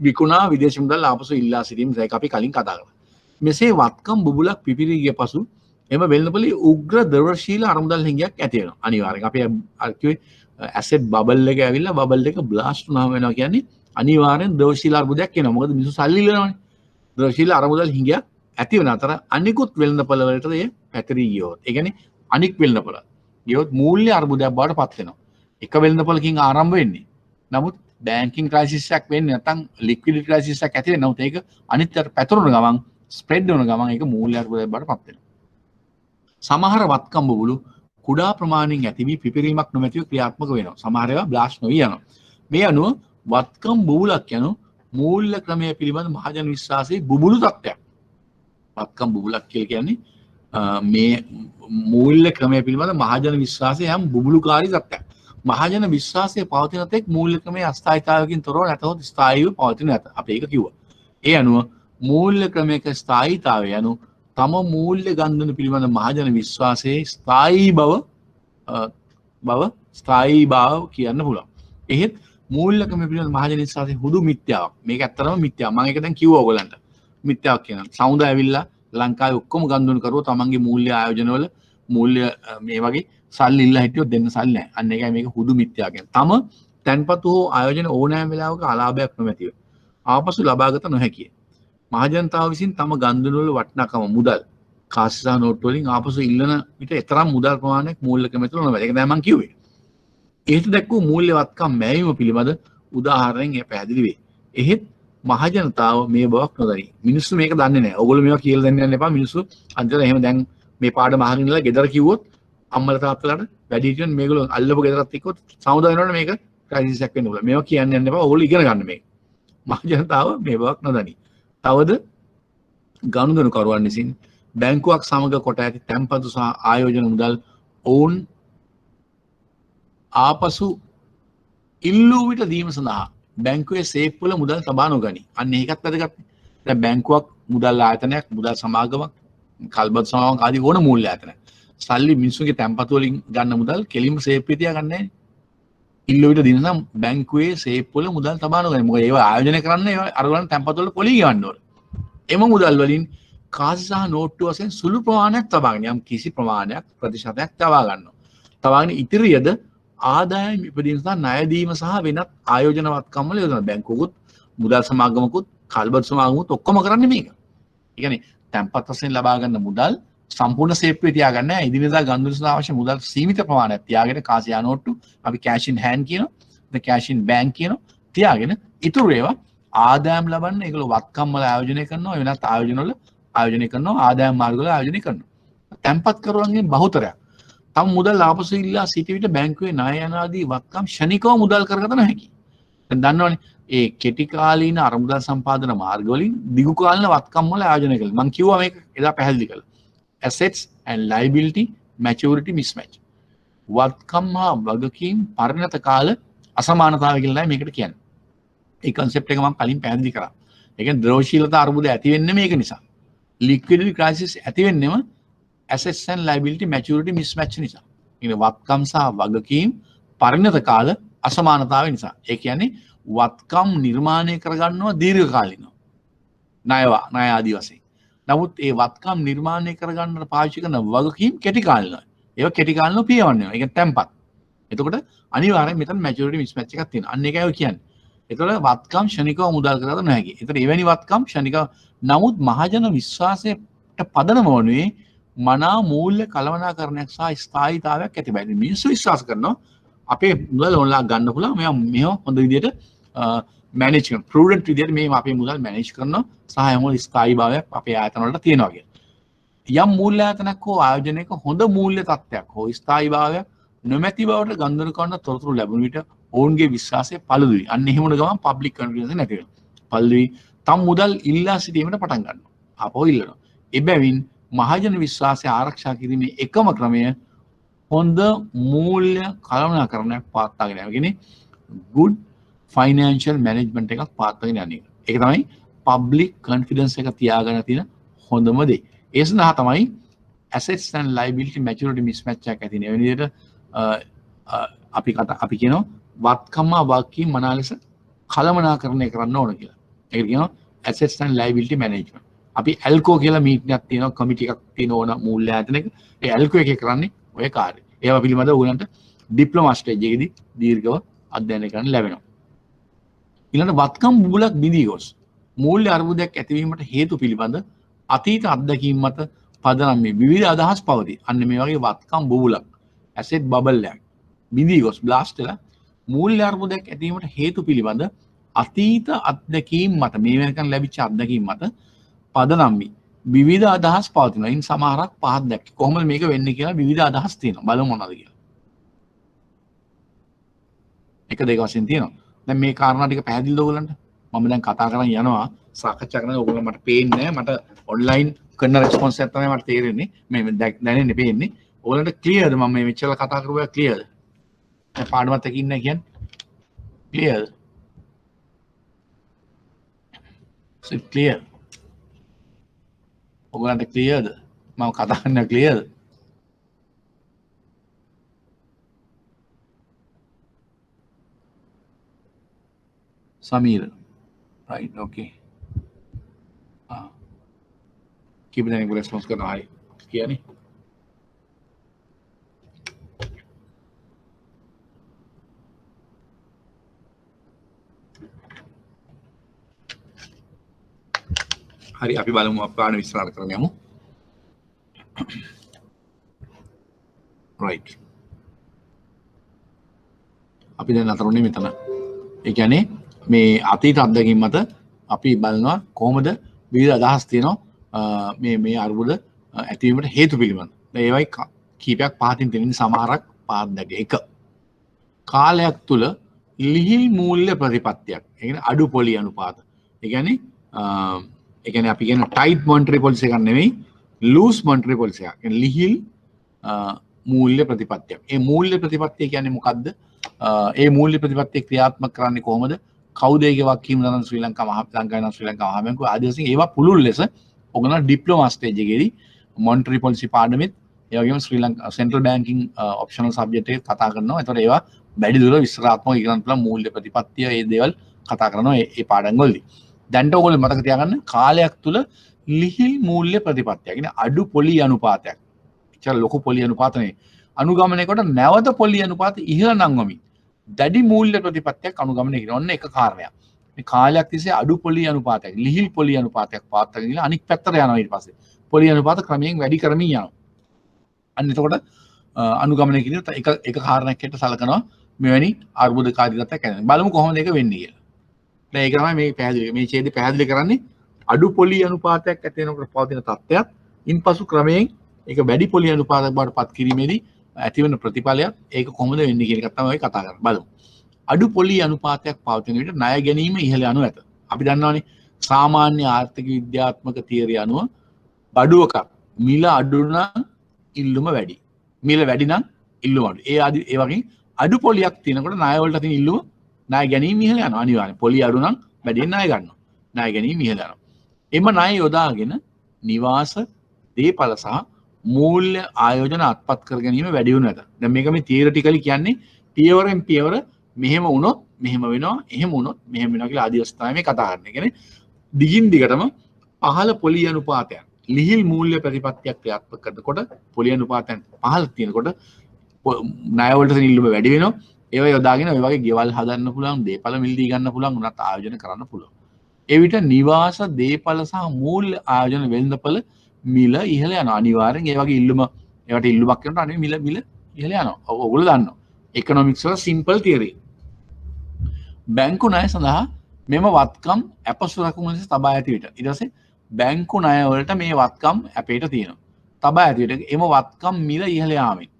විකුණා විදේශ මුදල් ආපසු ඉල්ලා සිටීම ඒක අපි කලින් කතා කරා. මෙසේ වත්කම් බුබුලක් පිපිරී ගිය පසු එම වෙළඳපොලේ උග්‍ර ද්‍රවශීල අරමුදල් හිඟයක් ඇති වෙනවා. අනිවාර්යෙන් අපි අර කිව්වේ ඇසෙට් බබල් එක ඇවිල්ලා බබල් එක බ්ලාස්ට් වුණාම වෙනවා කියන්නේ අනිවාර්යෙන් ද්‍රවශීල අර්බුදයක් එනවා. මොකද මිනිස්සු සල්ලි ඉල්ලනවානේ. ද්‍රවශීල අරමුදල් හිඟයක් ඇති වෙන අතර අනිකුත් වෙළඳපොළ වලට ඒ පැතිරී ගියොත්. ඒ කියන්නේ අනික් වෙළඳපොළ ගියොත් මූල්‍ය අර්බුදයක් බවට පත් වෙනවා. එක වෙළඳපොළකින් ආරම්භ වෙන්නේ. නමුත් බැංකින් ක්‍රයිසිස් එකක් වෙන්නේ නැත්නම් ලික්විඩිටි ක්‍රයිසිස් එකක් ඇති වෙනවා. නමුත් ඒක අනිත්යට පැතුරුන ගමන් ස්ප්‍රෙඩ් වෙන ගමන් ඒක මූල්‍ය අර්බුදයක් බවට පත් වෙනවා. සමහර වත්කම් බුබුලු කුඩා ප්‍රමාණයෙන් ඇති වී පිපිරීමක් නොමැතිව ක්‍රියාත්මක වෙනවා. සමහර ඒවා බ්ලාස්ට් නොවී යනවා. මේ අනුව වත්කම් බුබුලක් යනු මූල්‍ය ක්‍රමය පිළිබඳ මහජන විශ්වාසයේ බුබුලු තත්ත්වයක්. වත්කම් බුබුලක් කියලා කියන්නේ මේ මූල්‍ය ක්‍රමය පිළිබඳ මහජන විශ්වාසයේ යම් බුබුලුකාරී තත්ත්වයක්. මහජන විශ්වාසයේ පවතින තෙක් මූල්‍ය ක්‍රමයේ අස්ථායීතාවයකින් තොරව නැතහොත් ස්ථායීව පවතින නැත. අපි ඒක කිව්වා. ඒ අනුව මූල්‍ය ක්‍රමයක ස්ථායීතාවය යනු තම මූල්‍ය ගන්ධන පිළිබඳ මහජන විශ්වාසයේ ස්ථායී බව කියන්න පුළුවන්. එහෙත් මූල්‍ය ක්‍රමය පිළිබඳ මහජන විශ්වාසයේ හුදු මිත්‍යාවක්. මේක ඇත්තටම මිත්‍යාවක්. මම ඒක දැන් කිව්වා ඔයගලන්ට. මිත්‍යාවක් කියනවා. සමුදා ඇවිල්ලා ලංකාවේ ඔක්කොම ගන්දුන කරුවෝ තමන්ගේ මූල්‍ය ආයෝජනවල මූල්‍ය මේ වගේ සල්ලි ඉල්ලා හිටියොත් දෙන්න සල්ලි නැහැ. අන්න ඒකයි මේක හුදු මිත්‍යාව කියන්නේ. තම තැන්පතු හෝ ආයෝජන ඕනෑම වෙලාවක අලාභයක් නොමැතිව ආපසු ලබාගත නොහැකිය. මහජනතාව විසින් තම ගන්දුනවල වටිනාකම මුදල් කාසි සහ නෝට්ටු වලින් ආපසු ඉල්ලන විට එතරම් මුදල් ප්‍රමාණයක් මූල්‍ය ක්‍රමය තුළ නොමැත. ඒක තමයි මම කිව්වේ. එහෙත් දැක්වූ මූල්‍ය වත්කම් මෑවීම පිළිබඳ උදාහරණයෙන් එය පැහැදිලි වේ. එහෙත් මහජනතාව මේ බවක් නොදනි. මිනිස්සු මේක දන්නේ නැහැ. ඔයගොල්ලෝ මේවා කියලා දෙන්න යන්න එපා. මිනිස්සු අන්තිමට එහෙම දැන් මේ පාඩම අහගෙන ඉඳලා ගෙදර කිව්වොත් අම්මලා තාත්තලාට වැඩි හිටියන් මේගොල්ලෝ අල්ලපු ගෙදරත් එක්කවත් සමුදා වෙනවනේ මේක ක්‍රයිසිස් එකක් වෙන්න පුළුවන්. මේවා කියන්න යන්න එපා. ඔයගොල්ලෝ ඉගෙන ගන්න මේක. මහජනතාව මේ බවක් නොදනි. තවද ගනුදෙනුකරුවන් විසින් බැංකුවක් සමග කොට ඇති තැන්පතු සහ ආයෝජන මුදල් ඔවුන් ආපසු ඉල්ලූ විට දීම සඳහා බැංකුවේ සේෆ් වල මුදල් තබා නොගනී. අන්න ඒකත් වැදගත්. දැන් බැංකුවක් මුදල් ආයතනයක් මුදල් සමාගමක් කල්බත් සමාගමක් ආදී ඕන මූල්‍ය ආයතනයක් සල්ලි මිනිස්සුන්ගේ තැන්පතු වලින් ගන්න මුදල් කෙලින්ම සේෆ් වෙ තියාගන්නේ නැහැ. ඉල්ලූ විට දින නම් බැංකුවේ සේෆ් වල මුදල් තබා නොගනී. මොකද ඒවා ආයෝජනය කරන්නේ ඒවා අරගලන් තැන්පතු වල පොලි ගන්න ඕන. එම මුදල් වලින් කාසි සහ නෝට්ටු වශයෙන් සුළු ප්‍රමාණයක් තබාගෙන යම් කිසි ප්‍රමාණයක් ප්‍රතිශතයක් තබා ගන්නවා. තබාගෙන ඉතිරියද ආදායම් ඉපදීම සහ ණය දීම සහ වෙනත් ආයෝජන වත්කම් වල යොදන බැංකුවකුත් මුදල් සමාගමකුත් කල්බත් සමාගමකුත් ඔක්කොම කරන්නේ මේක. ඒ කියන්නේ තැන්පත් වශයෙන් ලබා ගන්න මුදල් සම්පූර්ණ සේප්පුවේ තියාගන්න නැහැ. ඉදිරියදා ගනුදෙනු සඳහා අවශ්‍ය මුදල් සීමිත ප්‍රමාණයක් තියාගෙන කාසියා නෝට්ටු අපි cash in hand කියනවා. the cash in bank කියනවා. තියාගෙන ඉතුරු ඒවා ආදායම් ලබන්න ඒගොල්ලෝ වත්කම් වල ආයෝජනය කරනවා. වෙනත් ආයෝජන වල ආයෝජනය කරනවා. ආදායම් මාර්ග වල ආයෝජනය කරනවා. තැන්පත් කරුවන්ගෙන් බහුතරයක් තම මුදල් ආපසු ඉල්ලා සිටි විට බැංකුවේ ණය යන ආදී වත්කම් ෂණිකව මුදල් කරගත නොහැකි. දැන් දන්නවනේ ඒ කෙටි කාලීන අරමුදල් සම්පාදන මාර්ග වලින් දිගු කාලීන වත්කම් වල ආයෝජනය කළා. මම කිව්වා මේක එදා පැහැදිලි කළා. assets and liability maturity mismatch. වත්කම් හා වගකීම් පරිණත කාල අසමානතාවය කියලා නෑ මේකට කියන්නේ. ඒ concept එක මම කලින් පැහැදිලි කරා. ඒ කියන්නේ ද්‍රවශීලතා අර්බුද ඇති වෙන්නේ මේක නිසා. liquidity crisis ඇති වෙන්නේම assets and liability maturity mismatch නිසා. ඉතින් වත්කම් සහ වගකීම් පරිණත කාල අසමානතාවය නිසා. ඒ කියන්නේ වත්කම් නිර්මාණය කරගන්නවා දීර්ඝ කාලිනව. ණය ආදී වශයෙන්. නමුත් ඒ වත්කම් නිර්මාණය කරගන්නට පාවිච්චි කරන වගකීම් කෙටි කාලිනවයි. ඒක කෙටි කාලිනව පියවන්නේ. ඒක තැම්පත්. එතකොට අනිවාර්යයෙන් මෙතන maturity mismatch එකක් තියෙනවා. අන්න ඒකයි ඔය කියන්නේ. එතකොට වත්කම් ෂණිකව මුදල් කරගත නොහැකි. එතකොට එවැනි වත්කම් ෂණිකව නමුත් මහජන විශ්වාසයට පදනම වනුයේ මනා මූල්‍ය කළමනාකරණයක් සහ ස්ථායීතාවයක් ඇති බැරි. මිනිස්සු විශ්වාස කරනවා අපේ මුදල් ඕනලා ගන්න පුළුවන්. මේව හොඳ විදිහට මැනේජ් කරන ප්‍රූඩන්ට් විදිහට මේ අපේ මුදල් මැනේජ් කරනවා සහ හැමෝම ස්ථායී භාවයක් අපේ ආයතන වලට තියෙනවා කියලා. යම් මූල්‍ය ආයතනයක් හෝ ආයෝජනයක හොඳ මූල්‍ය තත්ත්වයක් හෝ ස්ථායී භාවයක් නොමැති බවට ගන්ධන කරන තොරතුරු ලැබුණ විට ඔවුන්ගේ විශ්වාසය පළුදුයි. අන්න එහෙම වුණ ගමන් පබ්ලික් කොන්ෆිඩන්ස් නැති වෙනවා. පළුදුයි තම මුදල් ඉල්ලා සිටීමට පටන් ගන්නවා. ආපහු ඉල්ලනවා. එබැවින් මහජන විශ්වාසය ආරක්ෂා කිරීමේ එකම ක්‍රමය හොඳ මූල්‍ය කළමනාකරණයක් පවත්වාගෙන යාම. කියන්නේ good financial management එකක් පවත්වාගෙන යන එක. ඒක තමයි public confidence එක තියාගෙන තියෙන හොඳම දේ. ඒ සඳහා තමයි assets and liability maturity mismatch එකක් ඇති වෙන විදිහට අපි කියනවා වත්කම් වගකීම් මනා ලෙස කළමනාකරණය කරන්න ඕන කියලා. ඒකට කියනවා assets and liability management. අපි ඇල්කෝ කියලා මීටියක් තියෙනවා කමිටි එකක් තියෙන ඕන මූල්‍ය ආයතනයක. ඒ ඇල්කෝ එකේ කරන්නේ ඔය කාර්යය. ඒවා පිළිබඳව ඕගලන්ට ඩිප්ලෝමා ස්ටේජ් එකේදී දීර්ඝව අධ්‍යයනය කරන්න ලැබෙනවා. ඊළඟ වත්කම් බුබුලක් බිඳී ගොස් මූල්‍ය අර්බුදයක් ඇතිවීමට හේතු පිළිබඳ අතීත අත්දැකීම් මත පදනම් මේ විවිධ අදහස් පවතී. අන්න මේ වගේ වත්කම් බුබුලක් ඇසෙට් බබල් එකක් බිඳී ගොස් බ්ලාස්ට් වෙලා මූල්‍ය අර්බුදයක් ඇතිවීමට හේතු පිළිබඳ අතීත අත්දැකීම් මත මේ වෙනකන් ලැබිච්ච අත්දැකීම් මත පදනම් විවිධ අදහස් පවතිනවා. ඉන් සමහරක් පහක් දැක්කේ. කොහොමද මේක වෙන්නේ කියලා විවිධ අදහස් තියෙනවා. බලමු මොනවද කියලා. එක දෙක වශයෙන් තියෙනවා. දැන් මේ කාරණා ටික පැහැදිලිද ඔයගලන්ට? මම දැන් කතා කරන් යනවා සාකච්ඡා කරනවා. ඔයගොල්ලෝ මට පේන්නේ නැහැ. මට ඔන්ලයින් කරන රෙස්පොන්ස් එක තමයි මට තේරෙන්නේ. මේ දැනෙන්නේ පේන්නේ. ඔයගලන්ට ක්ලියර්ද මම මේ මෙච්චර කතා කරුවා ක්ලියර්ද? දැන් පාඩමත් එක්ක ඉන්නේ කියන්නේ ක්ලියර්ද? So clear. ඔයගලන්ට ක්ලියර්ද? මම කතා කරන්නේ ක්ලියර්ද? Samir. Right, okay. Keep it in response करना है किया नहीं हरी अभी बालों में आपका विस्तार करेंगे हम right अभी දැන් අතරුනේ මෙතන ඒ කියන්නේ මේ අතීත අත්දැකීම් මත අපි බලනවා කොහොමද විවිධ අදහස් තියෙනවා මේ අර්බුද ඇතිවීමට හේතු පිළිබඳ. ඒවයි කීපයක් පහතින් තියෙන සමහරක් පහක් දැක. එක කාලයක් තුල ලිහිල් මූල්‍ය ප්‍රතිපත්තියක්. ඒ කියන්නේ අඩු පොලි අනුපාත. ඒ කියන්නේ අපි කියන ටයිට් මොනිටරි පොලිසි එකක් නෙමෙයි ලූස් මොනිටරි පොලිසි එකක්. කියන්නේ ලිහිල් මූල්‍ය ප්‍රතිපත්තියක්. ඒ මූල්‍ය ප්‍රතිපත්තිය කියන්නේ මොකද්ද? ඒ මූල්‍ය ප්‍රතිපත්තිය ක්‍රියාත්මක කරන්නේ කොහොමද? කවුද ඒකේ වක්කීම් දරන ශ්‍රී ලංකා මහා ශ්‍රී ලංකා මහා බැංකුව ආදී වශයෙන් ඒවා පුළුල් ලෙස ඔයගොල්ලෝ ඩිප්ලෝමා ස්ටේජ් එකේදී මොනිටරි පොලිසි පාඩමෙත් ඒ වගේම Sri Lanka central banking optional subject එකේ කතා කරනවා. ඒතකොට ඒවා වැඩි දුර විස්තරාත්මකව ඉගෙන ගන්න මූල්‍ය ප්‍රතිපත්තිය ඒ දේවල් කතා කරනවා ඒ පාඩම් වලදී. දැන්ට ඔයගොල්ලෝ මතක තියාගන්න කාලයක් තුල ලිහිල් මූල්‍ය ප්‍රතිපත්තිය. කියන්නේ අඩු පොලි අනුපාතයක්. එච්චර ලොකු පොලි අනුපාත නෙවෙයි. අනුගමනය කොට නැවත පොලි අනුපාත ඉහළ නංවමින් දැඩි මූල්‍ය ප්‍රතිපත්තියක් අනුගමනය කරන එක කාරණයක්. මේ කාලයක් තිස්සේ අඩු පොලි අනුපාතයක් ලිහිල් පොලි අනුපාතයක් පාත්තගෙන ගිහලා අනික් පැත්තට යනවා ඊට පස්සේ පොලි අනුපාත ක්‍රමයෙන් වැඩි කරමින් යනවා. අන්න එතකොට අනුගමනය කිරීම එක කාරණයක් හැටියට සලකනවා මෙවැනි අර්බුදකාරී තත්ත්වයක් ඇති. බලමු කොහොමද ඒක වෙන්නේ කියලා. දැන් ඒක තමයි මේ පැහැදිලි මේ ඡේදය පැහැදිලි කරන්නේ අඩු පොලි අනුපාතයක් ඇති වෙනකොට පවතින තත්ත්වයක් ඉන්පසු ක්‍රමයෙන් ඒක වැඩි පොලි අනුපාතයක් බවට පත් කිරීමේදී ඇතිවන ප්‍රතිඵලයක් ඒක කොහොමද වෙන්නේ කියන එක තමයි කතා කරන්නේ. බලමු. අඩු පොලි අනුපාතයක් පවතින විට ණය ගැනීම ඉහළ යනු ඇත. අපි දන්නවනේ සාමාන්‍ය ආර්ථික විද්‍යාත්මක තියරිය අනුව බඩුවක මිල අඩු නම් ඉල්ලුම වැඩි. මිල වැඩි නම් ඉල්ලුම අඩු. ඒ වගේ අඩු පොලියක් තියෙනකොට ණය වලට තියෙන ඉල්ලුම ණය ගැනීම ඉහළ යනවා අනිවාර්යයෙන්. පොලි අඩු නම් වැඩියෙන් ණය ගන්නවා. ණය ගැනීම ඉහළ යනවා. එම ණය යොදාගෙන නිවාස දේපල සහ මූල්‍ය ආයෝජන අත්පත් කර ගැනීම වැඩි වෙනු ඇත. දැන් මේක මේ තියරිටිකලි කියන්නේ පියවරෙන් පියවර මෙහෙම වුණොත් මෙහෙම වෙනවා, එහෙම වුණොත් මෙහෙම වෙනවා කියලා ආදී අවස්ථාවේ මේ කතා කරන්නේ. කියන්නේ දිගින් දිගටම පහළ පොලි අනුපාතයක් ලිහිල් මූල්‍ය ප්‍රතිපත්තියක් ක්‍රියාත්මක කරනකොට පොලි අනුපාතයන් පහළ තියෙනකොට ණය වලට තියෙන ඉල්ලුම වැඩි වෙනවා. ඒවා යොදාගෙන ඔය වගේ ගෙවල් හදන්න පුළුවන්, දේපල මිලදී ගන්න පුළුවන්, උනත් ආයෝජන කරන්න පුළුවන්. ඒ විට නිවාස දේපල සහ මූල්‍ය ආයෝජන වෙළඳපළ මිල ඉහළ යනවා. අනිවාර්යෙන් ඒ වගේ ඉල්ලුම ඒවට ඉල්ලුමක් කරනකොට අනේ මිල ඉහළ යනවා. ඔයගොල්ලෝ දන්නවා. ඉකොනොමික්ස් වල සිම්පල් තියරි. බැංකු ණය සඳහා මෙම වත්කම් අපසුරකුම ලෙස තබා ඇති විට ඊට පස්සේ බැංකු ණය වලට මේ වත්කම් අපේට තියෙනවා. තබා ඇති විට එම වත්කම් මිල ඉහළ යාමෙන්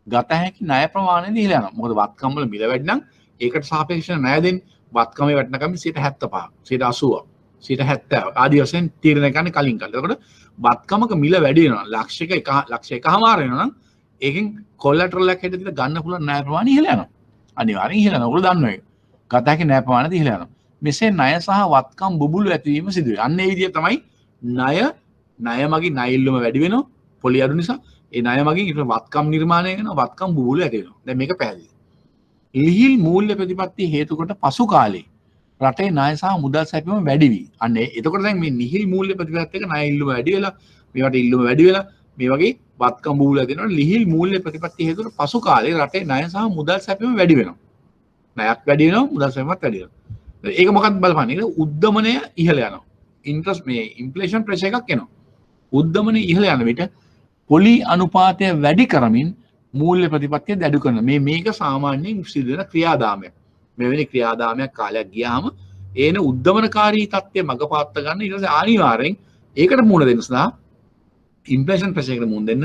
ගත හැකි ණය ප්‍රමාණය ඉහළ යනවා. මොකද වත්කම් වල මිල වැඩි නම් ඒකට සාපේක්ෂව ණය දෙන්නේ වත්කමේ වටිනකම 75%, 80%, 70% ආදී වශයෙන් තීරණය කරන්න කලින් කල්. එතකොට වත්කමක මිල වැඩි වෙනවා. ලක්ෂ එකමාර වෙනවා නම් ඒකෙන් කොලැටරල් එකක් හැටියට ගන්න පුළුවන් ණය ප්‍රමාණය ඉහළ යනවා. අනිවාර්යෙන් ඉහළ යනවා. ඔයගොල්ලෝ දන්නවා ඒක. ගත හැකි ණය ප්‍රමාණය ඉහළ යනවා. මෙසේ ණය සහ වත්කම් බුබුලු ඇතිවීම සිදු වෙනවා. අන්න ඒ විදිහ තමයි ණය මගින් ණය ඉල්ලුම වැඩි වෙනවා. පොලි අඩු නිසා ඒ ණය මගින් ඊට වත්කම් නිර්මාණය වෙනවා. වත්කම් බුබුලු ඇති වෙනවා. දැන් මේක පැහැදිලි. ලිහිල් මූල්‍ය ප්‍රතිපත්ති හේතු කොට පසු කාලේ රටේ ණය සහ මුදල් සැපීම වැඩි වී. අන්න එතකොට දැන් මේ ලිහිල් මූල්‍ය ප්‍රතිපත්ති එක ණය ඉල්ලුම වැඩි වෙලා මේවට ඉල්ලුම වැඩි වෙලා මේ වගේ වත්කම් බුබුලු ඇති වෙනවා. ලිහිල් මූල්‍ය ප්‍රතිපත්ති හේතු කොට පසු කාලේ රටේ ණය සහ මුදල් සැපීම වැඩි වෙනවා. ණයක් වැඩි වෙනවා, මුදල් සැපීමත් වැඩි වෙනවා. ඒක මොකක්ද බලපන්නේ? උද්දමනය ඉහළ යනවා. ඉන්ට්‍රස්ට් මේ ඉන්ෆ්ලේෂන් ප්‍රෙෂර් එකක් එනවා. උද්දමනය ඉහළ යන විට පොලි අනුපාතය වැඩි කරමින් මූල්‍ය ප්‍රතිපත්තිය දැඩි කරන මේක සාමාන්‍යයෙන් සිදු වෙන ක්‍රියාදාමයක්. මෙවැනි ක්‍රියාදාමයක් කාලයක් ගියාම ඒන උද්දමනකාරී තත්ත්වය මඟ පාත්ත ගන්න ඊට පස්සේ අනිවාර්යෙන් ඒකට මුහුණ දෙන්න සඳහා ඉන්ෆ්ලේෂන් ප්‍රෙෂර් එකට මුහුණ දෙන්න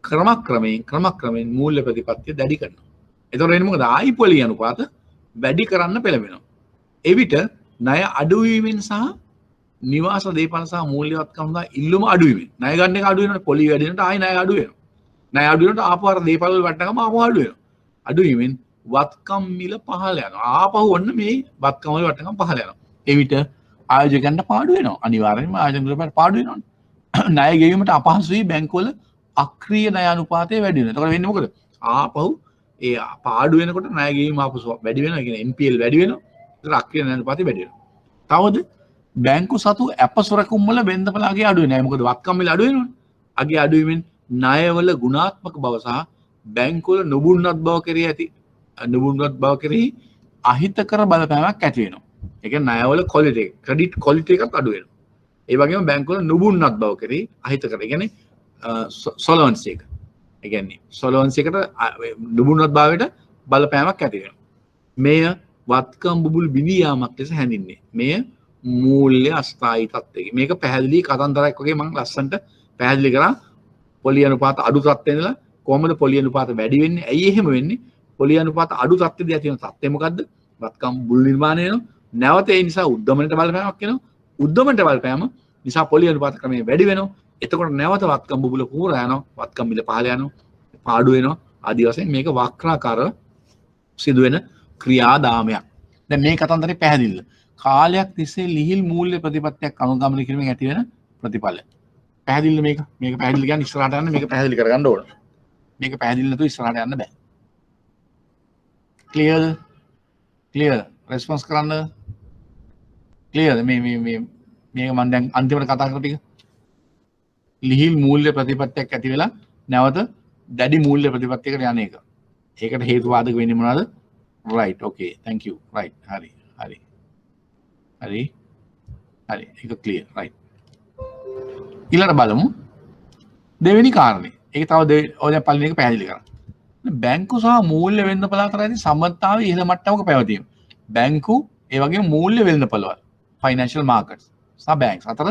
ක්‍රමක්‍රමයෙන් මූල්‍ය ප්‍රතිපත්තිය දැඩි කරනවා. එතකොට එන්නේ මොකද? ආයි පොලි අනුපාත වැඩි කරන්න පෙළඹෙනවා. එවිට ණය අඩුවීමෙන් සහ නිවාස දේපල සහ මූල්‍යවත්කම් සඳහා ඉල්ලුම අඩුවීමෙන් ණය ගන්න එක අඩු වෙනකොට පොලි වැඩි වෙනකොට ආයි ණය අඩු වෙනවා. ණය අඩු වෙනකොට ආපහු අර දේපල වල වටනකම ආපහු අඩු වෙනවා. අඩුවීමෙන් වත්කම් මිල පහළ යනවා. ආපහු ඔන්න මේ වත්කම් වල වටනකම පහළ යනවා. එවිට ආයෝජකයන්ට පාඩු වෙනවා. අනිවාර්යයෙන්ම ආයෝජන වලට පාඩු වෙනවනේ. ණය ගෙවීමට අපහසුයි බැංකුවල අක්‍රීය ණය අනුපාතය වැඩි වෙනවා. එතකොට වෙන්නේ මොකද? ආපහු ඒ පාඩු වෙනකොට ණය ගෙවීම ආපහු වැඩි වෙනවා. ඒ කියන්නේ NPL වැඩි වෙනවා. ඒතර අක්‍රීය ණය අනුපාතය වැඩි වෙනවා. තවද බැංකු සතු අපසොරකුම් වල වෙන්දපළගේ අඩු වෙනවා. මොකද වත්කම් මිල අඩු වෙනවනේ. අගේ අඩුවීමෙන් ණයවල ගුණාත්මක බව සහ බැංකුවල නුබුන්වත් බව කෙරෙහි අහිතකර බලපෑමක් ඇති වෙනවා. ඒ කියන්නේ ණයවල ක්වොලිටි ක්‍රෙඩිට් ක්වොලිටි එකත් අඩු වෙනවා. ඒ වගේම බැංකුවල නුබුන්වත් බව කෙරෙහි අහිතකර. ඒ කියන්නේ සොලවන්සි එක. ඒ කියන්නේ සොලවන්සි එකට නුබුන්වත් භාවයට බලපෑමක් ඇති වෙනවා. මෙය වත්කම් බුබුල් බිඳී යාමක් ලෙස හැඳින්වේ. මෙය මූල්‍ය අස්ථායී තත්ත්වයක. මේක පැහැදිලි කතන්දරයක් වගේ මම ලස්සන්ට පැහැදිලි කරා. පොලි අනුපාත අඩු තත්ත්වයේ ඉඳලා කොහොමද පොලි අනුපාත වැඩි වෙන්නේ? ඇයි එහෙම වෙන්නේ? පොලි අනුපාත අඩු තත්ත්වයේදී ඇති වෙන තත්ත්වය මොකද්ද? වත්කම් බුල් නිර්මාණය වෙනවා. නැවත ඒ නිසා උද්දමනට බලපෑමක් වෙනවා. උද්දමනට බලපෑම නිසා පොලි අනුපාත ක්‍රමය වැඩි වෙනවා. එතකොට නැවත වත්කම් බුබුල පුරා යනවා. වත්කම් මිල පහළ යනවා. පාඩු වෙනවා. ආදී වශයෙන් මේක වක්‍රාකාරව සිදුවෙන ක්‍රියාදාමයක්. දැන් මේ කතන්දරේ පැහැදිලිද? කාලයක් තිස්සේ ලිහිල් මූල්‍ය ප්‍රතිපත්තියක් අනුගමනය කිරීමෙන් ඇති වෙන ප්‍රතිඵල. පැහැදිලිද මේක? මේක පැහැදිලි කියන්නේ ඉස්සරහට යන්න මේක පැහැදිලි කරගන්න ඕන. මේක පැහැදිලි නැතුව ඉස්සරහට යන්න බෑ. ක්ලියර් රෙස්පොන්ස් කරන්න ක්ලියර් මේක මම දැන් අන්තිමට කතා කරපු ටික ලිහිල් මූල්‍ය ප්‍රතිපත්තියක් ඇති වෙලා නැවත දැඩි මූල්‍ය ප්‍රතිපත්තියකට යන එක. ඒකට හේතු වාදක වෙන්නේ මොනවද? right okay thank you right හරි හරි හරි ඒක ක්ලියර් රයිට් ඊළඟට බලමු දෙවෙනි කාරණේ ඒක තව ඔය දැන් පළවෙනි එක පැහැදිලි කරා බැංකු සහ මූල්‍ය වෙළඳපොළ අතර ඇති සම්බන්ධතාවය ඉහළ මට්ටමක පැවතීම බැංකු ඒ වගේම මූල්‍ය වෙළඳපොළවල් ෆයිනෑන්ෂල් මාකට්ස් සහ බැංක්ස් අතර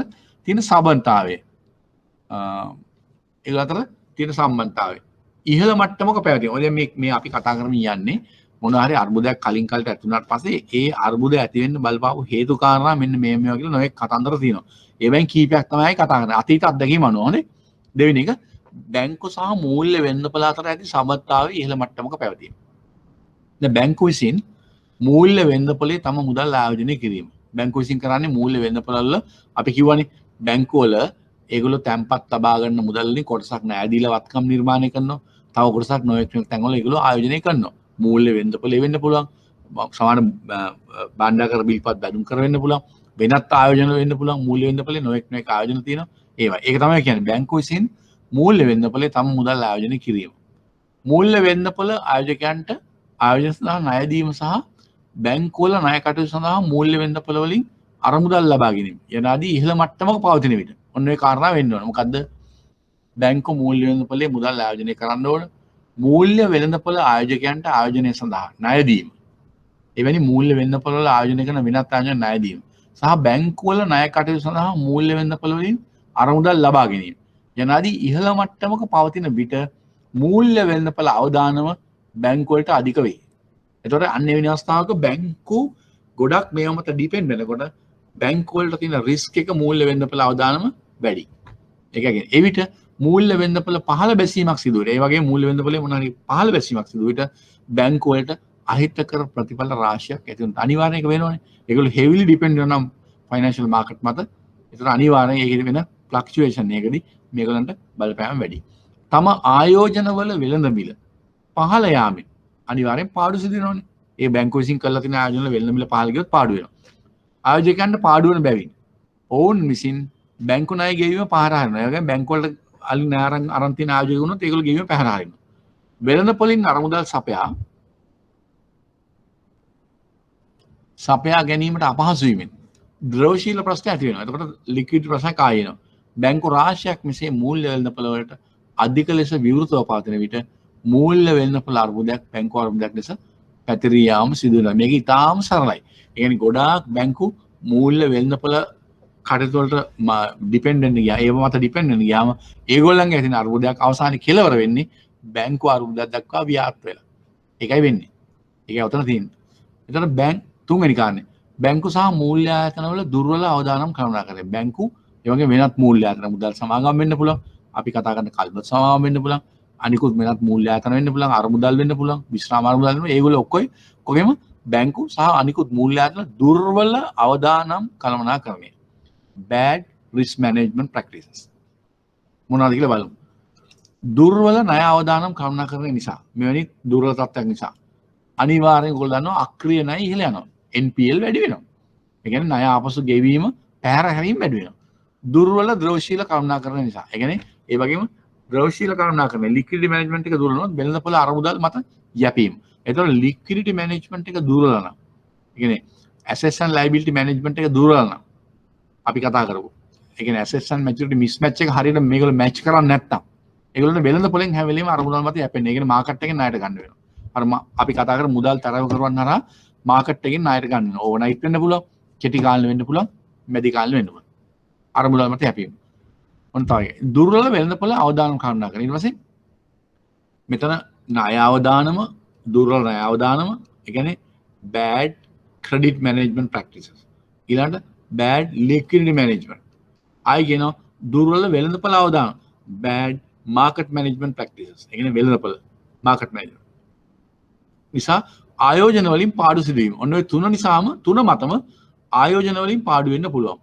තියෙන සම්බන්ධතාවය ඒ අතර තියෙන සම්බන්ධතාවය ඉහළ මට්ටමක පැවතීම ඔය දැන් මේ අපි කතා කරමින් යන්නේ මොන හරි අර්බුදයක් කලින් කාලට ඇති වුණාට පස්සේ ඒ අර්බුදය ඇති වෙන්න බලපාපු හේතු කාරණා මෙන්න මේවා කියලා නොයෙක් කතන්දර තියෙනවා. ඒවෙන් කීපයක් තමයි කතා කරන්නේ. අතීත අත්දැකීම් අනුවනේ. දෙවෙනි එක බැංකු සහ මූල්‍ය වෙළඳපොළ අතර ඇති සම්බන්ධතාවය ඉහළ මට්ටමක පැවතීම. දැන් බැංකු විසින් මූල්‍ය වෙළඳපොළේ තම මුදල් ආයෝජනය කිරීම. බැංකු විසින් කරන්නේ මූල්‍ය වෙළඳපොළවල අපි කියවනේ බැංකු වල ඒගොල්ලෝ තැන්පත් තබා ගන්න මුදල් වලින් කොටසක් ණය දීලා වත්කම් නිර්මාණය කරනවා. තව කොටසක් නොයෙක් තැන්වල ඒගොල්ලෝ ආයෝජනය කරනවා. මූල්‍ය වෙළඳපොළ වෙන්න පුළුවන්. සමාන භාණ්ඩාගාර බිල්පත් බැඳුම් කර වෙන්න පුළුවන්. වෙනත් ආයෝජන වෙන්න පුළුවන්. මූල්‍ය වෙළඳපොළේ නොයෙක් ආයෝජන තියෙනවා. ඒවා. ඒක තමයි කියන්නේ බැංකු විසින් මූල්‍ය වෙළඳපොළේ තම මුදල් ආයෝජනය කිරීම. මූල්‍ය වෙළඳපොළ ආයෝජකයන්ට ආයෝජන සඳහා ණය දීම සහ බැංකුවල ණය කටයුතු සඳහා මූල්‍ය වෙළඳපොළ වලින් අරමුදල් ලබා ගැනීම. යනාදී ඉහළ මට්ටමක පවතින විට ඔන්න ඔය කාරණා වෙන්න ඕන. මොකද්ද? බැංකු මූල්‍ය වෙළඳපොළේ මුදල් ආයෝජනය කරන්න ඕන. මූල්‍ය වෙළඳපොළ ආයෝජකයන්ට ආයෝජනය සඳහා ණය දීම. එවැනි මූල්‍ය වෙළඳපොළ වල ආයෝජනය කරන වෙනත් ආයෝජන ණය දීම. සහ බැංකුවල ණය කටයුතු සඳහා මූල්‍ය වෙළඳපොළ වලින් අරමුදල් ලබා ගැනීම. යනාදී ඉහළ මට්ටමක පවතින විට මූල්‍ය වෙළඳපොළ අවදානම බැංකු වලට අධික වෙයි. එතකොට අන්න එවැනි අවස්ථාවක බැංකු ගොඩක් මේව මත ඩිපෙන්ඩ් වෙනකොට බැංකු වලට තියෙන රිස්ක් එක මූල්‍ය වෙළඳපොළ අවදානම වැඩි. ඒ කියන්නේ එවිට මූල්‍ය වෙළඳපොළ පහළ බැසීමක් සිදු වෙනවා. ඒ වගේම මූල්‍ය වෙළඳපොළේ මොන හරි පහළ බැසීමක් සිදු වෙට බැංකු වලට අහිතකර ප්‍රතිඵල රාශියක් ඇති වෙනවා. අනිවාර්යයෙන් ඒක වෙනවනේ. ඒගොල්ලෝ heavily depend වෙනවා ෆයිනෑන්ෂල් මාකට් මත. ඒතර අනිවාර්යයෙන් ඒකෙදි වෙන ෆ්ලක්චුවේෂන් එකදී මේගොල්ලන්ට බලපෑම වැඩි. තම ආයෝජන වල වෙළඳ මිල පහළ යාමෙන් අනිවාර්යෙන් පාඩු සිදු වෙනවනේ. ඒ බැංකුව විසින් කරලා තියෙන ආයෝජන වල වෙළඳ මිල පහළ ගියොත් පාඩු වෙනවා. ආයෝජකයන්ට පාඩු වෙන බැවින් ඔවුන් විසින් බැංකු ණය ගෙවීම පහර හරිනවා. ඒ වගේම බැංකු වලට අලි ණය අරන් තියෙන ආයෝජක වුණොත් ඒගොල්ලෝ ගෙවීම පහර හරිනවා. වෙළඳ පොලින් අරමුදල් සපයා ගැනීමට අපහසු වීමෙන් ද්‍රවශීල ප්‍රශ්න ඇති වෙනවා. එතකොට ලික්විඩ් ප්‍රශ්න කායෙනවා. බැංකු රාශියක් මෙසේ මූල්‍ය වෙළඳපොළ වලට අධික ලෙස විවෘතව පවතින විට මූල්‍ය වෙළඳපොළ අර්බුදයක් බැංකු අර්බුදයක් ලෙස පැතිරී යාම සිදු වෙනවා. මේක ඉතාම සරලයි. ඒ කියන්නේ ගොඩාක් බැංකු මූල්‍ය වෙළඳපොළ කටයුතු වලට ඩිපෙන්ඩ් වෙන්න ගියා. ඒව මත ඩිපෙන්ඩ් වෙන්න ගියාම ඒගොල්ලන්ගේ තියෙන අර්බුදයක් අවසානයේ කෙලවර වෙන්නේ බැංකු අර්බුදයක් දක්වා ව්‍යාප්ත වෙලා. ඒකයි වෙන්නේ. ඒකයි උතන තියෙන්නේ. එතන තුන්වෙනි කාරණේ බැංකු සහ මූල්‍ය ආයතන වල දුර්වල අවදානම් කළමනා කරේ. බැංකු ඒ වගේ වෙනත් මූල්‍ය ආයතන මුදල් සමාගම් වෙන්න පුළුවන්. අපි කතා කරන කල්පත් සමාගම් වෙන්න පුළුවන්. අනිකුත් වෙනත් මූල්‍ය ආයතන වෙන්න පුළුවන්. අරමුදල් වෙන්න පුළුවන්. විශ්‍රාම අරමුදල් වෙන්න. ඒගොල්ලෝ ඔක්කොගෙම බැංකු සහ අනිකුත් මූල්‍ය ආයතන දුර්වල අවදානම් කළමනා කරන්නේ. bad risk management practices. මොනවද කියලා බලමු. දුර්වල ණය අවදානම් කළමනා කරන නිසා මෙවැනි දුර්වල තත්ත්වයක් නිසා අනිවාර්යෙන් ඔයගොල්ලෝ දන්නවා අක්‍රිය ණය ඉහළ යනවා. NPL වැඩි වෙනවා. ඒ කියන්නේ ණය ආපසු ගෙවීම පැහැර හැරීම වැඩි වෙනවා. දුර්වල ද්‍රවශීල කළමනා කරන නිසා. ඒ කියන්නේ ඒ වගේම ද්‍රවශීල කළමනා කරන ලික්විඩිටි මැනේජ්මන්ට් එක දුර්වල වුණොත් වෙළඳපොළ අරමුදල් මත යැපීම. ඒතකොට ලික්විඩිටි මැනේජ්මන්ට් එක දුර්වල නම් ඒ කියන්නේ assets and liability management එක දුර්වල නම් අපි කතා කරමු. ඒ කියන්නේ assets and maturity mismatch එක හරියට මේගොල්ලෝ match කරන්නේ නැත්තම් ඒගොල්ලෝ වෙළඳපොළෙන් හැම වෙලෙම අරමුදල් මත යැපෙන්නේ. ඒ කියන්නේ මාකට් එකෙන් ණයට ගන්න වෙනවා. අර අපි කතා කරමු මුදල් තරව කරවන්න හරහා මාකට් එකෙන් ණයට ගන්න වෙනවා. ඕවර්නයිට් වෙන්න පුළුවන්, කෙටි කාලෙ වෙන්න පුළුවන්, මැදි කාලෙ වෙන්න පුළුවන්. අරමුදල් මත යැපීම. ඔන්න තමයි දුර්වල වෙළඳපොළ අවදානම් කළමනා කරන. ඊට පස්සේ මෙතන ණය අවදානම දුර්වල ණය අවදානම ඒ කියන්නේ bad credit management practices. ඊළඟට bad liquidity management. ආයි කියනවා දුර්වල වෙළඳපොළ අවදානම් bad market management practices. ඒ කියන්නේ වෙළඳපොළ market management. නිසා ආයෝජන වලින් පාඩු සිදුවීම. ඔන්න ඔය තුන නිසාම තුන මතම ආයෝජන වලින් පාඩු වෙන්න පුළුවන්.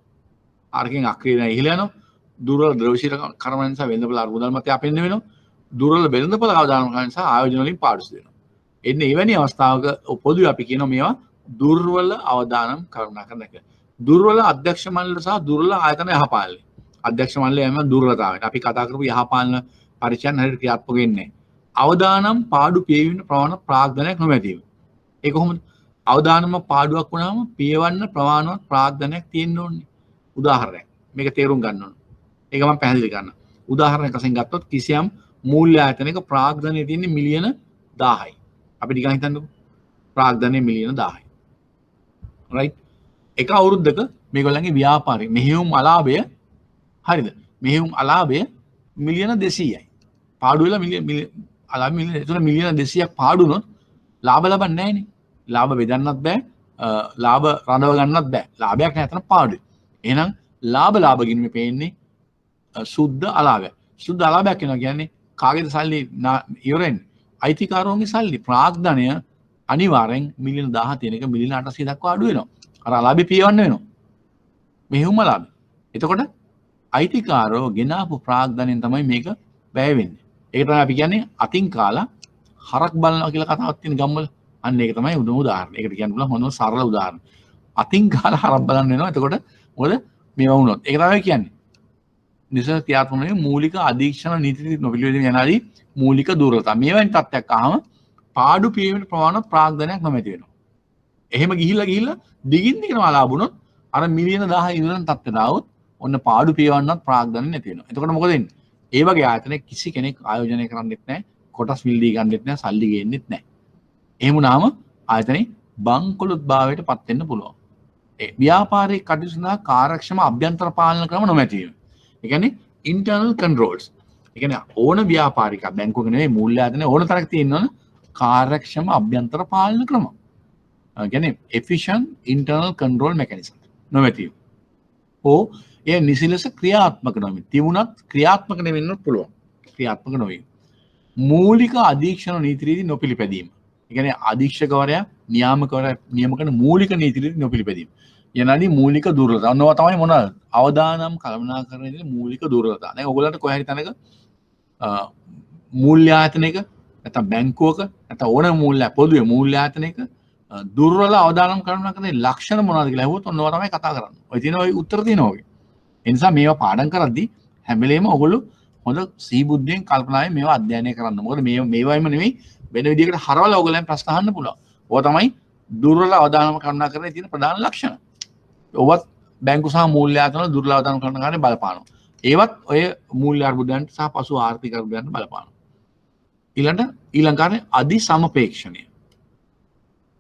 අරකින් අක්‍රිය ණය ඉහළ යනවා. දුර්වල ද්‍රවශීල කර්ම නිසා වෙළඳපොළ අර්බුදල් මත යැපෙන්න වෙනවා. දුර්වල වෙළඳපොළ අවදානම් කරන නිසා ආයෝජන වලින් පාඩු සිදු වෙනවා. එන්නේ එවැනි අවස්ථාවක පොදුවේ අපි කියනවා මේවා දුර්වල අවදානම් කළමනා කරන එක. දුර්වල අධ්‍යක්ෂ මණ්ඩල සහ දුර්වල ආයතන යහපාලනය. අධ්‍යක්ෂ මණ්ඩලය යම දුර්වලතාවයට. අපි කතා කරපු යහපාලන පරිචයන් හරියට ක්‍රියාත්මක වෙන්නේ නැහැ. අවදානම් පාඩු පියවීම ප්‍රමාණ ප්‍රාග්ධනයක් නොමැතිව. ඒ කොහොමද? අවදානම පාඩුවක් වුණාම පියවන්න ප්‍රමාණවත් ප්‍රාග්ධනයක් තියෙන්න ඕනේ. උදාහරණයක්. මේක තේරුම් ගන්න ඕනේ. ඒක මම පැහැදිලි කරන්න. උදාහරණයක් වශයෙන් ගත්තොත් කිසියම් මූල්‍ය ආයතනයක ප්‍රාග්ධනය තියෙන්නේ මිලියන 1000යි. අපි ටිකක් හිතන්නකෝ. ප්‍රාග්ධනය මිලියන 1000යි. right? එක අවුරුද්දක මේගොල්ලන්ගේ ව්‍යාපාරය මෙහෙයුම් අලාභය හරිද? මෙහෙයුම් අලාභය මිලියන 200යි. පාඩු වෙලා අලාභ මිලියන 200ක් පාඩු වුණොත් ලාභ ලබන්නේ නැහැනේ. ලාභ බෙදන්නත් බෑ. ලාභ රඳව ගන්නත් බෑ. ලාභයක් නැතන පාඩුයි. එහෙනම් ලාභ ගිණුමේ පේන්නේ සුද්ධ අලාභය. සුද්ධ අලාභයක් වෙනවා කියන්නේ කාගේද සල්ලි ඉවරෙන්නේ? අයිතිකාරවන්ගේ සල්ලි. ප්‍රාග්ධනය අනිවාර්යෙන් මිලියන 1000 තියෙන එක මිලියන 800 දක්වා අඩු වෙනවා. අර අලාභය පියවන්න වෙනවා. මෙහෙයුම් අලාභය. එතකොට අයිතිකාරෝ ගෙනාපු ප්‍රාග්ධනයෙන් තමයි මේක වැය වෙන්නේ. ඒක තමයි අපි කියන්නේ අතින් කාලා හරක් බලනවා කියලා කතාවක් තියෙන ගම්වල. අන්න ඒක තමයි උදාහරණ. ඒකට කියන්න පුළුවන් හොඳම සරල උදාහරණ. අතින් කාලා හරක් බලන්න වෙනවා. එතකොට මොකද මේවා වුණොත්. ඒක තමයි කියන්නේ. නිසල ක්‍රියාත්මක වෙන මූලික අධීක්ෂණ නීති නොපිළිවෙලින් යනාදී මූලික දුර්වලතා. මේවෙන් තත්ත්වයක් ආවම පාඩු පියවීමේ ප්‍රමාණවත් ප්‍රාග්ධනයක් නොමැති වෙනවා. එහෙම ගිහිල්ලා දිගින් දිගටම අලාභුණොත් අර මිලියන 1000 ඉඳන් තත්ත්වයට ආවොත් ඔන්න පාඩු පියවන්නත් ප්‍රාග්ධන නැති වෙනවා. එතකොට මොකද වෙන්නේ? ඒ වගේ ආයතනයක කිසි කෙනෙක් ආයෝජනය කරන්නෙත් නැහැ, කොටස් විල්දී ගන්නෙත් නැහැ, සල්ලි ගේන්නෙත් නැහැ. එහෙම වුණාම ආයතනේ බංකොලොත් භාවයට පත් වෙන්න පුළුවන්. ඒ ව්‍යාපාරයේ කටයුතු සඳහා කාර්යක්ෂම අභ්‍යන්තර පාලන ක්‍රම නොමැති වීම. ඒ කියන්නේ internal controls. ඒ කියන්නේ ඕන ව්‍යාපාරික බැංකුවක නෙවෙයි මූල්‍ය ආයතනයේ ඕන තරක් තියෙනවනේ කාර්යක්ෂම අභ්‍යන්තර පාලන ක්‍රම. ඒ කියන්නේ efficient internal control mechanism නොමැති වීම. ඕ ඒ නිසිලස ක්‍රියාත්මක නොවීම. තිබුණත් ක්‍රියාත්මක වෙන්නත් පුළුවන්. ක්‍රියාත්මක නොවීම. මූලික අධීක්ෂණ නීති රීති නොපිළිපැදීම. ඒ කියන්නේ අධීක්ෂකවරයා නියාමකවරයා නියම කරන මූලික නීති රීති නොපිළිපැදීම. යනාදී මූලික දුර්වලතා. ඔන්නවා තමයි මොනවාද? අවදානම් කළමනාකරණයේ මූලික දුර්වලතා. දැන් ඔයගොල්ලන්ට කොහේ හරි තැනක මූල්‍ය ආයතනයක නැත්නම් බැංකුවක නැත්නම් ඕන මූල්‍ය පොදුවේ මූල්‍ය ආයතනයක දුර්වල අවදානම් කළමනාකරණයේ ලක්ෂණ මොනවද කියලා අහුවොත් ඔන්නවා තමයි කතා කරන්නේ. ඔය තියෙන ඔය උත්තර තියෙනවා ඔගේ. ඒ නිසා මේවා පාඩම් කරද්දී හැම වෙලේම ඔයගොල්ලෝ හොඳ සීබුද්ධියෙන් කල්පනාවෙන් මේවා අධ්‍යයනය කරන්න. මොකද මේවායිම නෙමෙයි වෙන විදිහකට හරවලා ඔයගොල්ලන් ප්‍රශ්න අහන්න පුළුවන්. ඕවා තමයි දුර්වල අවදානම් කළමනාකරණයේ තියෙන ප්‍රධාන ලක්ෂණ. ඔවත් බැංකු සහ මූල්‍ය ආයතන දුර්වල අවදානම් කළමනාකරණය බලපානවා. ඒවත් ඔය මූල්‍ය අර්බුදයන්ට සහ පසු ආර්ථික අර්බුදයන්ට බලපානවා. ඊළඟ කාරණේ අධි සමපේක්ෂණය.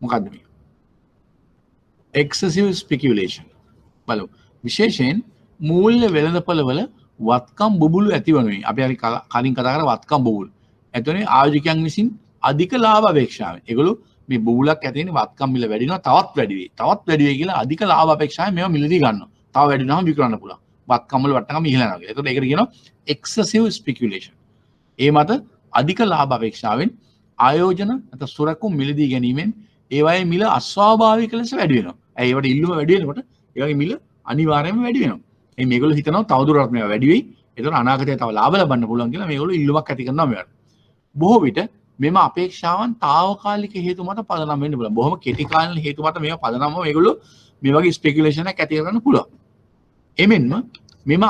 මොකද්ද මේ? excessive speculation. බලමු. විශේෂයෙන් මූල්‍ය වෙළඳපොළ වල වත්කම් බුබුලු ඇතිවනුයි. අපි හරි කලින් කතා කරා වත්කම් බුබුලු. එතකොට ආයෝජකයන් විසින් අධික ලාභ අපේක්ෂාවෙන්. ඒගොල්ලෝ මේ බුබුලක් ඇති වෙන වත්කම් මිල වැඩි වෙනවා තවත් වැඩි වෙයි. තවත් වැඩි වෙයි කියලා අධික ලාභ අපේක්ෂාවෙන් මේවා මිලදී ගන්නවා. තව වැඩි වෙනවම විකුණන්න පුළුවන්. වත්කම් වල වටනකම ඉහළ යනවා කියලා. එතකොට ඒකට කියනවා excessive speculation. ඒ මත අධික ලාභ අපේක්ෂාවෙන් ආයෝජන නැත්නම් සුරකුම් මිලදී ගැනීමෙන් ඒවායේ මිල අස්වාභාවික ලෙස වැඩි වෙනවා. ඇයි ඒවට ඉල්ලුම වැඩි වෙනකොට ඒ වගේ මිල අනිවාර්යයෙන්ම වැඩි වෙනවා. ඒ මේගොල්ලෝ හිතනවා තවදුරටත් මේවා වැඩි වෙයි. ඒතර අනාගතයේ තව ලාභ ලබන්න පුළුවන් කියලා මේගොල්ලෝ ඉල්ලුමක් ඇති කරනවා මේවට. බොහෝ විට මෙම අපේක්ෂාවන් తాවකාලික හේතු මත පදනම් වෙන්න පුළුවන්. බොහොම කෙටි කාලින හේතු මත මේවා පදනම්ව මේගොල්ලෝ මේ වගේ ස්පෙකියුලේෂන් එකක් ඇති කරගන්න පුළුවන්. එමෙන්ම මෙම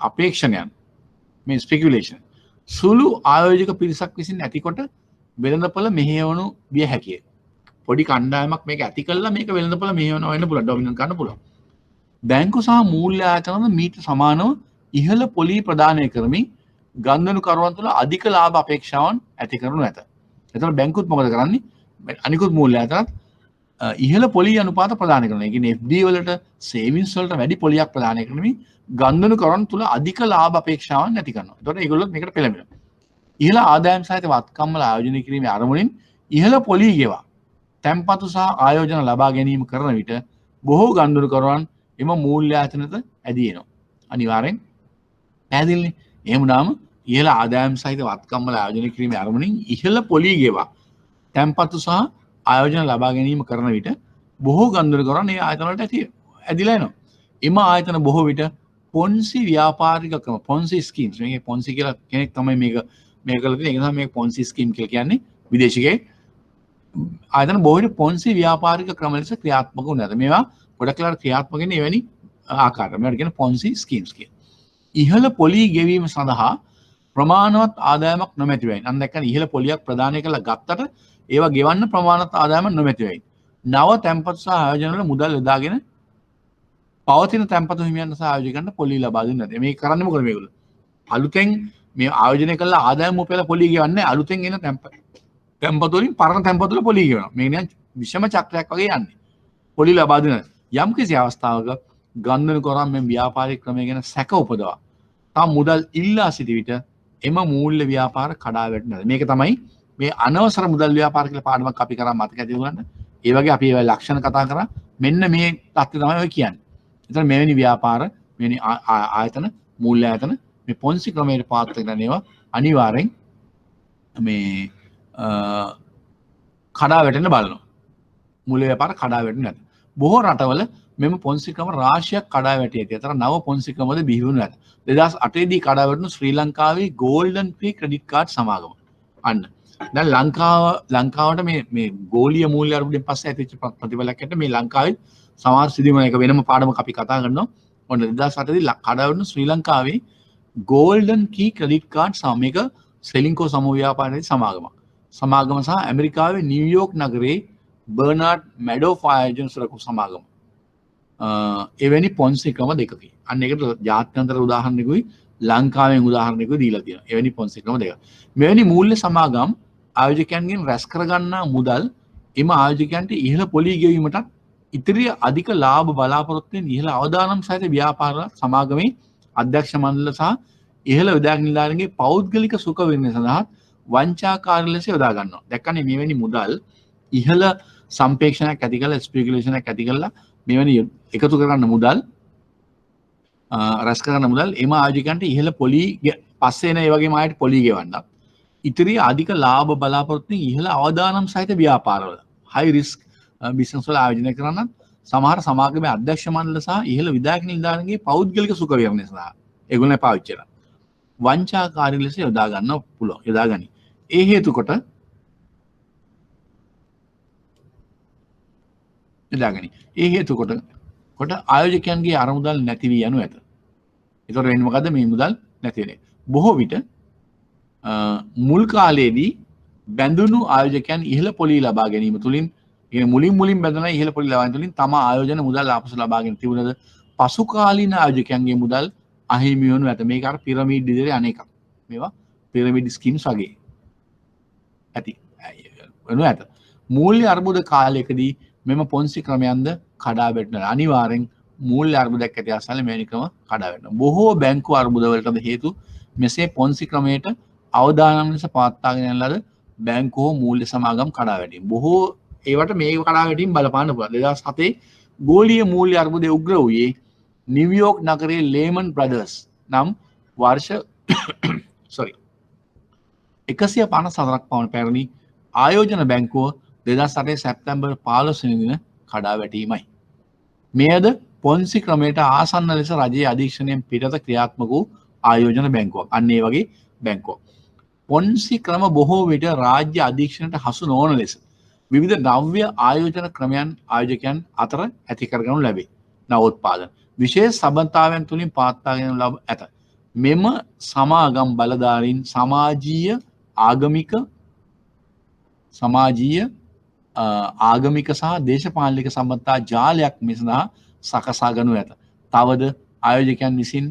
අපේක්ෂණයන් මේ ස්පෙකියුලේෂන් සුළු ආයෝජක පිරිසක් විසින් ඇතිකොට වෙළඳපොළ මෙහෙයවනු විය හැකිය. පොඩි කණ්ඩායමක් මේක ඇති කළා මේක වෙළඳපොළ මෙහෙයවනවා වෙන්න පුළුවන්. ඩොමිනන්ට් ගන්න පුළුවන්. බැංකු සහ මූල්‍ය ආයතන මීට සමානව ඉහළ පොලී ප්‍රදානය කරමින් ගන්දනුකරුවන් තුළ අධික ලාභ අපේක්ෂාවන් ඇති කරනු ඇත. එතකොට බැංකුත් මොකද කරන්නේ? අනිකුත් මූල්‍ය ආයතනත් ඉහළ පොලී අනුපාත ප්‍රදානය කරනවා. ඒ කියන්නේ FD වලට සේවිංස් වලට වැඩි පොලියක් ප්‍රදානය කරමින් ගන්දනුකරුවන් තුළ අධික ලාභ අපේක්ෂාවන් ඇති කරනවා. එතකොට ඒගොල්ලෝ මේකට පෙළඹෙනවා. ඉහළ ආදායම් සහිත වත්කම් වල ආයෝජනය කිරීමේ අරමුණින් ඉහළ පොලී ගෙවා තැන්පතු සහ ආයෝජන ලබා ගැනීම කරන විට බොහෝ ගන්දනුකරුවන් එම මූල්‍ය ආයතනට ඇදී එනවා. අනිවාර්යෙන් පැහැදිලිනේ. එහෙම වුණාම ඉහළ ආදායම් සහිත වත්කම් වල ආයෝජනය කිරීමේ අරමුණින් ඉහළ පොලී ගෙවා තැන්පතු සහ ආයෝජන ලබා ගැනීම කරන විට බොහෝ ගන්දනුකරුවන් මේ ආයතන වලට ඇදිලා එනවා. එම ආයතන බොහෝ විට පොන්සි ව්‍යාපාරික ක්‍රම පොන්සි ස්කීම්ස් මේකේ පොන්සි කියලා කෙනෙක් තමයි මේක කරලා තියෙන්නේ. ඒක තමයි මේ පොන්සි ස්කීම් කියලා කියන්නේ විදේශිකේ ආයතන බොහෝ විට පොන්සි ව්‍යාපාරික ක්‍රම ලෙස ක්‍රියාත්මක වුණාද. මේවා ගොඩක් වෙලාවට ක්‍රියාත්මක වෙන්නේ එවැනි ආකාරයට. මේවට කියන පොන්සි ස්කීම්ස් කියලා. ඉහළ පොලී ගෙවීම සඳහා ප්‍රමාණවත් ආදායමක් නොමැති වෙයි. අන්න දැක්කම ඉහළ පොලියක් ප්‍රදානය කරලා ගත්තට ඒවා ගෙවන්න ප්‍රමාණවත් ආදායම නොමැති වෙයි. නව තැන්පතු සහ ආයෝජන වල මුදල් යොදාගෙන පවතින තැන්පතු හිමියන්ට සහ ආයෝජකයන්ට පොලි ලබා දෙන්නේ නැත. මේ කරන්නේ මොකද මේගොල්ලෝ? අලුතෙන් මේ ආයෝජනය කළ ආදායම උපයලා පොලි ගෙවන්නේ අලුතෙන් එන තැන්පතු වලින් පරණ තැන්පතු වල පොලි ගෙවනවා. මේ නිකන් විෂම චක්‍රයක් වගේ යන්නේ. පොලි ලබා දෙන යම් කිසි අවස්ථාවක ගන්ධන කරන් මේ ව්‍යාපාරික ක්‍රමය ගැන සැක උපදවා තාම මුදල් ඉල්ලා සිටි විට එම මූල්‍ය ව්‍යාපාර කඩා වැටෙනවා. මේක තමයි මේ අනවසර මුදල් ව්‍යාපාර කියලා පාඩමක් අපි කරා මතක ඇති උගන්න. ඒ වගේ අපි ඒ ලක්ෂණ කතා කරා. මෙන්න මේ தත්ත්වය තමයි ඔය කියන්නේ. එතන මෙවැනි ව්‍යාපාර මෙවැනි ආයතන මූල්‍ය ආයතන මේ පොන්සි ක්‍රමයට පාත් වෙන ඒවා අනිවාර්යෙන් මේ කඩා වැටෙන්න බලනවා. මූල්‍ය ව්‍යාපාර කඩා වැටෙන්නේ නැත. බොහෝ රටවල මෙම පොන්සි ක්‍රම රාශියක් කඩා වැටී ඇති. අතර නව පොන්සි ක්‍රමද බිහි වුණු නැත. 2008 දී කඩා වැටුණු ශ්‍රී ලංකාවේ ගෝල්ඩන් ෆ්‍රී ක්‍රෙඩිට් කාඩ් සමාගම. අන්න. දැන් ලංකාවට මේ ගෝලීය මූල්‍ය අර්බුදයෙන් පස්සේ ඇතිවෙච්ච ප්‍රතිඵලයක් ඇට මේ ලංකාවේ සමහර සිදුවීම් එක වෙනම පාඩමක් අපි කතා කරනවා. ඔන්න 2008 දී කඩා වැටුණු ශ්‍රී ලංකාවේ ගෝල්ඩන් කී ක්‍රෙඩිට් කාඩ් මේක සෙලින්කෝ සමූහ ව්‍යාපාරයේ සමාගමක්. සමාගම සහ ඇමරිකාවේ නිව්යෝක් නගරයේ බර්නාඩ් මැඩෝෆ් ආයෝජන සුරකපු සමාගම. එවැනි පොන්සි ක්‍රම දෙකකි. අන්න ඒකට ජාත්‍යන්තර උදාහරණයකුයි ලංකාවෙන් උදාහරණයකුයි දීලා තියෙනවා. එවැනි පොන්සි ක්‍රම දෙක. මෙවැනි මූල්‍ය සමාගම් ආයෝජකයන්ගෙන් රැස් කරගන්නා මුදල් එම ආයෝජකයන්ට ඉහළ පොලි ගෙවීමටත් ඉතිරි අධික ලාභ බලාපොරොත්තු වෙන ඉහළ අවදානම් සහිත ව්‍යාපාර සමාගමේ අධ්‍යක්ෂ මණ්ඩල සහ ඉහළ විධායක නිලධාරීන්ගේ පෞද්ගලික සුඛ වෙන්නේ සඳහා වංචාකාරී ලෙස යොදා ගන්නවා. දැක්කනේ මෙවැනි මුදල් ඉහළ සම්පේක්ෂණයක් ඇති කරලා ස්පෙකියුලේෂනයක් ඇති කරලා මෙවැනි එකතු කරගන්න මුදල් රැස් කරගන්න මුදල් එම ආයෝජකයන්ට ඉහළ පොලි පස්සේ එන ඒ වගේම ආයෙත් පොලි ගෙවන්නත් ඉතිරි අධික ලාභ බලාපොරොත්තු ඉහළ අවදානම් සහිත ව්‍යාපාරවල හයි රිස්ක් බිස්නස් වල ආයෝජනය කරන සමහර සමාගමේ අධ්‍යක්ෂ මණ්ඩල සහ ඉහළ විධායක නිලධාරීන්ගේ පෞද්ගලික සුඛ විහරණය සඳහා ඒගොල්ලෝ පාවිච්චි කරනවා. වංචාකාරී ලෙස යොදා ගන්න පුළුවන්. යොදාගනි. ඒ හේතු කොට යොදාගනි. ඒ හේතු කොට ආයෝජකයන්ගේ අරමුදල් නැති වී යනු ඇත. ඒතකොට වෙන්නේ මොකද්ද මේ මුදල් නැති වෙන්නේ? බොහෝ විට මුල් කාලයේදී බැඳුණු ආයෝජකයන් ඉහළ පොලි ලබා ගැනීම තුළින් මුලින් බැඳුන ඉහළ පොලි ලබා ගැනීම තුළින් තම ආයෝජන මුදල් ආපසු ලබාගෙන තිබුණද පසු කාලීන ආයෝජකයන්ගේ මුදල් අහිමි වනු ඇත. මේක අර පිරමීඩ් විදිහට අනේකක්. මේවා පිරමීඩ් ස්කීම්ස් වගේ ඇති වෙනු ඇත. මූල්‍ය අර්බුද කාලයකදී මෙම පොන්සි ක්‍රමයන්ද කඩා වැටෙනවා. අනිවාර්යෙන් මූල්‍ය අර්බුදයක් ඇති අසල මෙවැනි ක්‍රම කඩා වැටෙනවා. බොහෝ බැංකු අර්බුද වලටද හේතු මෙසේ පොන්සි ක්‍රමයට අවදානම් ලෙස පවත්වාගෙන යන ලද බැංකු හෝ මූල්‍ය සමාගම් කඩා වැටීම. බොහෝ ඒවට මේ කඩා වැටීම බලපාන්න පුළුවන්. 2007 ගෝලීය මූල්‍ය අර්බුදයේ උග්‍ර වූයේ නිව්යෝක් නගරයේ ලේමන් බ්‍රදර්ස් නම් වර්ෂ 154ක් පමණ පැරණි ආයෝජන බැංකුව 2008 සැප්තැම්බර් 15 වෙනි දින කඩා වැටීමයි. මෙයද පොන්සි ක්‍රමයට ආසන්න ලෙස රජයේ අධීක්ෂණයෙන් පිටත ක්‍රියාත්මක වූ ආයෝජන බැංකුවක්. අන්න ඒ වගේ බැංකුවක්. පොන්සි ක්‍රම බොහෝ විට රාජ්‍ය අධීක්ෂණයට හසු නොවන ලෙස විවිධ නව්‍ය ආයෝජන ක්‍රමයන් ආයෝජකයන් අතර ඇති කරගනු ලැබේ. නවෝත්පාදන විශේෂ සබඳතාවයන් තුළින් පවත්වාගෙන ලබ ඇත. මෙම සමාගම් බලධාරීන් ආගමික සහ දේශපාලනික සම්බන්ධතා ජාලයක් මෙසඳහා සකසා ගනු ඇත. තවද ආයෝජකයන් විසින්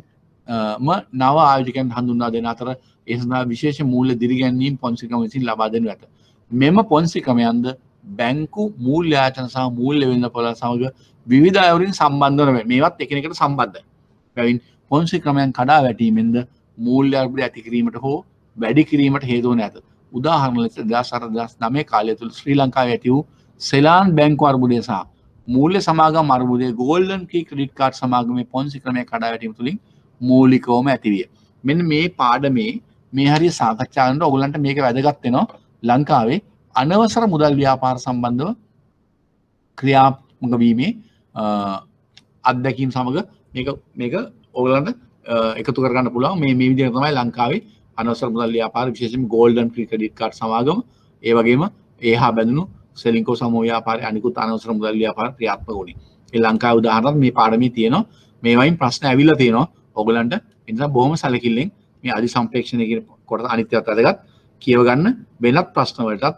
නව ආයෝජකයන් හඳුන්වා දෙන අතර ඒ සඳහා විශේෂ මූල්‍ය දිරිගැන්වීම් පොන්සි ක්‍රම විසින් ලබා දෙනු ඇත. මෙම පොන්සි ක්‍රමයන්ද බැංකු මූල්‍ය ආයතන සහ මූල්‍ය වෙළඳපොළ සමග විවිධ අයුරින් සම්බන්ධ වන මේවත් එකිනෙකට සම්බන්ධයි. බැවින් පොන්සි ක්‍රමයන් කඩා වැටීමෙන්ද මූල්‍ය අර්බුදය ඇති කිරීමට හෝ වැඩි කිරීමට හේතු වන ඇත. උදාහරණ ලෙස 2008-2009 කාලය තුළ ශ්‍රී ලංකාවේ ඇති වූ සෙලාන් බැංකු අර්බුදය සහ මූල්‍ය සමාගම් අර්බුදයේ ගෝල්ඩන් කී ක්‍රෙඩිට් කාඩ් සමාගමේ පොන්සි ක්‍රමය කඩා වැටීම තුළින් මූලිකවම ඇතිවිය. මෙන්න මේ පාඩමේ මේ හරිය සාකච්ඡා කරනකොට ඔයගලන්ට මේක වැදගත් වෙනවා. ලංකාවේ අනවසර මුදල් ව්‍යාපාර සම්බන්ධව ක්‍රියාත්මක වීමේ අත්දැකීම් සමග මේක ඔයගලන්ට එකතු කරගන්න පුළුවන්. මේ විදිහට තමයි ලංකාවේ අනවසර මුදල් ව්‍යාපාර විශේෂයෙන්ම ගෝල්ඩන් ෆ්‍රී ක්‍රෙඩිට් කාඩ් සමාගම ඒ වගේම ඒහා බැඳුණු සෙලින්කෝ සමූහ ව්‍යාපාරයේ අනිකුත් අනවසර මුදල් ව්‍යාපාර ක්‍රියාත්මක වුණේ. ඒ ලංකාවේ උදාහරණයක් මේ පාඩමේ තියෙනවා. මේ වයින් ප්‍රශ්න ඇවිල්ලා තියෙනවා ඔයගලන්ට. ඒ නිසා බොහොම සැලකිල්ලෙන් මේ අධි සම්ප්‍රේක්ෂණය කියන කොටස අනිත්‍යවත් වැදගත් කියව ගන්න. වෙනත් ප්‍රශ්න වලටත්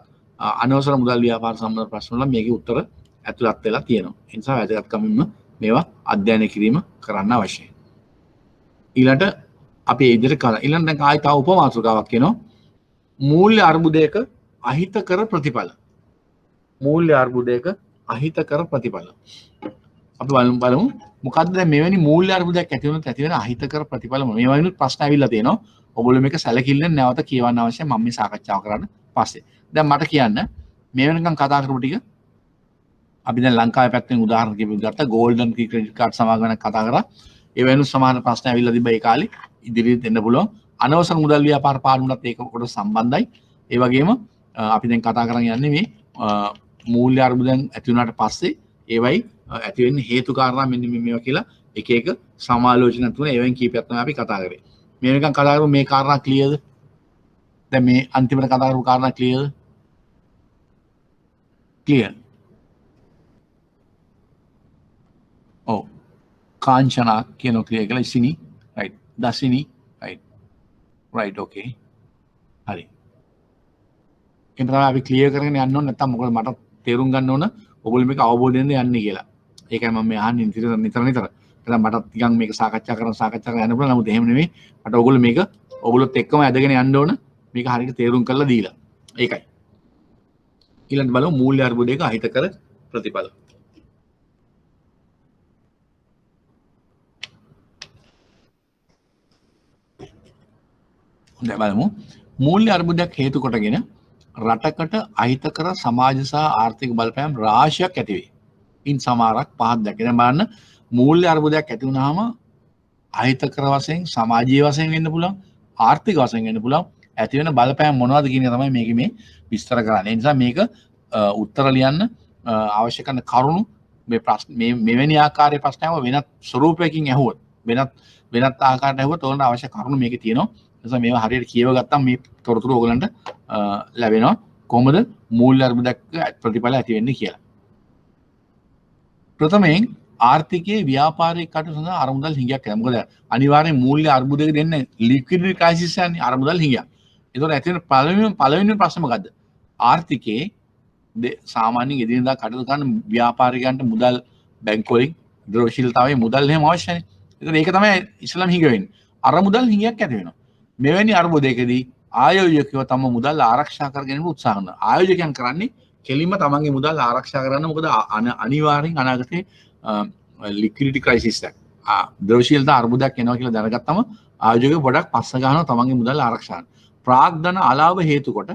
අනවසර මුදල් ව්‍යාපාර සම්බන්ධ ප්‍රශ්න වල මේකේ උත්තර ඇතුළත් වෙලා තියෙනවා. ඒ නිසා වැදගත්කමින්ම මේවා අධ්‍යයනය කිරීම කරන්න අවශ්‍යයි. ඊළඟට අපි ඒ විදිහට කරා. ඊළඟ දැන් ආයෙ තව උපමාතෘකාවක් කියනවා. මූල්‍ය අර්බුදයක අහිතකර ප්‍රතිඵල. මූල්‍ය අර්බුදයක අහිතකර ප්‍රතිඵල. අපි බලමු මොකද්ද දැන් මෙවැනි මූල්‍ය අර්බුදයක් ඇති වුණොත් ඇති වෙන අහිතකර ප්‍රතිඵල මොනවද? මේ වගේ ප්‍රශ්න ඇවිල්ලා තියෙනවා. ඔයගොල්ලෝ මේක සැලකිල්ලෙන් නැවත කියවන්න අවශ්‍යයි මම මේ සාකච්ඡාව කරන්න පස්සේ. දැන් මට කියන්න මේ වෙනකන් කතා කරපු ටික අපි දැන් ලංකාවේ පැත්තෙන් උදාහරණ කිව්ව ගත්තා ගෝල්ඩන් ක්‍රෙඩිට් කාඩ් සමාගමක් කතා කරා. ඒ වෙනුත් සමාන ප්‍රශ්න ඇවිල්ලා තිබ්බා ඒ කාලේ. ඉදිරියට එන්න පුළුවන්. අනවසර මුදල් ව්‍යාපාර පාඩුවටත් ඒක කොට සම්බන්ධයි. ඒ වගේම අපි දැන් කතා කරන් යන්නේ මේ මූල්‍ය අර්බුදයන් ඇති වුණාට පස්සේ ඒවයි ඇති වෙන්නේ හේතු කාරණා මෙන්න මේවා කියලා එක එක සමාලෝචන තුන ඒවෙන් කීපයක් තමයි අපි කතා කරේ. මේ නිකන් කතා කරමු මේ කාරණා ක්ලියර්ද? දැන් මේ අන්තිමට කතා කරපු කාරණා ක්ලියර්ද? ක්ලියර්. ඔව්. කාංචනා කියන ක්ලියර් කියලා ඉසිනි රයිට්. දසිනි රයිට්. රයිට් ඕකේ. හරි. ඒක තමයි අපි ක්ලියර් කරගෙන යන්න ඕනේ නැත්තම් මොකද මට තේරුම් ගන්න ඕන ඔයගොල්ලෝ මේක අවබෝධයෙන්ද යන්නේ කියලා. ඒකයි මම මේ අහන්නේ නිතර. නැත්නම් මට ටිකක් මේක සාකච්ඡා කරලා යන්න පුළුවන්. නමුත් එහෙම නෙමෙයි. මට ඔයගොල්ලෝ මේක ඔයගොල්ලොත් එක්කම ඇදගෙන යන්න ඕන. මේක හරියට තේරුම් කරලා දීලා. ඒකයි. ඊළඟට බලමු මූල්‍ය අර්බුදයක අහිතකර ප්‍රතිඵල. හොඳයි බලමු. මූල්‍ය අර්බුදයක් හේතු කොටගෙන රටකට අහිතකර සමාජ සහ ආර්ථික බලපෑම් රාශියක් ඇති වේ. ඉන් සමහරක් පහක් දැක්කේ. දැන් බලන්න මූල්‍ය අර්බුදයක් ඇති වුනහම අහිතකර වශයෙන් සමාජීය වශයෙන් වෙන්න පුළුවන් ආර්ථික වශයෙන් වෙන්න පුළුවන් ඇති වෙන බලපෑම් මොනවද කියන එක තමයි මේකේ මේ විස්තර කරන්නේ. ඒ නිසා මේක උත්තර ලියන්න අවශ්‍ය කරන කරුණු මේ ප්‍රශ්න මෙවැනි ආකාරයේ ප්‍රශ්නයව වෙනත් ස්වරූපයකින් ඇහුවොත් වෙනත් ආකාරයකට ඇහුවොත් ඕන අවශ්‍ය කරුණු මේකේ තියෙනවා. ඒ නිසා මේවා හරියට කියව ගත්තම මේ තොරතුරු ඕගලන්ට ලැබෙනවා. කොහොමද මූල්‍ය අර්බුදයක් ප්‍රතිඵල ඇති වෙන්නේ කියලා. ප්‍රථමයෙන් ආර්ථිකයේ ව්‍යාපාරික කටයුතු සඳහා අරමුදල් හිඟයක් යනවා. මොකද අනිවාර්යෙන් මූල්‍ය අර්බුදයක දෙන්නේ ලික්විඩිටි ක්‍රයිසිස් යන්නේ අරමුදල් හිඟයක්. ඒතකොට ඇති වෙන පළවෙනි ප්‍රශ්න මොකද්ද? ආර්ථිකයේ සාමාන්‍යයෙන් එදිනෙදා කටයුතු කරන ව්‍යාපාරිකයන්ට මුදල් බැංකු වලින් ද්‍රවශීලතාවයේ මුදල් එහෙම අවශ්‍යනේ. ඒතකොට ඒක තමයි ඉස්ලාම් හිඟ වෙන්නේ. අරමුදල් හිඟයක් ඇති වෙනවා. මෙවැනි අර්බුදයකදී ආයෝජකයෝ තම මුදල් ආරක්ෂා කර ගැනීම උත්සාහ කරනවා. ආයෝජකයන් කරන්නේ කෙලින්ම තමන්ගේ මුදල් ආරක්ෂා කරගන්න. මොකද අනිවාර්යෙන් අනාගතේ ලික්විඩිටි ක්‍රයිසිස් එකක් ද්‍රවශීලතා අර්බුදයක් එනවා කියලා දැනගත්තම ආයෝජකයෝ පොඩක් පස්ස ගන්නවා තමන්ගේ මුදල් ආරක්ෂා කරන්න. ප්‍රාග්ධන අලාභ හේතු කොට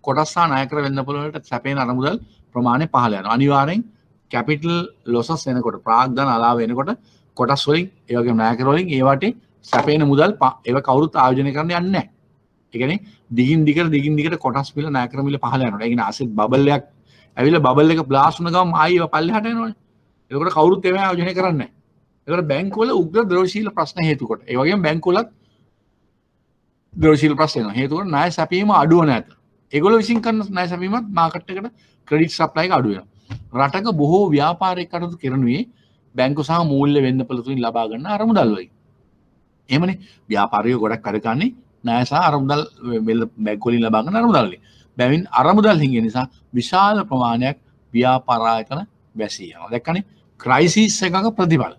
කොටස් සහ ණයකර වෙන්න පුළුවන් වලට සැපේන අරමුදල් ප්‍රමාණය පහළ යනවා. අනිවාර්යෙන් කැපිටල් ලොසස් එනකොට ප්‍රාග්ධන අලාභ එනකොට කොටස් වලින් ඒ වගේම ණයකර වලින් ඒවට සැපේන මුදල් ඒව කවුරුත් ආයෝජනය කරන්න යන්නේ නැහැ. ඒ කියන්නේ දිගින් දිගට කොටස් මිල ණයකර මිල පහළ යනවා. ඒ කියන්නේ අසෙට් බබල් එකක් ඇවිල්ලා බබල් එක බ්ලාස්ට් වුණ ගමන් ආයෙ ඒව පල්ලෙහාට එනවනේ. ඒකට කවුරුත් ඒවා ආයෝජනය කරන්නේ නැහැ. ඒකට බැංකු වල උග්‍ර ද්‍රවශීල ප්‍රශ්න හේතු කොට. ඒ වගේම බැංකු වලත් ද්‍රවශීල ප්‍රශ්න එනවා. හේතු කොට ණය සැපීම අඩුව නැත. ඒගොල්ලෝ විසින් කරන ණය සැපීමත් මාකට් එකට ක්‍රෙඩිට් සප්ලයි එක අඩු වෙනවා. රටක බොහෝ ව්‍යාපාරික කටයුතු කරනුවේ බැංකු සහ මූල්‍ය වෙළඳපොළ තුලින් ලබා ගන්න අරමුදල් වලින්. එහෙමනේ ව්‍යාපාරිකයෝ ගොඩක් වැඩ කරන්නේ ණය සහ අරමුදල් බැංකු වලින් ලබා ගන්න අරමුදල් වලින්. බැවින් අරමුදල් හිඟ නිසා විශාල ප්‍රමාණයක් ව්‍යාපාර ආයතන වැසී යනවා. දැක්කනේ ක්‍රයිසිස් එකක ප්‍රතිඵල.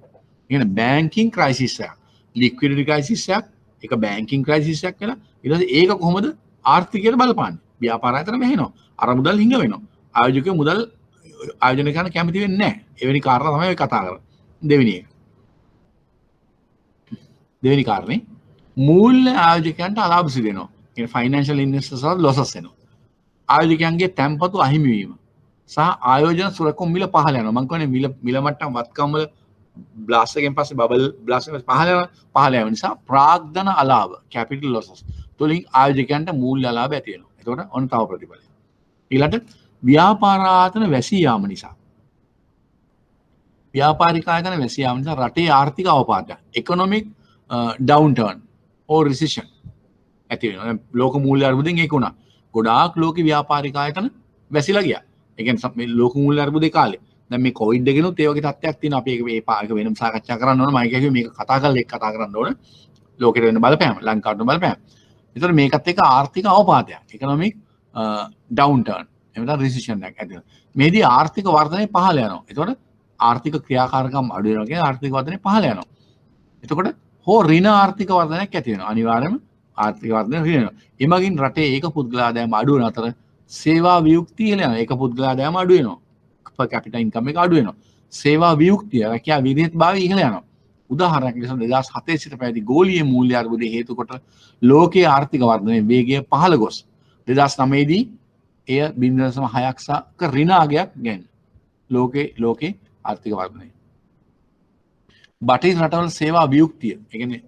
කියන්නේ බැංකින් ක්‍රයිසිස් එකක්, ලික්විඩිටි ක්‍රයිසිස් එකක්, ඒක බැංකින් ක්‍රයිසිස් එකක් කියලා. ඊට පස්සේ ඒක කොහොමද ආර්ථිකයට බලපාන්නේ? ව්‍යාපාර ආයතන වැහෙනවා. අරමුදල් හිඟ වෙනවා. ආයෝජකයෝ මුදල් ආයෝජනය කරන්න කැමති වෙන්නේ නැහැ. එවැනි කාරණා තමයි ඔය කතා කරන්නේ. දෙවෙනි කාරණේ මූල්‍ය ආයෝජකයන්ට අලාභ සිදු වෙනවා. කියන්නේ ෆයිනෑන්ෂල් ඉන්වෙස්ටර්ස් වල ලොසස් වෙනවා. ආයෝජකයන්ගේ තැන්පතු අහිමි වීම සහ ආයෝජන සුරකුම් මිල පහළ යනවා. මම කියන්නේ මිල මට්ටම් වත්කම් වල බ්ලාස්ට් එකෙන් පස්සේ බබල් බ්ලාස්ට් එක පහළ යන නිසා ප්‍රාග්ධන අලාභ කැපිටල් ලොසස් තුලින් ආයෝජකයන්ට මූල්‍ය අලාභ ඇති වෙනවා. එතකොට ඔන්න තව ප්‍රතිඵලයක්. ඊළඟට ව්‍යාපාර ආයතන වැසී යාම නිසා ව්‍යාපාරික ආයතන වැසී යාම නිසා රටේ ආර්ථික අවපාතයක් ඉකොනොමික් ඩවුන්ටර්න් ඕ රිසෙෂන් ඇති වෙනවා. ලෝක මූල්‍ය අර්බුදයෙන් ඒක උනා. ගොඩාක් ලෝක ව්‍යාපාරික ආයතන වැසිලා ගියා. ඒ කියන්නේ මේ ලෝක මූල්‍ය අර්බුදේ කාලේ. දැන් මේ කොවිඩ් එකනොත් ඒ වගේ තත්ත්වයක් තියෙනවා. අපි ඒක වෙනම සාකච්ඡා කරන්න ඕන. මම කියුවේ මේක කතා කරලා එක් කතා කරන්න ඕන. ලෝකෙට වෙන බලපෑම, ලංකාවට බලපෑම. ඒතර මේකත් එක්ක ආර්ථික අවපාතයක්, ඉකොනොමික් ඩවුන්ටර්න්. එහෙම නැත්නම් රිසෙෂන් එකක් ඇති වෙනවා. මේදී ආර්ථික වර්ධනය පහළ යනවා. එතකොට ආර්ථික ක්‍රියාකාරකම් අඩු වෙනවා කියන්නේ ආර්ථික වර්ධනය පහළ යනවා. එතකොට හෝ ඍණ ආර්ථික වර්ධනයක් ඇති වෙනවා. අනිවාර්යයෙන්ම ආර්ථික වර්ධනය ඍණ වෙනවා. එමගින් රටේ ඒක පුද්ගල ආදායම අඩු වෙන අතර සේවා වියුක්තිය ඉහළ යනවා. ඒක පුද්ගල ආදායම අඩු වෙනවා. per capita income එක අඩු වෙනවා. සේවා වියුක්තිය රැකියා විධේයතාවය ඉහළ යනවා. උදාහරණයක් ලෙස 2007 සිට පැවති ගෝලීය මූල්‍ය අර්බුදය හේතු කොට ලෝකයේ ආර්ථික වර්ධනයේ වේගය පහළ ගොස් 2009 දී එය 0.6ක ඍණාගයක් ගැන ලෝකේ ආර්ථික වර්ධනය. බටහිර රටවල සේවා වියුක්තිය ඒ කියන්නේ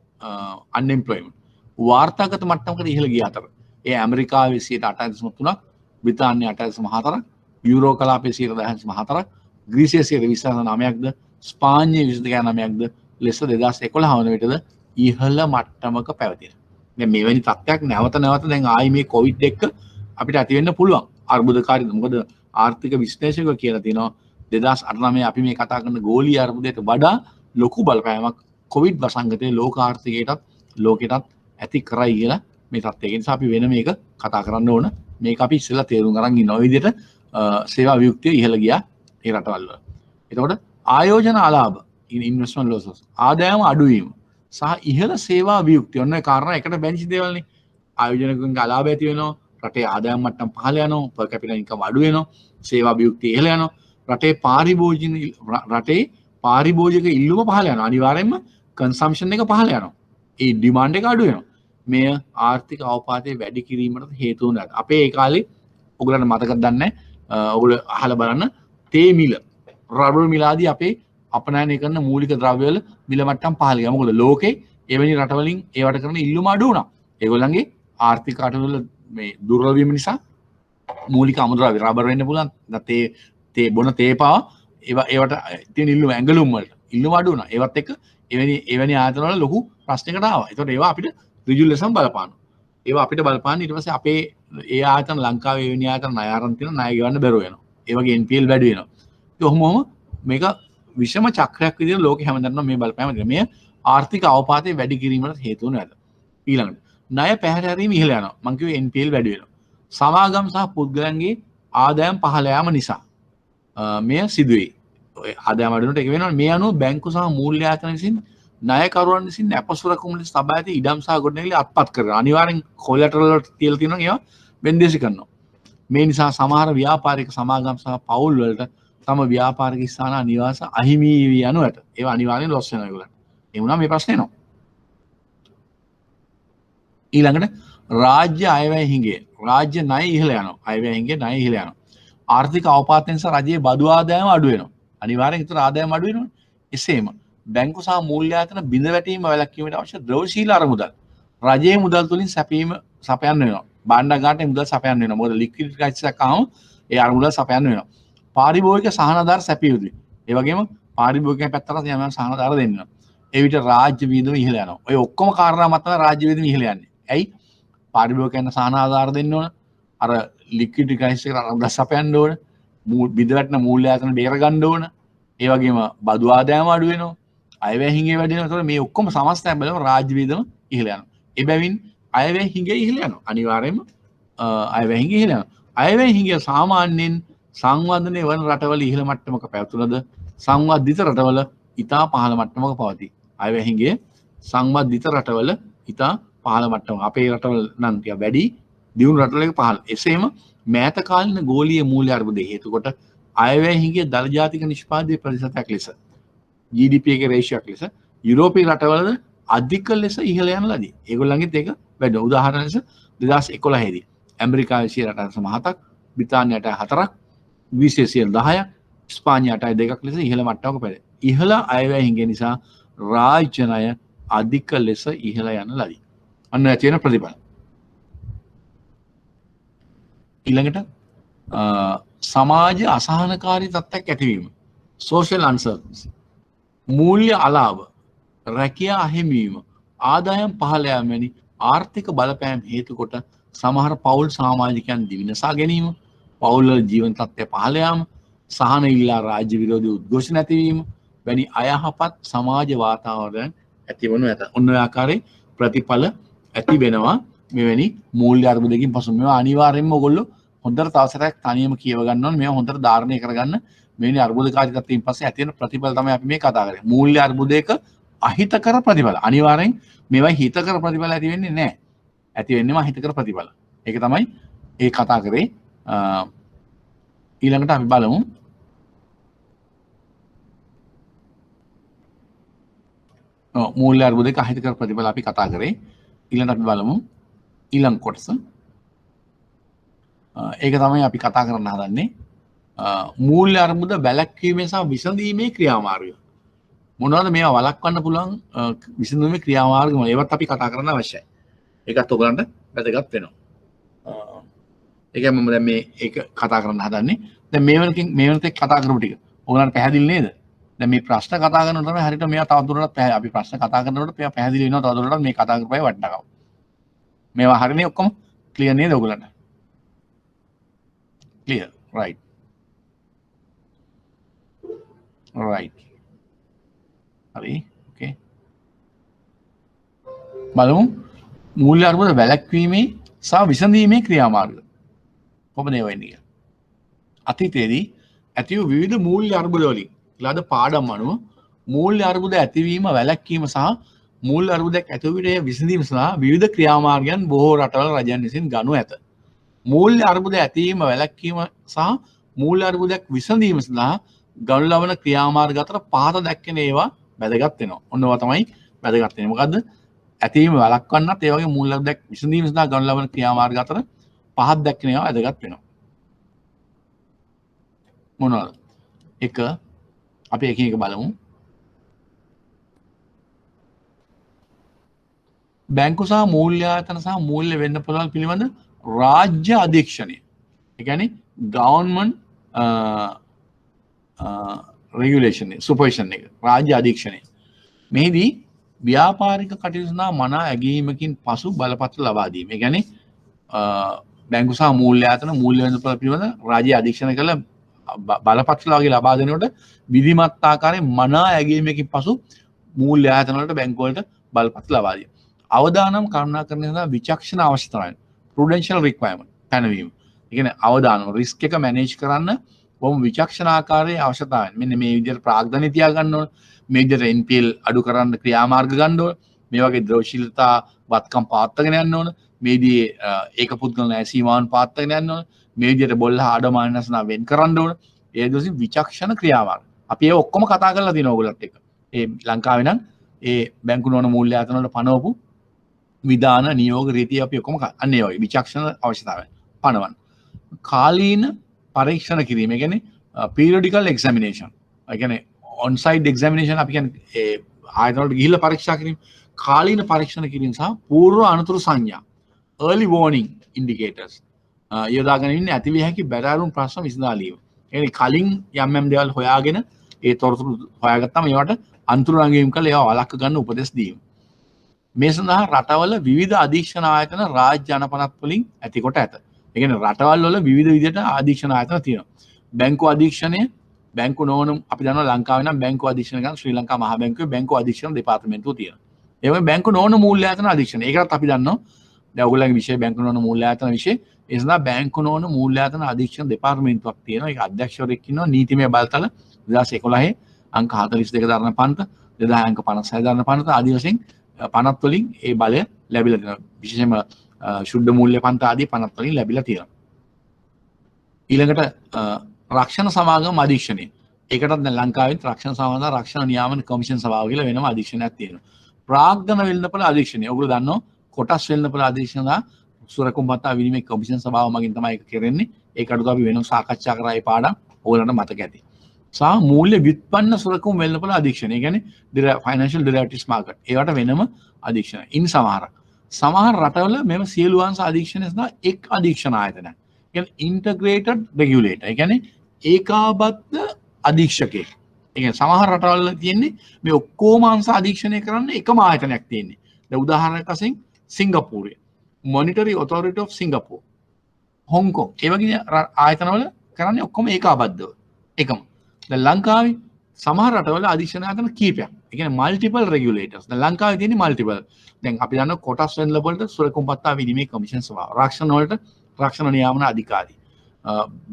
unemployment වාර්තාගත මට්ටමකට ඉහළ ගිය අතර ඒ ඇමරිකාවේ 8.3ක්, බ්‍රිතාන්‍යයේ 8.4ක්, යුරෝ කලාපයේ 10.4ක්, ග්‍රීසියේ 29%ක්ද, ස්පාඤ්ඤයේ 22.9%ක්ද ලෙස 2011 වන විටද ඉහළ මට්ටමක පැවතින. දැන් මෙවැනි තත්ත්වයක් නැවත දැන් ආයි මේ කොවිඩ් එක්ක අපිට ඇති වෙන්න පුළුවන්. අර්බුදකාරී මොකද ආර්ථික විශ්ලේෂකයෝ කියලා තියෙනවා 2008 අපි මේ කතා කරන ගෝලීය අර්බුදයට වඩා ලොකු බලපෑමක් කොවිඩ් වසංගතයේ ලෝක ආර්ථිකයටත් ලෝකෙටත් ඇති කරයි කියලා මේ තත්ත්වය. ඒ නිසා අපි වෙන මේක කතා කරන්න ඕන. මේක අපි ඉස්සෙල්ලා තේරුම් අරන් ඉන්න ඔය විදිහට සේවා වියුක්තිය ඉහළ ගියා ඒ රටවල් වල. එතකොට ආයෝජන අලාභ ඉන්වෙස්ට්මන්ට් ලොසස් ආදායම අඩුවීම සහ ඉහළ සේවා වියුක්තිය ඔන්න කාරණා එකට බැඳිච්ච දේවල්නේ. ආයෝජනකයන්ගේ අලාභ ඇති වෙනවා, රටේ ආදායම් මට්ටම පහළ යනවා, per capita income අඩු වෙනවා, සේවා වියුක්තිය ඉහළ යනවා, රටේ පාරිභෝජික ඉල්ලුම පහළ යනවා. අනිවාර්යයෙන්ම කන්සම්ප්ෂන් එක පහළ යනවා. ඒ ඩිමාන්ඩ් එක අඩු වෙනවා. මෙය ආර්ථික අවපාතය වැඩි කිරීමට හේතු වුණා. අපේ ඒ කාලේ ඔයගලන්ට මතකද දන්නේ නැහැ. ඔයගොල්ලෝ අහලා බලන්න තේ මිල, රබර් මිල ආදී අපේ අපනයනය කරන මූලික ද්‍රව්‍යවල මිල මට්ටම් පහළ ගියා. මොකද ලෝකේ එවැනි රටවලින් ඒවට කරන ඉල්ලුම අඩු වුණා. ඒගොල්ලන්ගේ ආර්ථික කටයුතු වල මේ දුර්වල වීම නිසා මූලික අමුද්‍රව්‍ය රබර් වෙන්න පුළුවන්. තේ බොන තේපාව ඒවට තියෙන ඉල්ලුම ඇඟලුම් වලට ඉල්ලුම අඩු වුණා. ඒවත් එක්ක එවැනි ආයතන වල ලොකු ප්‍රශ්නයකට ආවා. ඒතකොට ඒවා අපිට ඍජු ලෙසම බලපානවා. ඒවා අපිට බලපාන ඊට පස්සේ අපේ ඒ ආයතන ලංකාවේ එවැනි ආයතන ණය අරන් තියෙන ණය ගෙවන්න බැරුව වෙනවා. ඒ වගේ NPL වැඩි වෙනවා. ඉතින් ඔහොමම මේක විෂම චක්‍රයක් විදිහට ලෝකෙ හැමදාම මේ බලපෑම දෙන. මේ ආර්ථික අවපාතය වැඩි කිරීමට හේතු වෙනවා. ඊළඟට ණය පැහැරහැරීම ඉහළ යනවා. මං කිව්වේ NPL වැඩි වෙනවා. සමාගම් සහ පුද්ගලයන්ගේ ආදායම් පහළ යාම නිසා මෙය සිදුවේ. ආදායම අඩු වෙනකොට ඒක වෙනවා. මේ අනුව බැංකු සහ මූල්‍ය ආයතන විසින් ණයකරුවන් විසින් අපසුරකුම් ලෙස තබා ඇති ඉඩම් සහ ගොඩනැගිලි අත්පත් කරනවා. අනිවාර්යෙන් කොලැටරල් වලට තියලා තියෙනවා ඒවා වෙන්දේසි කරනවා. මේ නිසා සමහර ව්‍යාපාරික සමාගම් සහ පවුල් වලට තම ව්‍යාපාරික ස්ථාන නිවාස අහිමි වී යනු ඇත. ඒවා අනිවාර්යෙන් ලොස් වෙනවා ඒගොල්ලන්ට. ඒ වුණා මේ ප්‍රශ්නේ එනවා. ඊළඟට රාජ්‍ය අයවැය හිඟේ. රාජ්‍ය ණය ඉහළ යනවා. අයවැය හිඟේ ණය ඉහළ යනවා. ආර්ථික අවපාතයෙන් නිසා රජයේ බදු ආදායම අඩු වෙනවා. අනිවාර්යෙන් ඒතර ආදායම අඩු වෙනවනේ. එසේම බැංකු සහ මූල්‍ය ආයතන බිඳ වැටීම වැළැක්වීමට අවශ්‍ය ද්‍රව්‍යශීල අරමුදල් රජයේ මුදල් තුලින් සපයන්න වෙනවා. භාණ්ඩාගාරයේ මුදල් සපයන්න වෙනවා. මොකද ලික්විඩිටි ක්‍රයිසිස් එකක් ආවම ඒ අරමුදල් සපයන්න වෙනවා. පාරිභෝගික සහනාධාර සැපිය යුතුයි. ඒ වගේම පාරිභෝගිකයන් පැත්තට යම් සහනාධාර දෙන්න වෙනවා. ඒ විතර රාජ්‍ය වියදම ඉහළ යනවා. ඔය ඔක්කොම කාරණා මත තමයි රාජ්‍ය වියදම ඉහළ යන්නේ. ඇයි? පාරිභෝගිකයන් සහනාධාර දෙන්න ඕන. අර ලික්විඩිටි ක්‍රයිසිස් එකට අරමුදල් සපයන්න ඕන. බිඳ වැටෙන මූල්‍ය ආයතන බේර ගන්න ඕන. ඒ වගේම බදු ආදායම අඩු වෙනවා. අයවැය හිඟේ වැඩි වෙනවා. ඒතකොට මේ ඔක්කොම සමස්තයක් බලම රාජ්‍ය වියදම ඉහළ යනවා. එබැවින් අයවැය හිඟේ ඉහළ යනවා. අනිවාර්යයෙන්ම අයවැය හිඟේ ඉහළ යනවා. අයවැය හිඟේ සාමාන්‍යයෙන් සංවර්ධනය වන රටවල ඉහළ මට්ටමක පැවතුනද සංවර්ධිත රටවල ඉතා පහළ මට්ටමක පවතී. අයවැය හිඟේ සංවර්ධිත රටවල ඉතා පහළ මට්ටමක. අපේ රටවල නම් ටික වැඩි, දියුණු රටවල පහළ. එසේම මෑත කාලින ගෝලීය මූල්‍ය අර්බුදය හේතු කොට අයවැය හිඟේ දළ ජාතික නිෂ්පාදනයේ ප්‍රතිශතයක් ලෙස GDP එකේ රේෂියක් ලෙස යුරෝපීය රටවල අධික ලෙස ඉහළ යන ලදී. ඒගොල්ලන්ගෙත් ඒක වැඩි. උදාහරණ ලෙස 2011 දී ඇමරිකාවේ 8.7ක්, බ්‍රිතාන්‍යයට 4ක්, ග්‍රීසියේ 10ක්, ස්පාඤ්ඤයට 2ක් ලෙස ඉහළ මට්ටමක පැවැත. ඉහළ අයවැය හිඟේ නිසා රාජ්‍ය ණය අධික ලෙස ඉහළ යන ලදී. අන්න ඇති වෙන ප්‍රතිඵල. ඊළඟට සමාජ අසහනකාරී තත්ත්වයක් ඇතිවීම. social uncertainty. මූල්‍ය අලාභ, රැකියා අහිමිවීම, ආදායම් පහළ යාම වැනි ආර්ථික බලපෑම් හේතු කොට සමහර පවුල් සමාජිකයන් දිවිනසා ගැනීම, පවුල් වල ජීවන තත්ත්වය පහළ යාම, සහන ඉල්ලා රාජ්‍ය විරෝධී උද්ඝෝෂණ ඇතිවීම වැනි අයහපත් සමාජ වාතාවරණයක් ඇතිවනු ඇත. ඔන්න ඔය ආකාරයේ ප්‍රතිඵල ඇති වෙනවා මෙවැනි මූල්‍ය අර්බුදකින් පසු. මේවා අනිවාර්යයෙන්ම ඔයගොල්ලෝ හොඳට තව සැරයක් තනියම කියව ගන්න ඕනේ. මේවා හොඳට ධාරණය කරගන්න. මෙවැනි අර්බුදකාරී තත්ත්වයන් පස්සේ ඇති වෙන ප්‍රතිඵල තමයි අපි මේ කතා කරන්නේ. මූල්‍ය අර්බුදයක අහිතකර ප්‍රතිඵල. අනිවාර්යෙන් මේවයි හිතකර ප්‍රතිඵල ඇති වෙන්නේ නැහැ. ඇති වෙන්නේම අහිතකර ප්‍රතිඵල. ඒක තමයි ඒ කතා කරේ. ඊළඟට අපි බලමු මූල්‍ය අර්බුදයක අහිතකර ප්‍රතිඵල අපි කතා කරේ. ඊළඟට අපි බලමු ඊළඟ කොටස. ඒක තමයි අපි කතා කරන්න හදන්නේ. මූල්‍ය අර්බුද වැළැක්වීමේ සහ විසඳීමේ ක්‍රියාමාර්ගය. මොනවද මේවා වළක්වන්න පුළුවන් විසඳීමේ ක්‍රියාමාර්ග මොනවද? ඒවත් අපි කතා කරන්න අවශ්‍යයි. ඒකත් ඔයගලන්ට වැදගත් වෙනවා. ඒකයි මම දැන් මේ ඒක කතා කරන්න හදන්නේ. දැන් මේ වෙනකන් කතා කරපු ටික ඔයගලන්ට පැහැදිලි නේද? දැන් මේ ප්‍රශ්න කතා කරනකොට තමයි හරියට මේවා තවදුරටත් අපි ප්‍රශ්න කතා කරනකොට මේවා පැහැදිලි වෙනවා තවදුරටත් මේ කතා කරපුවයි වටිනාකම. මේවා හරියනේ ඔක්කොම ක්ලියර් නේද ඔයගලන්ට? Clear right. right. හරි ඕකේ. බලමු මූල්‍ය අර්බුද වැළැක්වීමේ සහ විසඳීමේ ක්‍රියාමාර්ග. කොහොමද ඒවා වෙන්නේ කියලා. අතීතයේදී ඇති වූ විවිධ මූල්‍ය අර්බුද වලින් ලද පාඩම් අනුව මූල්‍ය අර්බුද ඇතිවීම වැළැක්වීම සහ මූල්‍ය අර්බුදයක් ඇති වූ විට විසඳීම සඳහා විවිධ ක්‍රියාමාර්ගයන් බොහෝ රටවල රජයන් විසින් ගනු ඇත. මූල්‍ය අර්බුද ඇතිවීම වැළැක්වීම සහ මූල්‍ය අර්බුදයක් විසඳීම සඳහා ගනු ලබන ක්‍රියාමාර්ග අතර පහත දැක්කෙන ඒවා වැදගත් වෙනවා. ඔන්නවා තමයි වැදගත් වෙන්නේ. මොකද්ද? ඇතිවීම වළක්වන්නත් ඒ වගේ මූල්‍ය අර්බුදයක් විසඳීම සඳහා ගනු ලබන ක්‍රියාමාර්ග අතර පහත් දැක්කෙන ඒවා වැදගත් වෙනවා. මොනවාද? එක අපි එකින් එක බලමු. බැංකු සහ මූල්‍ය ආයතන සහ මූල්‍ය වෙන්න පුළුවන් පිළිබඳ රාජ්‍ය අධීක්ෂණය. ඒ කියන්නේ ගවර්න්මන්ට් රෙගුලේෂන් එක සුපර්විෂන් එක රාජ්‍ය අධීක්ෂණය. මෙහිදී ව්‍යාපාරික කටයුතු සඳහා මනා ඇගීමකින් පසු බලපත්‍ර ලබා දීම. ඒ කියන්නේ බැංකු සහ මූල්‍ය ආයතන මූල්‍ය වෙන්න පුළුවන් පිළිබඳ රාජ්‍ය අධීක්ෂණය කළ බලපත්‍ර වගේ ලබා දෙනකොට විධිමත් ආකාරයෙන් මනා ඇගීමකින් පසු මූල්‍ය ආයතන වලට බැංකු වලට බලපත්‍ර ලබා දීම. අවදානම් කරුණාකරණය සඳහා විචක්ෂණ අවශ්‍යතාවය prudential requirement පැනවීම. ඒ කියන්නේ අවදානම් රිස්ක් එක මැනේජ් කරන්න බොහොම විචක්ෂණ ආකාරයේ අවශ්‍යතාවයන්. මෙන්න මේ විදිහට ප්‍රාග්ධනය තියා ගන්න ඕන. මේ විදිහට NPL අඩු කරන්න ක්‍රියාමාර්ග ගන්න ඕන. මේ වගේ ද්‍රවශීලතා වත්කම් පාත්තගෙන යන්න ඕන. මේදී ඒක පුද්ගල නැය සීමාවන් පාත්තගෙන යන්න ඕන. මේ විදිහට බොල්ල ආඩමාන සඳහා වෙන් කරන්න ඕන. ඒ දොසින් විචක්ෂණ ක්‍රියාමාර්ග. අපි ඒ ඔක්කොම කතා කරලා තියෙනවා ඔයගොල්ලොත් එක්ක. ඒ ලංකාවේ නම් ඒ බැංකු නොවන මූල්‍ය ආයතන වල පනවපු විධාන නියෝග රීතිය අපි ඔක්කොම අන්න ඒ වගේ විචක්ෂණ අවශ්‍යතාවයන් පනවන්න. කාලීන පරීක්ෂණ කිරීම. ඒ කියන්නේ periodical examination. ඒ කියන්නේ on site examination අපි කියන්නේ ඒ ආයතන වලට ගිහිල්ලා පරීක්ෂා කිරීම. කාලීන පරීක්ෂණ කිරීම සහ පූර්ව අනතුරු සංඥා early warning indicators යොදාගෙන ඉන්නේ ඇතිවිය හැකි බැරෑරුම් ප්‍රශ්න විසඳාලීම. ඒ කියන්නේ කලින් යම් දේවල් හොයාගෙන ඒ තොරතුරු හොයාගත්තාම ඒවට අන්තරු රංගීම් කරලා ඒවා වළක්ව ගන්න උපදෙස් දීම. මේ සඳහා රටවල විවිධ අධීක්ෂණ ආයතන රාජ්‍ය ජනපනත් වලින් ඇති කොට ඇත. ඒ කියන්නේ රටවල් වල විවිධ විදිහට අධීක්ෂණ ආයතන තියෙනවා. බැංකු අධීක්ෂණය බැංකු නොවන අපි දන්නවා ලංකාවේ නම් බැංකු අධීක්ෂණ ගන්න ශ්‍රී ලංකා මහා බැංකුවේ බැංකු අධීක්ෂණ දෙපාර්තමේන්තුව තියෙනවා. ඒ වගේ බැංකු නොවන මූල්‍ය ආයතන අධීක්ෂණ. ඒකත් අපි දන්නවා. දැන් ඔයගොල්ලන්ගේ විෂය බැංකු නොවන මූල්‍ය ආයතන විෂය. ඒ සඳහා බැංකු නොවන මූල්‍ය ආයතන අධීක්ෂණ දෙපාර්තමේන්තුවක් තියෙනවා. ඒක අධ්‍යක්ෂවරයෙක් ඉන්නවා. නීතිමය බලතල 2011 අංක 42 දරන පන්ත 2000 අංක 56 දරන පන්ත ආදී වශයෙන් පනත් වලින් ඒ බලය ලැබිලා තියෙනවා. විශේෂයෙන්ම ශුද්ධ මූල්‍ය පන්ත ආදී පනත් වලින් ලැබිලා තියෙනවා. ඊළඟට රක්ෂණ සමාගම අධීක්ෂණය. ඒකටත් දැන් ලංකාවේ රක්ෂණ සමාගම රක්ෂණ නියාමන කමිෂන් සභාව කියලා වෙනම අධීක්ෂණයක් තියෙනවා. ප්‍රාග්ධන වෙළඳපොළ අධීක්ෂණය. ඔයගොල්ලෝ දන්නවා කොටස් වෙළඳපොළ අධීක්ෂණ සුරකුම් භත්තා විනිමය කමිෂන් සභාව මගින් තමයි ඒක කෙරෙන්නේ. ඒකටත් අපි වෙනම සාකච්ඡා කරා ඒ පාඩම් ඔයගොල්ලන්ට මතක ඇති. සහ මූල්‍ය ව්‍යුත්පන්න සුරකුම් වෙළඳපොළ අධීක්ෂණය. ඒ කියන්නේ ෆයිනෑන්ෂල් ඩෙරිවටිව්ස් මාකට්. ඒවට වෙනම අධීක්ෂණ. ඉන් සමහර රටවල මෙම සියලු අංශ අධීක්ෂණය සඳහා එක් අධීක්ෂණ ආයතනයක්. කියන්නේ ඉන්ටග්‍රේටඩ් රෙගියුලේටර්. ඒ කියන්නේ ඒකාබද්ධ අධීක්ෂකයෙක්. ඒ කියන්නේ සමහර රටවල තියෙන්නේ මේ ඔක්කොම අංශ අධීක්ෂණය කරන්න එකම ආයතනයක් තියෙන්නේ. දැන් උදාහරණයක් වශයෙන් සිංගප්පූරුවේ Monetary Authority of Singapore, Hong Kong ඒ වගේ ආයතනවල කරන්නේ ඔක්කොම ඒකාබද්ධව. එකම. දැන් ලංකාවේ සමහර රටවල අධීක්ෂණ ආයතන කීපයක්. ඒ කියන්නේ මල්ටිපල් රෙගියුලේටර්ස්. දැන් ලංකාවේ තියෙන්නේ මල්ටිපල්. දැන් අපි දන්නවා කොටස් වෙළඳපොළට සුරකුම් භත්තා විනිමය කමිෂන් සභාව. රක්ෂණ වලට රක්ෂණ නියාමන අධිකාරී.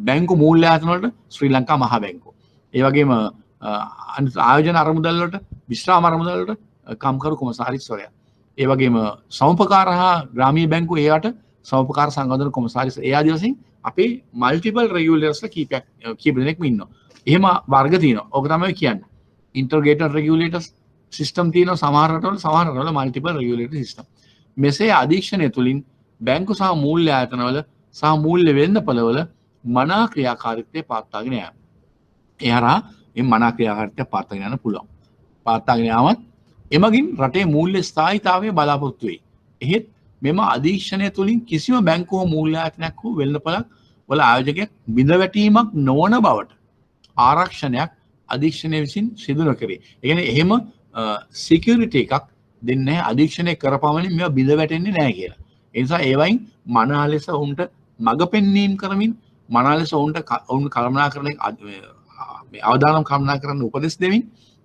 බැංකු මූල්‍ය ආයතන වලට ශ්‍රී ලංකා මහා බැංකුව. ඒ වගේම ආයෝජන අරමුදල් වලට විශ්‍රාම අරමුදල් වලට කම්කරු කොමසාරිස්වරයා. ඒ වගේම සමුපකාර හා ග්‍රාමීය බැංකුව ඒවට සමුපකාර සංවර්ධන කොමසාරිස් ඒ ආදී වශයෙන් අපේ මල්ටිපල් රෙගියුලේටර්ස්ලා කීප දෙනෙක්ම ඉන්නවා. එහෙම වර්ග තියෙනවා. ඕක තමයි කියන්නේ. ඉන්ටර්ග්‍රේටඩ් රෙගියුලේටර්ස් සිස්ටම් තියෙනවා සමහර රටවල මල්ටිපල් රෙගියුලේටර් සිස්ටම්. මෙසේ අධීක්ෂණය තුලින් බැංකු සහ මූල්‍ය ආයතනවල සහ මූල්‍ය වෙළඳපළවල මනා ක්‍රියාකාරීත්වය පවත්වාගෙන යාම. ඒ හරහා මේ මනා ක්‍රියාකාරීත්වය පවත්වාගෙන යන්න පුළුවන්. පවත්වාගෙන යාමත් එමගින් රටේ මූල්‍ය ස්ථායීතාවය බලාපොරොත්තු වෙයි. එහෙත් මෙම අධීක්ෂණය තුලින් කිසිම බැංකුව මූල්‍ය ආයතනයක් හෝ වෙළඳපළක් වල ආයෝජකයෙක් බිඳවැටීමක් නොවන බවට ආරක්ෂණයක් අධීක්ෂණය විසින් සිදු නොකරේ. ඒ කියන්නේ එහෙම සිකියුරිටි එකක් දෙන්නේ නැහැ අධීක්ෂණය කරපමණින් මේවා බිඳවැටෙන්නේ නැහැ කියලා. ඒ නිසා ඒවයින් මනා ලෙස උන්ට මඟ පෙන්වීම කරමින් මනා ලෙස උන් කළමනාකරණය අවදානම් කළමනා කරන්න උපදෙස් දෙමින්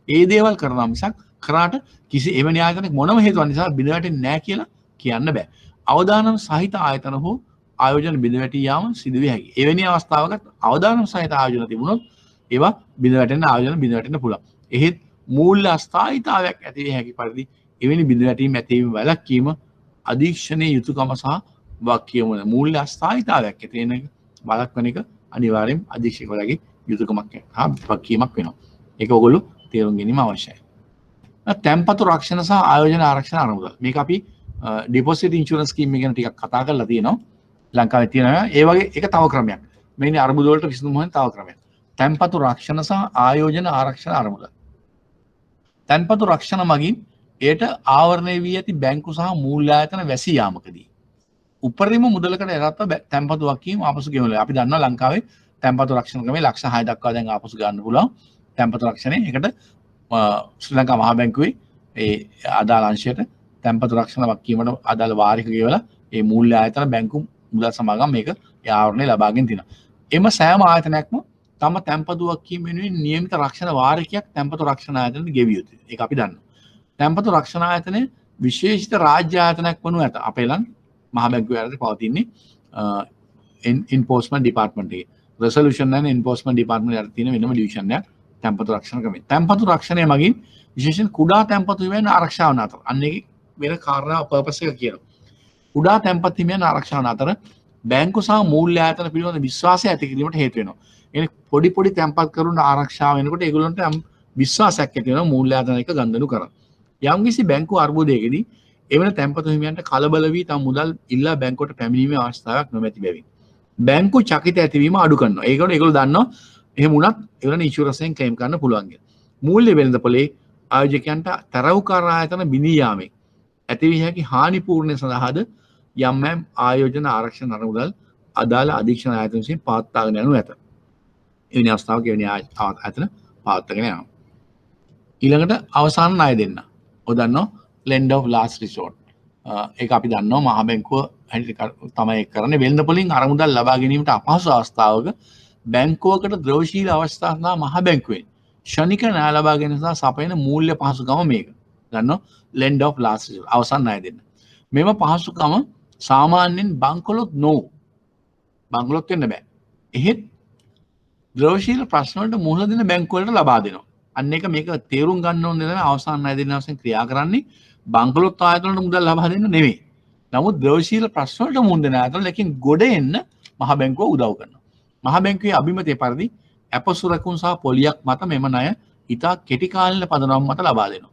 ඒ දේවල් කරනවා මිසක් කරාට කිසි එවැනි ආයතනයක් මොනම හේතුවක් නිසා බිඳවැටෙන්නේ නැහැ කියලා කියන්න බෑ. අවදානම් සහිත ආයතන හෝ ආයෝජන බිඳවැටී යාම සිදු විය හැකියි. එවැනි අවස්ථාවකට අවදානම් සහිත ආයෝජන තිබුණොත් ඒවා බිඳවැටෙන්න ආයෝජන බිඳවැටෙන්න පුළුවන්. එහෙත් මූල්‍ය අස්ථායීතාවයක් ඇති විය හැකි පරිදි එවැනි බිඳවැටීම් ඇතිවීම වැළැක්වීම අධීක්ෂණයේ යුතුයකම සහ වාක්‍යම මූල්‍ය අස්ථායීතාවයක් ඇති වෙන එක වළක්වන එක අනිවාර්යෙන් අධීක්ෂකවලගේ යුතුයකමක් හා වගකීමක් වෙනවා. ඒක ඔයගොල්ලෝ තේරුම් ගැනීම අවශ්‍යයි. තැන්පතු රක්ෂණ සහ ආයෝජන ආරක්ෂණ අරමුදල්. මේක අපි ඩිපොසිට් ඉන්ෂුරන්ස් ස්කීම් එක ගැන ටිකක් කතා කරලා තියෙනවා. ලංකාවේ තියෙනවා. ඒ වගේ ඒක තව ක්‍රමයක්. මේ අරමුදල් වලට විසඳුම හොයන තව ක්‍රමයක්. තැන්පතු රක්ෂණ සහ ආයෝජන ආරක්ෂණ අරමුදල්. තැන්පතු රක්ෂණ මගින් එයට ආවරණය වී ඇති බැංකු සහ මූල්‍ය ආයතන වැසී යාමකදී උපරිම මුදලකට එරත්ව තැන්පතු වගකීම් ආපසු ගෙවනවා. අපි දන්නවා ලංකාවේ තැන්පතු රක්ෂණ ක්‍රමය ලක්ෂ 6 දක්වා දැන් ආපසු ගන්න පුළුවන්. තැන්පතු රක්ෂණය ඒකට ශ්‍රී ලංකා මහා බැංකුවේ ඒ අදාළ අංශයට තැන්පතු රක්ෂණ වගකීමට අදාළ වාරික ගෙවලා ඒ මූල්‍ය ආයතන බැංකු මුදල් සමාගම් මේක ඒ ආවරණය ලබාගෙන තිනවා. එම සෑම ආයතනයක්ම තම තැන්පතු වගකීම් වෙනුවෙන් නියමිත රක්ෂණ වාරිකයක් තැන්පතු රක්ෂණ ආයතනයට ගෙවිය යුතුයි. ඒක අපි දන්නවා. තැන්පතු රක්ෂණ ආයතනය විශේෂිත රාජ්‍ය ආයතනයක් වනු ඇත. අපේ ලං මහා බැංකුවේ යටතේ පවතින්නේ එන්ෆෝර්ස්මන්ට් ඩිපාර්ට්මන්ට් එකේ රෙසොලූෂන් and එන්ෆෝර්ස්මන්ට් ඩිපාර්ට්මන්ට් යටතේ තියෙන වෙනම ඩිවිෂන් එකක් තැන්පතු රක්ෂණ ක්‍රමය. තැන්පතු රක්ෂණය මගින් විශේෂයෙන් කුඩා තැන්පතු හිමියන් ආරක්ෂා වන අතර අන්න ඒක වෙන කාරණා පර්පස් එක කියනවා. කුඩා තැන්පත් හිමියන් ආරක්ෂා වන අතර බැංකු සහ මූල්‍ය ආයතන පිළිබඳ විශ්වාසය ඇති කිරීමට හේතු වෙනවා. එනේ පොඩි තැන්පත් කරුණ ආරක්ෂා වෙනකොට ඒගොල්ලන්ට විශ්වාසයක් ඇති වෙනවා මූල්‍ය ආයතන එක ගන්දනු කරා. යම්කිසි බැංකු අර්බුදයකදී එවන තැන්පතු හිමියන්ට කලබල වී තම මුදල් ඉල්ලා බැංකුවට පැමිණීමේ අවස්ථාවක් නොමැති බැවින් බැංකු චකිත ඇතිවීම අඩු කරනවා. ඒගොල්ලෝ දන්නවා එහෙම වුණත් ඒවන ඉන්ෂුරන්ස්යෙන් ක්ලේම් කරන්න පුළුවන් කියලා. මූල්‍ය වෙළඳපොලේ ආයෝජකයන්ට තරවුකාර ආයතන බිඳී යාමෙන් ඇති විය හැකි හානි පූර්ණය සඳහාද යම් ආයෝජන ආරක්ෂණ අරමුදල් අදාළ අධීක්ෂණ ආයතන විසින් පවත්වාගෙන යනු ඇත. එවැනි අවස්ථාවක එවැනි ආයතන පවත්වාගෙන යනවා. ඊළඟට අවසාන ණය දෙන්න. ඔය දන්නවා lend of last resort. ඒක අපි දන්නවා මහා බැංකුව තමයි කරන්නේ වෙළඳපොලින් අරමුදල් ලබා ගැනීමට අපහසු අවස්ථාවක බැංකුවකට ද්‍රවශීලී අවස්ථා සඳහා මහා බැංකුවෙන් ක්ෂණික ණය ලබා ගැනීම සඳහා සපයන මූල්‍ය පහසුකම මේක. දන්නවා lend of last resort අවසන් ණය දෙන්න. මෙම පහසුකම සාමාන්‍යයෙන් බංකොලොත් බංකොලොත් වෙන්න බෑ. එහෙත් ද්‍රවශීල ප්‍රශ්න වලට මුහුණ දෙන බැංකු වලට ලබා දෙනවා. අන්න එක මේක තේරුම් ගන්න ඕනේ තමයි අවසන් ණය දෙන්න වශයෙන් ක්‍රියා කරන්නේ බංකොලොත් ආයතන වලට මුදල් ලබා දෙන්න නෙමෙයි. නමුත් ද්‍රවශීල ප්‍රශ්න වලට මුහුණ දෙන ආයතන වලකින් ගොඩ එන්න මහා බැංකුව උදව් කරනවා. මහා බැංකුවේ අභිමතය පරිදි අපසුරකුන් සහ පොලියක් මත මෙම ණය ඉතා කෙටි කාලින පදනම් මත ලබා දෙනවා.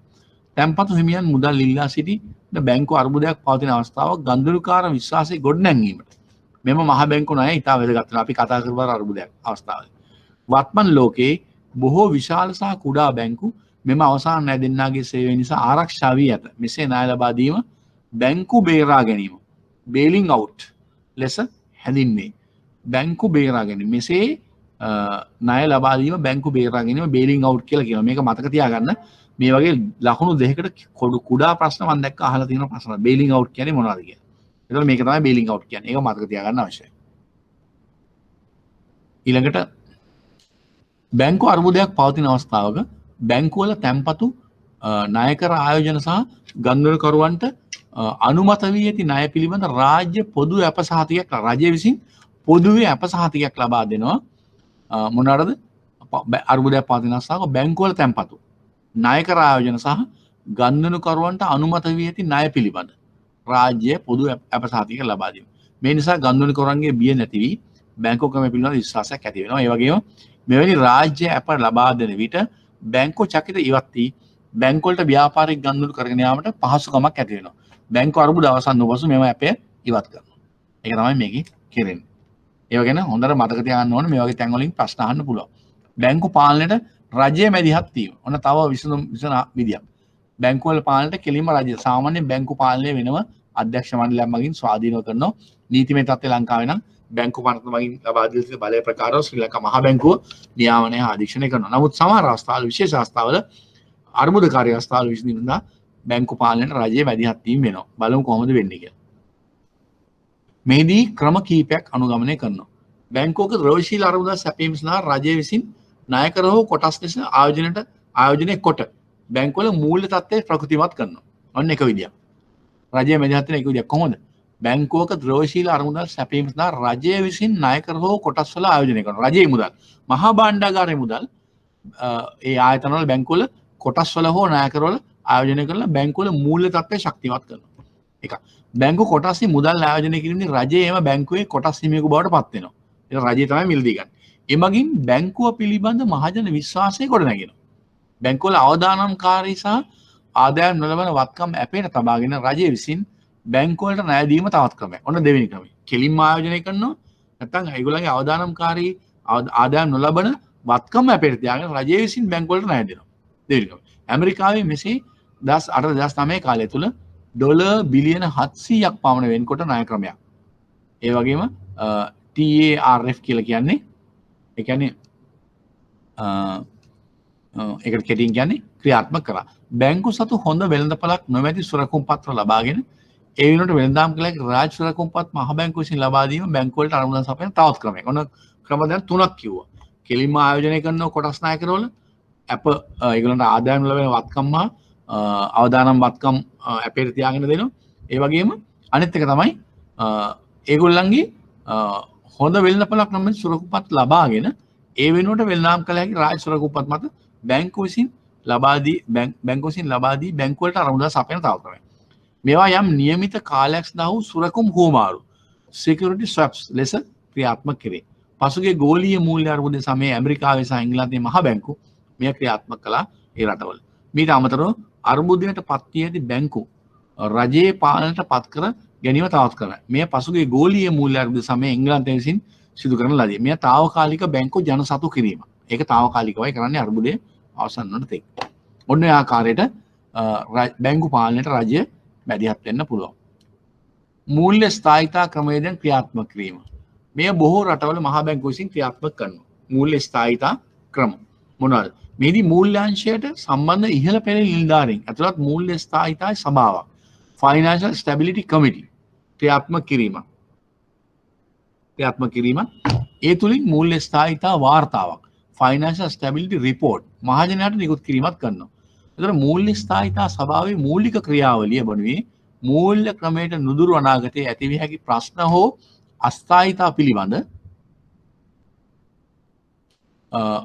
තැන්පතු හිමියන් මුදල් ඉල්ලා සිටි බැංකු අර්බුදයක් පවතින අවස්ථාවක් ගන්දරුකාර විශ්වාසය ගොඩනැංවීමට මෙම මහා බැංකු ණය ඉතා වැදගත් වෙනවා. අපි කතා කරපු අර්බුදයක් අවස්ථාවල. වත්මන් ලෝකයේ බොහෝ විශාල සහ කුඩා බැංකු මෙම අවසාන ණය දෙන්නාගේ සේවය නිසා ආරක්ෂා වී ඇත. මෙසේ ණය ලබා දීම බැංකු බේරා ගැනීම බේලිං අවුට් ලෙස හැඳින්වේ. බැංකු බේරා ගැනීම මෙසේ ණය ලබා දීම බැංකු බේරා ගැනීම බේලිං අවුට් කියලා කියනවා. මේක මතක තියාගන්න. මේ වගේ ලකුණු දෙකකට කුඩා ප්‍රශ්න මම දැක්ක අහලා තියෙන ප්‍රශ්න. බේලිං අවුට් කියන්නේ මොනවද කියලා. ඒතකොට මේක තමයි බේලිං අවුට් කියන්නේ. ඒක මතක තියාගන්න අවශ්‍යයි. ඊළඟට බැංකු අර්බුදයක් පවතින අවස්ථාවක බැංකුවල තැන්පතු ණයකර ආයෝජන සහ ගනුදෙනුකරුවන්ට අනුමත වී ඇති ණය පිළිබඳ රාජ්‍ය පොදු අපසහතියක් රජය විසින් පොදුවේ අපසහතිකයක් ලබා දෙනවා මොනවාද අර්බුදයක් පවතින අවස්ථාවක බැංකුවල තැන්පතු ණය කර ආයෝජන සහ ගන්දනුකරුවන්ට අනුමත වී ඇති ණය පිළිබඳ රාජ්‍ය පොදු අපසහතික ලබා දීම. මේ නිසා ගන්දනුකරුවන්ගේ බිය නැති වී බැංකු ක්‍රමය පිළිබඳ විශ්වාසයක් ඇති වෙනවා. ඒ වගේම මෙවැනි රාජ්‍ය අප ලබා දෙන විට බැංකු චකිත ඉවත් වී බැංකු වලට ව්‍යාපාරික ගනුදෙනු කරගෙන යාමට පහසුකමක් ඇති වෙනවා. බැංකු අර්බුද අවසන් වූ පසු මෙම ඇපය ඉවත් කරනවා. ඒක තමයි මේකේ කෙරෙන්නේ. ඒ වගේම හොඳට මතක තියාගන්න ඕනේ මේ වගේ තැන් වලින් ප්‍රශ්න අහන්න පුළුවන්. බැංකු පාලනයට රජයේ මැදිහත් වීම. ඔන්න තව විසඳුම් විදියක්. බැංකු වල පාලනයට කෙලින්ම රජය සාමාන්‍ය බැංකු පාලනය වෙනම අධ්‍යක්ෂ මණ්ඩලයක් මගින් ස්වාධීනව කරනවා. නීතිමය තත්ත්වය ලංකාවේ නම් බැංකු පනත මගින් ලබා දී සිටින බලය ප්‍රකාරව ශ්‍රී ලංකා මහා බැංකුව නියාමනය ආදේශනය කරනවා. නමුත් සමහර අවස්ථාවල විශේෂ අවස්ථාවල අර්බුදකාරී අවස්ථාවල විසඳින්න බැංකු පාලනයට රජයේ මැදිහත් වීම වෙනවා. බලමු කොහොමද වෙන්නේ කියලා. මේදී ක්‍රම කීපයක් අනුගමනය කරනවා. බැංකුවක ද්‍රව්‍යශීල අර්බුද සැපීම සඳහා රජය විසින් ණය කර හෝ කොටස් ලෙස ආයෝජනය කොට බැංකුවල මූල්‍ය තත්ත්වය ප්‍රකෘතිමත් කරනවා. ඔන්න එක විදියක්. රජය මැදිහත් වෙන එක විදියක් කොහොමද? බැංකුවක ද්‍රව්‍යශීල අරමුදල් සැපීම සඳහා රජය විසින් ණය කර හෝ කොටස් වල ආයෝජනය කරනවා. රජයේ මුදල්, මහා භාණ්ඩාගාරයේ මුදල් ඒ ආයතනවල බැංකුවල කොටස් වල හෝ ණය කරවල ආයෝජනය කරලා බැංකුවල මූල්‍ය තත්ත්වය ශක්තිමත් කරනවා. එක. බැංකු කොටස්හි මුදල් ආයෝජනය කිරීමේදී රජය එම බැංකුවේ කොටස් හිමියෙකු බවට පත් වෙනවා. ඒක රජය තමයි මිලදී ගන්න. එමගින් බැංකුව පිළිබඳ මහජන විශ්වාසය ගොඩනැගෙනවා. බැංකුවල අවදානම්කාරී සහ ආදායම් නොලබන වත්කම් ඇපේට තබාගෙන රජය විසින් බැංකුවලට ණය දීම තවත් ක්‍රමයක්. ඔන්න දෙවෙනි ක්‍රමය. කෙලින්ම ආයෝජනය කරනවා. නැත්නම් ඒගොල්ලන්ගේ අවදානම්කාරී ආදායම් නොලබන වත්කම් ඇපේට තියාගෙන රජය විසින් බැංකුවලට ණය දෙනවා. දෙවෙනි ක්‍රමය. ඇමරිකාවේ මෙසේ 2008-2009 කාලය තුල ඩොලර් බිලියන 700ක් පමණ වෙන්කොට ණය ක්‍රමයක්. ඒ වගේම TARF කියලා කියන්නේ ඒ කියන්නේ ඒකට කෙටින් කියන්නේ ක්‍රියාත්මක කරා. බැංකු සතු හොඳ වෙළඳපළක් නොමැති සුරකුම් පත්‍ර ලබාගෙන ඒ වෙනුවට වෙළඳාම් කළේ රාජ්‍ය සුරකුම් පත් මහ බැංකුව විසින් ලබා දීම බැංකුව වලට අරමුදල් සපයන තවත් ක්‍රමයක්. ඔන්න ක්‍රම දැන් තුනක් කිව්වා. කෙලින්ම ආයෝජනය කරන කොටස් ණය කරවල අප ඒගොල්ලන්ට ආදායම් ලැබෙන වත්කම් හා අවදානම් වත්කම් අපේට තියාගෙන දෙනවා. ඒ වගේම අනිත් එක තමයි ඒගොල්ලන්ගේ හොඳ වෙළඳපළක් නොමැති සුරකුම් පත් ලබාගෙන ඒ වෙනුවට වෙළඳාම් කළ හැකි රාජ්‍ය සුරකුම් පත් මත බැංකුව විසින් ලබා දී බැංකුව වලට අරමුදල් සපයන තව ක්‍රමයක්. මේවා යම් නියමිත කාලයක් සඳහා වූ සුරකුම් හුවමාරු security swaps ලෙස ක්‍රියාත්මක කෙරේ. පසුගිය ගෝලීය මූල්‍ය අර්බුදයේ සමයේ ඇමරිකාවේ සහ එංගලන්තයේ මහ බැංකු මෙය ක්‍රියාත්මක කළා ඒ රටවල. මීට අමතරව අර්බුදයට පත් වී ඇති බැංකු රජයේ පාලනයට පත් කර ගැනීම තවත් ක්‍රමයක්. මේ පසුගිය ගෝලීය මූල්‍ය අර්බුද සමයේ එංගලන්තය විසින් සිදු කරන ලදී. මෙය తాවකාලික බැංකු ජනසතු කිරීම. ඒක తాවකාලිකවයි කරන්නේ අර්බුදයේ අවසන් වන තෙක්. ඔන්න ඒ ආකාරයට බැංකු පාලනයට රජය මැදිහත් වෙන්න පුළුවන්. මූල්‍ය ස්ථායිතා ක්‍රමවේදයෙන් ක්‍රියාත්මක කිරීම. මේ බොහෝ රටවල මහා බැංකුව විසින් ක්‍රියාත්මක කරනවා. මූල්‍ය ස්ථායිතා ක්‍රම මොනවාද? මේදී මූල්‍යාංශයට සම්බන්ධ ඉහළ පෙළේ නිලධාරීන් ඇතුළත් මූල්‍ය ස්ථායිතා සභාවක් Financial Stability Committee ක්‍රියාත්මක කිරීම. ඒ තුලින් මූල්‍ය ස්ථායිතා වාර්තාවක් Financial Stability Report මහජනයාට නිකුත් කිරීමක් කරනවා. එතකොට මූල්‍ය ස්ථායිතා සභාවේ මූලික ක්‍රියාවලිය වනුයේ මූල්‍ය ක්‍රමයට නුදුරු අනාගතයේ ඇතිවිය හැකි ප්‍රශ්න හෝ අස්ථායිතා පිළිබඳ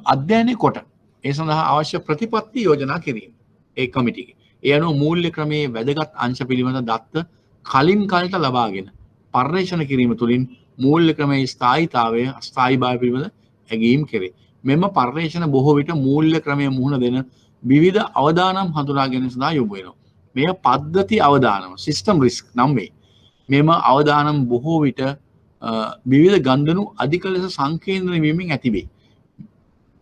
අධ්‍යයනය කොට ඒ සඳහා අවශ්‍ය ප්‍රතිපත්ති යෝජනා කිරීම. ඒ කමිටියේ. ඒ අනුව මූල්‍ය ක්‍රමයේ වැදගත් අංශ පිළිබඳ දත්ත කලින් කලට ලබාගෙන පර්යේෂණ කිරීම තුළින් මූල්‍ය ක්‍රමයේ ස්ථායීතාවය අස්ථායීභාවය පිළිබඳ ඇගීම් කෙරේ. මෙම පර්යේෂණ බොහෝ විට මූල්‍ය ක්‍රමයේ මුහුණ දෙන විවිධ අවදානම් හඳුනා ගැනීම සඳහා යොමු වෙනවා. මෙය පද්ධති අවදානම සිස්ටම් රිස්ක් නම් වේ. මෙම අවදානම් බොහෝ විට විවිධ ගණ්ඩනු අධික ලෙස සංකේන්ද්‍රණය වීමෙන් ඇතිවේ.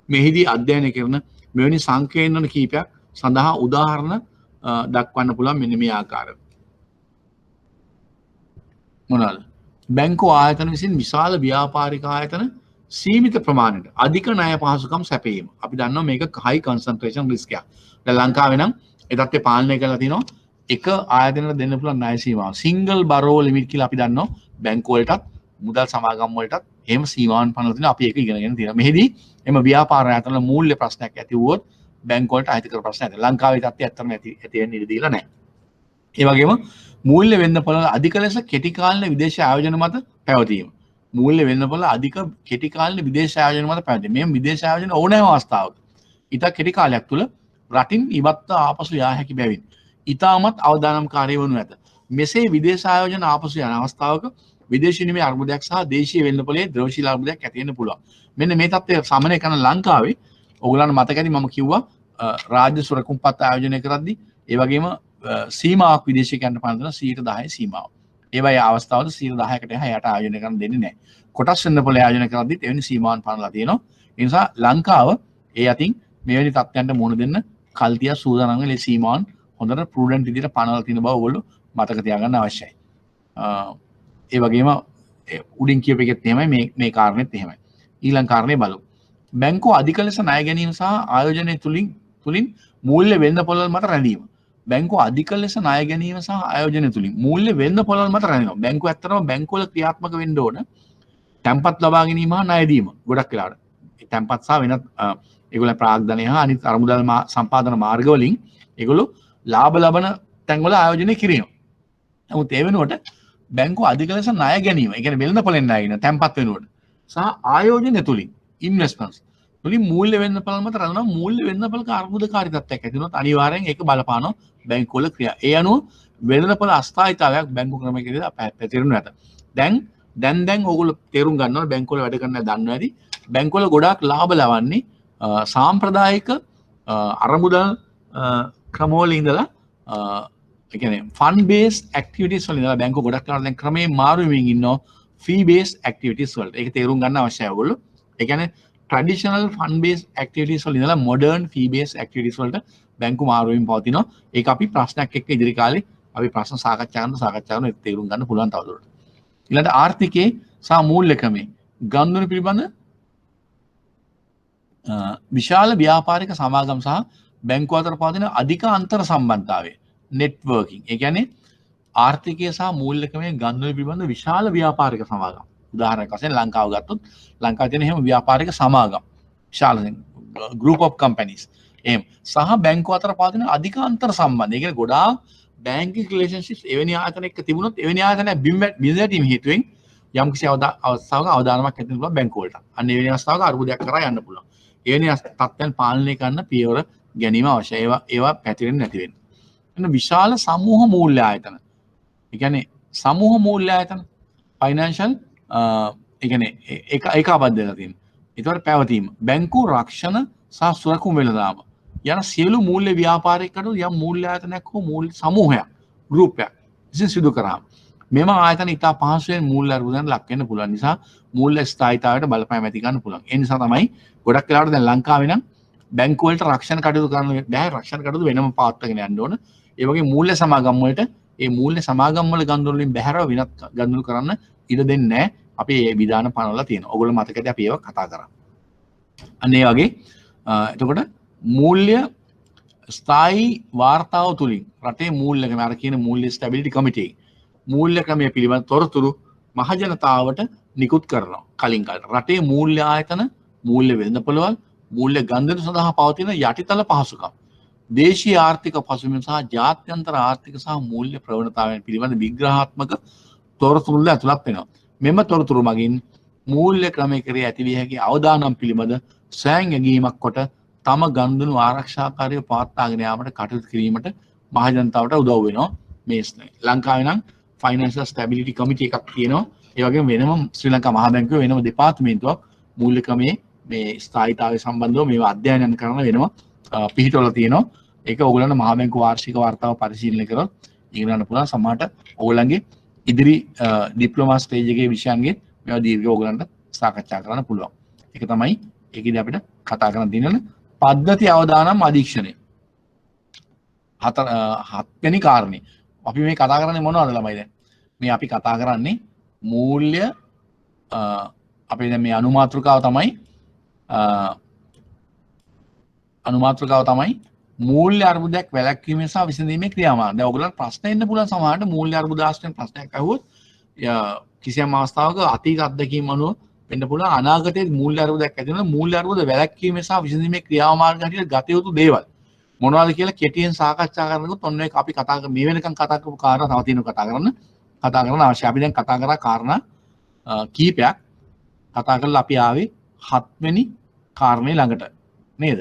මෙහිදී අධ්‍යයනය කරන මෙවැනි සංකේන්ද්‍රණ කීපයක් සඳහා උදාහරණ දක්වන්න පුළුවන් මෙන්න මේ ආකාරයට. මොනවාද? බැංකු ආයතන විසින් විශාල ව්‍යාපාරික ආයතන සීමිත ප්‍රමාණයට අධික ණය පහසුකම් සැපයීම. අපි දන්නවා මේක high concentration risk එකක්. දැන් ලංකාවේ නම් ඒ තත්ත්වය පාලනය කරලා තිනවා එක ආයතනයකට දෙන්න පුළුවන් ණය සීමාව. single borrow limit කියලා අපි දන්නවා බැංකු වලටත් මුදල් සමාගම් වලටත් එහෙම සීමාවන් පනවලා තිනවා. අපි ඒක ඉගෙනගෙන තියෙනවා. මෙහිදී එම ව්‍යාපාර ආයතන වල මූල්‍ය ප්‍රශ්නයක් ඇති වුවොත් බැංකු වලට අහිතකර ප්‍රශ්න ඇති. ලංකාවේ තත්ත්වය ඇත්තටම ඇති වෙන්න ඉඩ දීලා නැහැ. ඒ වගේම මූල්‍ය වෙළඳපොළ අධික ලෙස කෙටි කාලින විදේශ ආයෝජන මත පැවතීම. මූල්‍ය වෙළඳපොළ අධික කෙටි කාලින විදේශ ආයෝජන මත පැවතේ. මේ විදේශ ආයෝජන ඕනෑම අවස්ථාවක ඉතා කෙටි කාලයක් තුළ රටින් ඉවත්ව ආපසු යා හැකි බැවින් ඉතාමත් අවදානම්කාරී වනු ඇත. මෙසේ විදේශ ආයෝජන ආපසු යන අවස්ථාවක විදේශ විනිමය අර්බුදයක් සහ දේශීය වෙළඳපොලේ ද්‍රවශීල අර්බුදයක් ඇති වෙන්න පුළුවන්. මෙන්න මේ තත්ත්වය සමනය කරන ලංකාවේ ඔයගොල්ලන්ට මතක ඇති මම කිව්වා රාජ්‍ය සුරකුම්පත් ආයෝජනය කරද්දී ඒ වගේම සීමාවක් විදේශිකයන්ට පනවන 10% සීමාව. ඒවා ඒ අවස්ථාවල 10%කට එහාට ආයෝජනය කරන්න දෙන්නේ නැහැ. කොටස් වෙළඳපොලේ ආයෝජනය කරද්දීත් එවැනි සීමාවන් පනවලා තියෙනවා. ඒ නිසා ලංකාව ඒ අතින් මෙවැනි තත්ත්වයන්ට මුහුණ දෙන්න කල්තිය සූදානම් වෙලා සීමාවන් හොඳට ප්‍රූඩන්ට් විදිහට පනවලා තියෙන බව ඔයගොල්ලෝ මතක තියාගන්න අවශ්‍යයි. ඒ වගේම උඩින් කියප එකෙත් එහෙමයි මේ කාරණෙත් එහෙමයි. ඊළඟ කාරණේ බලමු. බැංකුව අධික ලෙස ණය ගැනීම සහ ආයෝජනය තුලින් මූල්‍ය වෙළඳපොළ මත රැඳීම. බැංකුව අධික ලෙස ණය ගැනීම සහ ආයෝජනය තුලින් මූල්‍ය වෙළඳපොළ මත රැඳෙනවා. බැංකුව ඇත්තටම බැංකුවල ක්‍රියාත්මක වෙන්න ඕන තැන්පත් ලබා ගැනීම හා ණය දීම. ගොඩක් වෙලාවට තැන්පත් සහ වෙනත් ඒගොල්ලෝ ප්‍රාග්ධනය හා අනිත් අරමුදල් සම්පාදන මාර්ග වලින් ඒගොල්ලෝ ලාභ ලබන තැන්වල ආයෝජනය කිරීම. නමුත් ඒ වෙනුවට බැංකුව අධික ලෙස ණය ගැනීම, ඒ කියන්නේ වෙළඳපොළෙන් ණය ගැනීම තැන්පත් වෙනුවට සහ ආයෝජනය තුලින් ඉන්වෙස්ට්මන්ට්ස් තුලින් මූල්‍ය වෙළඳපොළ මත රැඳෙනවා. මූල්‍ය වෙළඳපොළක අර්බුදකාරී තත්ත්වයක් ඇති වුණොත් අනිවාර්යෙන් ඒක බලපානවා බැංකුවල ක්‍රියා. ඒ අනුව වෙළඳපොළ අස්ථායීතාවයක් බැංකු ක්‍රමයකදී පැතිරෙනු නැත. දැන් ඕගොල්ලෝ තේරුම් ගන්නවා බැංකුවල වැඩ කරන දන්නවා ඇති. බැංකුවල ගොඩාක් ලාභ ලබන්නේ සාම්ප්‍රදායික අරමුදල් ක්‍රමවල ඉඳලා ඒ කියන්නේ ෆන් බේස් ඇක්ටිවිටීස් වල ඉඳලා බැංකුව ගොඩක් කරලා දැන් ක්‍රමේ මාරු වෙමින් ඉන්නවා ෆී බේස් ඇක්ටිවිටීස් වලට. ඒක තේරුම් ගන්න අවශ්‍යයි ඔයගොල්ලෝ. ඒ කියන්නේ ට්‍රැඩිෂනල් ෆන් බේස් ඇක්ටිවිටීස් වල ඉඳලා මොඩර්න් ෆී බේස් ඇක්ටිවිටීස් වලට බැංකු මාරු වෙමින් පවතිනවා. ඒක අපි ප්‍රශ්නයක් එක්ක ඉදිරි කාලේ අපි ප්‍රශ්න සාකච්ඡා කරන ඒක තේරුම් ගන්න පුළුවන් තවදුරටත්. ඊළඟට ආර්ථිකයේ සහ මූල්‍ය ක්‍රමේ ගනුදෙනු පිළිබඳ විශාල ව්‍යාපාරික සමාගම් සහ බැංකු අතර පවතින අධික අන්තර් සම්බන්ධතාවය නෙට්වර්කින්. ඒ කියන්නේ ආර්ථිකය සහ මූල්‍ය ක්‍රමයේ ගනුදෙනු පිළිබඳ විශාල ව්‍යාපාරික සමාගම්. උදාහරණයක් වශයෙන් ලංකාව ගත්තොත් ලංකාවේ තියෙන එහෙම ව්‍යාපාරික සමාගම් විශාල group of companies එහෙම සහ බැංකු අතර පවතින අධික අන්තර් සම්බන්ධ. ඒ කියන්නේ ගොඩාක් banking relationships එවැනි ආයතනයක තිබුණොත් එවැනි ආයතනයක් බිඳවැටීම හේතුවෙන් යම්කිසි අවස්ථාවක අවදානමක් ඇති වෙනවා බැංකු වලට. අන්න එවැනි අවස්ථාවක අර්බුදයක් කරා යන්න පුළුවන්. එවැනි තත්ත්වයන් පාලනය කරන්න පියවර ගැනීම අවශ්‍යයි. ඒවා පැතිරෙන්නේ නැති වෙන්න. එන්න විශාල සමූහ මූල්‍ය ආයතන. ඒ කියන්නේ සමූහ මූල්‍ය ආයතන ෆයිනෑන්ෂල් ඒ කියන්නේ ඒක ආබද්ධලා තියෙනවා. ඒතකොට පැවතීම බැංකු රක්ෂණ සහ සුරකුම් වෙළඳාම යන සියලු මූල්‍ය ව්‍යාපාරිකකට යම් මූල්‍ය ආයතනයක් හෝ මූල්‍ය සමූහයක් ගෲපයක් විසින් සිදු කරාම මෙම ආයතන ඉතා පහසුවෙන් මූල්‍ය අර්බුදයන් ලක් වෙන්න පුළුවන් නිසා මූල්‍ය ස්ථායීතාවයට බලපෑම ඇති ගන්න පුළුවන්. ඒ නිසා තමයි ගොඩක් වෙලාවට දැන් ලංකාවේ නම් බැංකු වලට රක්ෂණ කටයුතු කරන්න බෑ. රක්ෂණ කටයුතු වෙනම පවත්වාගෙන යන්න ඕන. ඒ වගේ මූල්‍ය සමාගම් වලට ඒ මූල්‍ය සමාගම් වල ගනුදෙනු වලින් බැහැරව වෙනත් ගනුදෙනු කරන්න ඉඩ දෙන්නේ නැහැ. අපි මේ විධාන පනවලා තියෙනවා. ඔයගොල්ලෝ මතකද අපි ඒවා කතා කරා. අන්න ඒ වගේ එතකොට මූල්‍ය ස්ථායී වාර්තාව තුලින් රටේ මූල්‍ය ක්‍රම අර කියන මූල්‍ය ස්ටැබිලිටි කමිටි මූල්‍ය ක්‍රමය පිළිබඳ තොරතුරු මහජනතාවට නිකුත් කරනවා. කලින් කාලේ රටේ මූල්‍ය ආයතන, මූල්‍ය වෙළඳපොළවල්, මූල්‍ය ගනුදෙනු සඳහා පවතින යටිතල පහසුකම්, දේශීය ආර්ථික පසුබිම සහ ජාත්‍යන්තර ආර්ථික සහ මූල්‍ය ප්‍රවණතාවයන් පිළිබඳ විග්‍රහාත්මක තොරතුරු ඇතුළත් වෙනවා. මෙම තොරතුරු මගින් මූල්‍ය ක්‍රමයේ කෙරෙහි ඇතිවිය හැකි අවදානම් පිළිබඳ සෑහෙන ඇගීමක් කොට තම ගනුදෙනු ආරක්ෂාකාරීව පවත්වාගෙන යාමට කටයුතු කිරීමට මහජනතාවට උදව් වෙනවා. මේ ලංකාවේ නම් ෆයිනෑන්ෂල් ස්ටැබිලිටි කමිටි එකක් තියෙනවා. ඒ වගේම වෙනම ශ්‍රී ලංකා මහා බැංකුවේ වෙනම දෙපාර්තමේන්තුවක් මූල්‍ය ක්‍රමයේ මේ ස්ථායීතාවය සම්බන්ධව මේවා අධ්‍යයනය කරන වෙනම පිහිටවල තියෙනවා. ඒක ඕගොල්ලන්ට මහා බැංකුව වාර්ෂික වාර්තාව පරිශීලනය කරලා ඉගෙන ගන්න පුළුවන්. සමහරට ඕගොල්ලන්ගේ ඉදිරි ඩිප්ලෝමා ස්ටේජ් එකේ විෂයන්ගේ මේවා දීර්ඝව ඕගොල්ලන්ට සාකච්ඡා කරන්න පුළුවන්. ඒක තමයි ඒකදී අපිට කතා කරන්න තියෙන පද්ධති අවදානම් අධීක්ෂණය. හත්වෙනි කාරණේ. අපි මේ කතා කරන්නේ මොනවද ළමයි දැන්? මේ අපි කතා කරන්නේ මූල්‍ය අපේ දැන් මේ අනුමාත්‍රකාව තමයි මූල්‍ය අර්බුදයක් වැළැක්වීම සහ විසඳීමේ ක්‍රියාමාර්ග. දැන් ඔයගොල්ලන්ට ප්‍රශ්න එන්න පුළුවන් සමහරට මූල්‍ය අර්බුද ආශ්‍රයෙන් ප්‍රශ්නයක් අහුවොත් කිසියම් අවස්ථාවක අතීත අත්දැකීම් අනුව වෙන්න පුළුවන් අනාගතයේ මූල්‍ය අර්බුදයක් ඇති වෙනවා. මූල්‍ය අර්බුද වැළැක්වීම සහ විසඳීමේ ක්‍රියාමාර්ග හැටියට ගත යුතු දේවල් මොනවද කියලා කෙටියෙන් සාකච්ඡා කරනකොට ඔන්න ඒක අපි කතා මේ වෙනකන් කතා කරපු කාරණා තව තියෙනවා කතා කරන්න අවශ්‍යයි. අපි දැන් කතා කරා කාරණා කීපයක් කතා කරලා අපි ආවේ 7 වෙනි කාරණේ ළඟට නේද?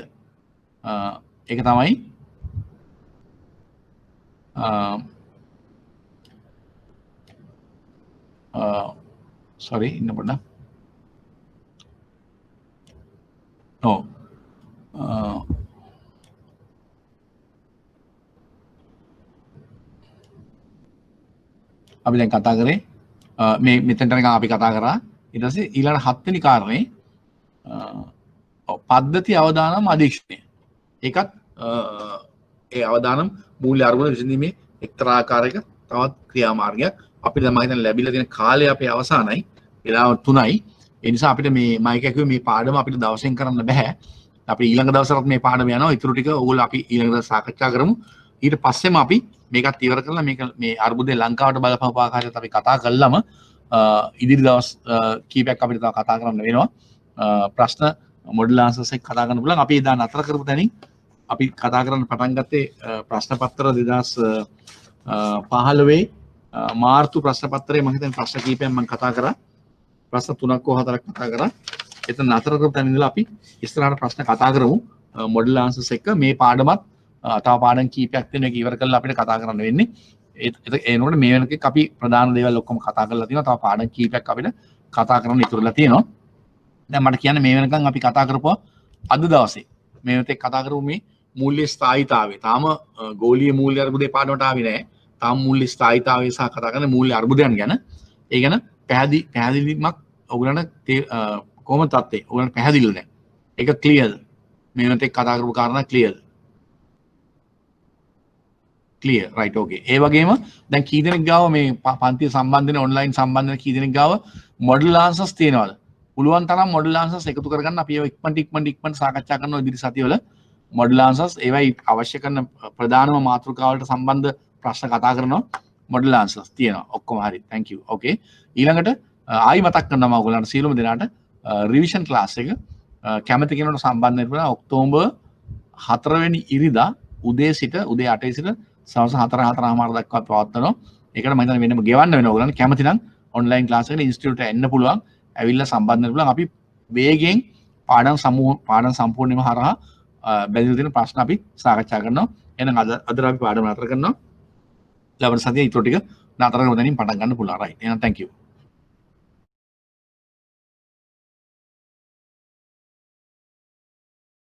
ඒක තමයි sorry ඉන්න පොඩ්ඩක්. ඔව්. අපි දැන් කතා කරේ මේ මෙතනට නිකන් අපි කතා කරා. ඊට පස්සේ ඊළඟ 7 වෙනි කාරණේ පද්ධති අවදානම් අධීක්ෂණය. ඒකත් ඒ අවදානම් මූල්‍ය අරමුණ විසඳීමේ එක්තරා ආකාරයක තවත් ක්‍රියාමාර්ගයක්. අපිට දැන් මම හිතන්නේ ලැබිලා තියෙන කාලය අපේ අවසానයි. වෙලාව 3යි. ඒ නිසා අපිට මේ මම කිව්වේ මේ පාඩම අපිට දවසෙන් කරන්න බෑ. අපි ඊළඟ දවසට මේ පාඩම යනවා. ඊටු ටික ඕගොල්ලෝ අපි ඊළඟ දවස් සාකච්ඡා කරමු. ඊට පස්සෙම අපි මේකත් ඉවර කරලා මේක මේ අර්බුදේ ලංකාවට බලපෑම ආකාරයට අපි කතා කළාම ඉදිරි දවස් කීපයක් අපිට තව කතා කරන්න වෙනවා. ප්‍රශ්න මොඩල් ආන්සර්ස් එක කතා කරන්න පුළුවන්. අපි එදා නතර කරපු තැනින් අපි කතා කරන්න පටන් ගත්තේ ප්‍රශ්න පත්‍ර 2015 මාර්තු ප්‍රශ්න පත්‍රයේ මම හිතන්නේ ප්‍රශ්න කීපයක් මම කතා කරා. ප්‍රශ්න 3ක් හෝ 4ක් කතා කරා. එතන නතර කරපු තැන ඉඳලා අපි ඉස්සරහට ප්‍රශ්න කතා කරමු. මොඩල් ආන්සර්ස් එක මේ පාඩමත් තව පාඩම් කීපයක් තියෙන එක ඉවර කරලා අපිට කතා කරන්න වෙන්නේ. එනකොට මේ වෙනකෙක් අපි ප්‍රධාන දේවල් ඔක්කොම කතා කරලා තියෙනවා. තව පාඩම් කීපයක් අපිට කතා කරන්න ඉතුරුලා තියෙනවා. දැන් මට කියන්න මේ වෙනකන් අපි කතා කරපුවා අද දවසේ මේ වෙනතේ කතා කරමු මේ මූල්‍ය ස්ථායීතාවය. තාම ගෝලීය මූල්‍ය අර්බුදේ පාඩමට ආවේ නැහැ. තාම මූල්‍ය ස්ථායීතාවය සහ කතා කරන මූල්‍ය අර්බුදයන් ගැන. ඒ ගැන පැහැදිලිමක් ඔයගලන්ට කොහොමද තත්ත්වය? ඔයගලන්ට පැහැදිලිද දැන්? ඒක ක්ලියර්ද? මේ වෙනතේ කතා කරපු කාරණා ක්ලියර්ද? ක්ලියර් රයිට් ඕකේ. ඒ වගේම දැන් කී දෙනෙක් ගාව මේ පන්තිය සම්බන්ධ වෙන ඔන්ලයින් සම්බන්ධ වෙන කී දෙනෙක් ගාව මොඩල් ආන්සර්ස් තියෙනවද? පුළුවන් තරම් මොඩල් ආන්සර්ස් එකතු කරගන්න අපි ඒවා ඉක්මනට සාකච්ඡා කරනවා ඉදිරි සතිවල. මොඩල් ආන්සර්ස් ඒවයි අවශ්‍ය කරන ප්‍රධානම මාතෘකාවලට සම්බන්ධ ප්‍රශ්න කතා කරනවා. මොඩල් ආන්සර්ස් තියෙනවා. ඔක්කොම හරි. thank you. okay. ඊළඟට ආයි මතක් කරනවා ඔයගොල්ලන්ට සියලුම දෙනාට රිවිෂන් ක්ලාස් එක කැමති කෙනෙකුට සම්බන්ධ වෙන්න පුළුවන්. ඔක්තෝබර් 4 වෙනි ඉරිදා උදේ 8 සිට සවස් 4:04 දක්වා පවත්වනවා. ඒකට මම හිතන්නේ වෙනම ගෙවන්න වෙනවා. ඔයගොල්ලන් කැමති නම් ඔන්ලයින් ක්ලාස් එකට ඉන්ස්ටිටියුට් එකට එන්න පුළුවන්. ඇවිල්ලා සම්බන්ධ වෙන්න පුළුවන්. අපි වේගෙන් පාඩම් සම්පූර්ණයෙන්ම හරහා බැඳිලා තියෙන ප්‍රශ්න අපි සාකච්ඡා කරනවා. එහෙනම් අද අපි පාඩම නතර කරනවා. ලබන සතියේ ඊට ටික නතර කරගෙන පටන් ගන්න පුළුවන්. right. එහෙනම් thank you.